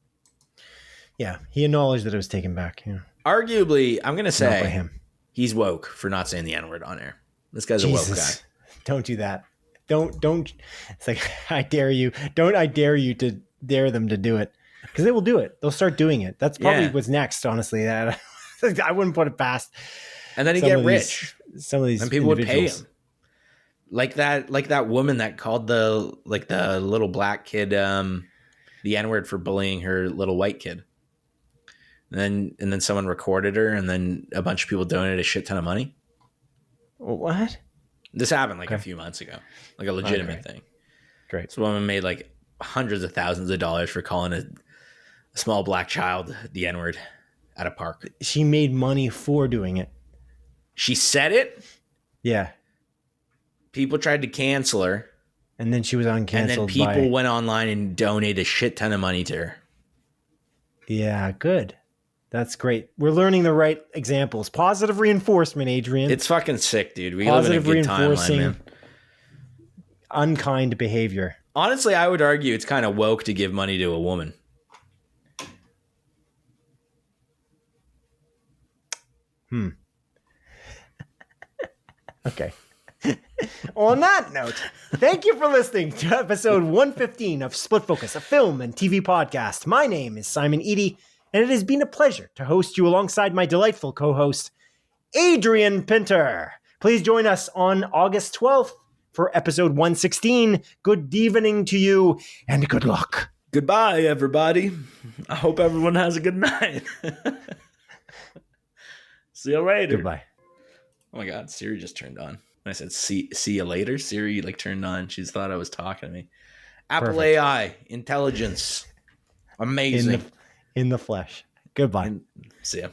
Yeah, he acknowledged that it was taken back. Yeah. Arguably, I'm going to say he's woke for not saying the N-word on air. This guy's a woke guy. Don't do that. Don't. It's like, I dare you. I dare you to dare them to do it. Because they will do it. They'll start doing it. That's probably what's next, honestly. I wouldn't put it past. And then he get rich. Some of these and people would pay him. Like that woman that called the little black kid the N-word for bullying her little white kid. And then someone recorded her, and then a bunch of people donated a shit ton of money. What? This happened a few months ago, like a legitimate thing. Great. So woman made like hundreds of thousands of dollars for calling a small black child the N-word at a park. She made money for doing it. She said it. Yeah. People tried to cancel her. And then she was uncanceled. And then people went online and donated a shit ton of money to her. Yeah, good. That's great. We're learning the right examples. Positive reinforcement, Adrian. It's fucking sick, dude. We live in a good timeline, man. Unkind behavior. Honestly, I would argue it's kind of woke to give money to a woman. Okay. On that note, thank you for listening to episode 115 of Split Focus, a film and TV podcast. My name is Simon Eady, and it has been a pleasure to host you alongside my delightful co-host, Adrian Pinter. Please join us on August 12th for episode 116. Good evening to you, and good luck. Goodbye, everybody. I hope everyone has a good night. See you later. Goodbye. Oh my God, Siri just turned on. I said, see you later. Siri turned on. She's thought I was talking to me. Apple Perfect. AI, intelligence. Amazing. In the flesh. Goodbye. See ya.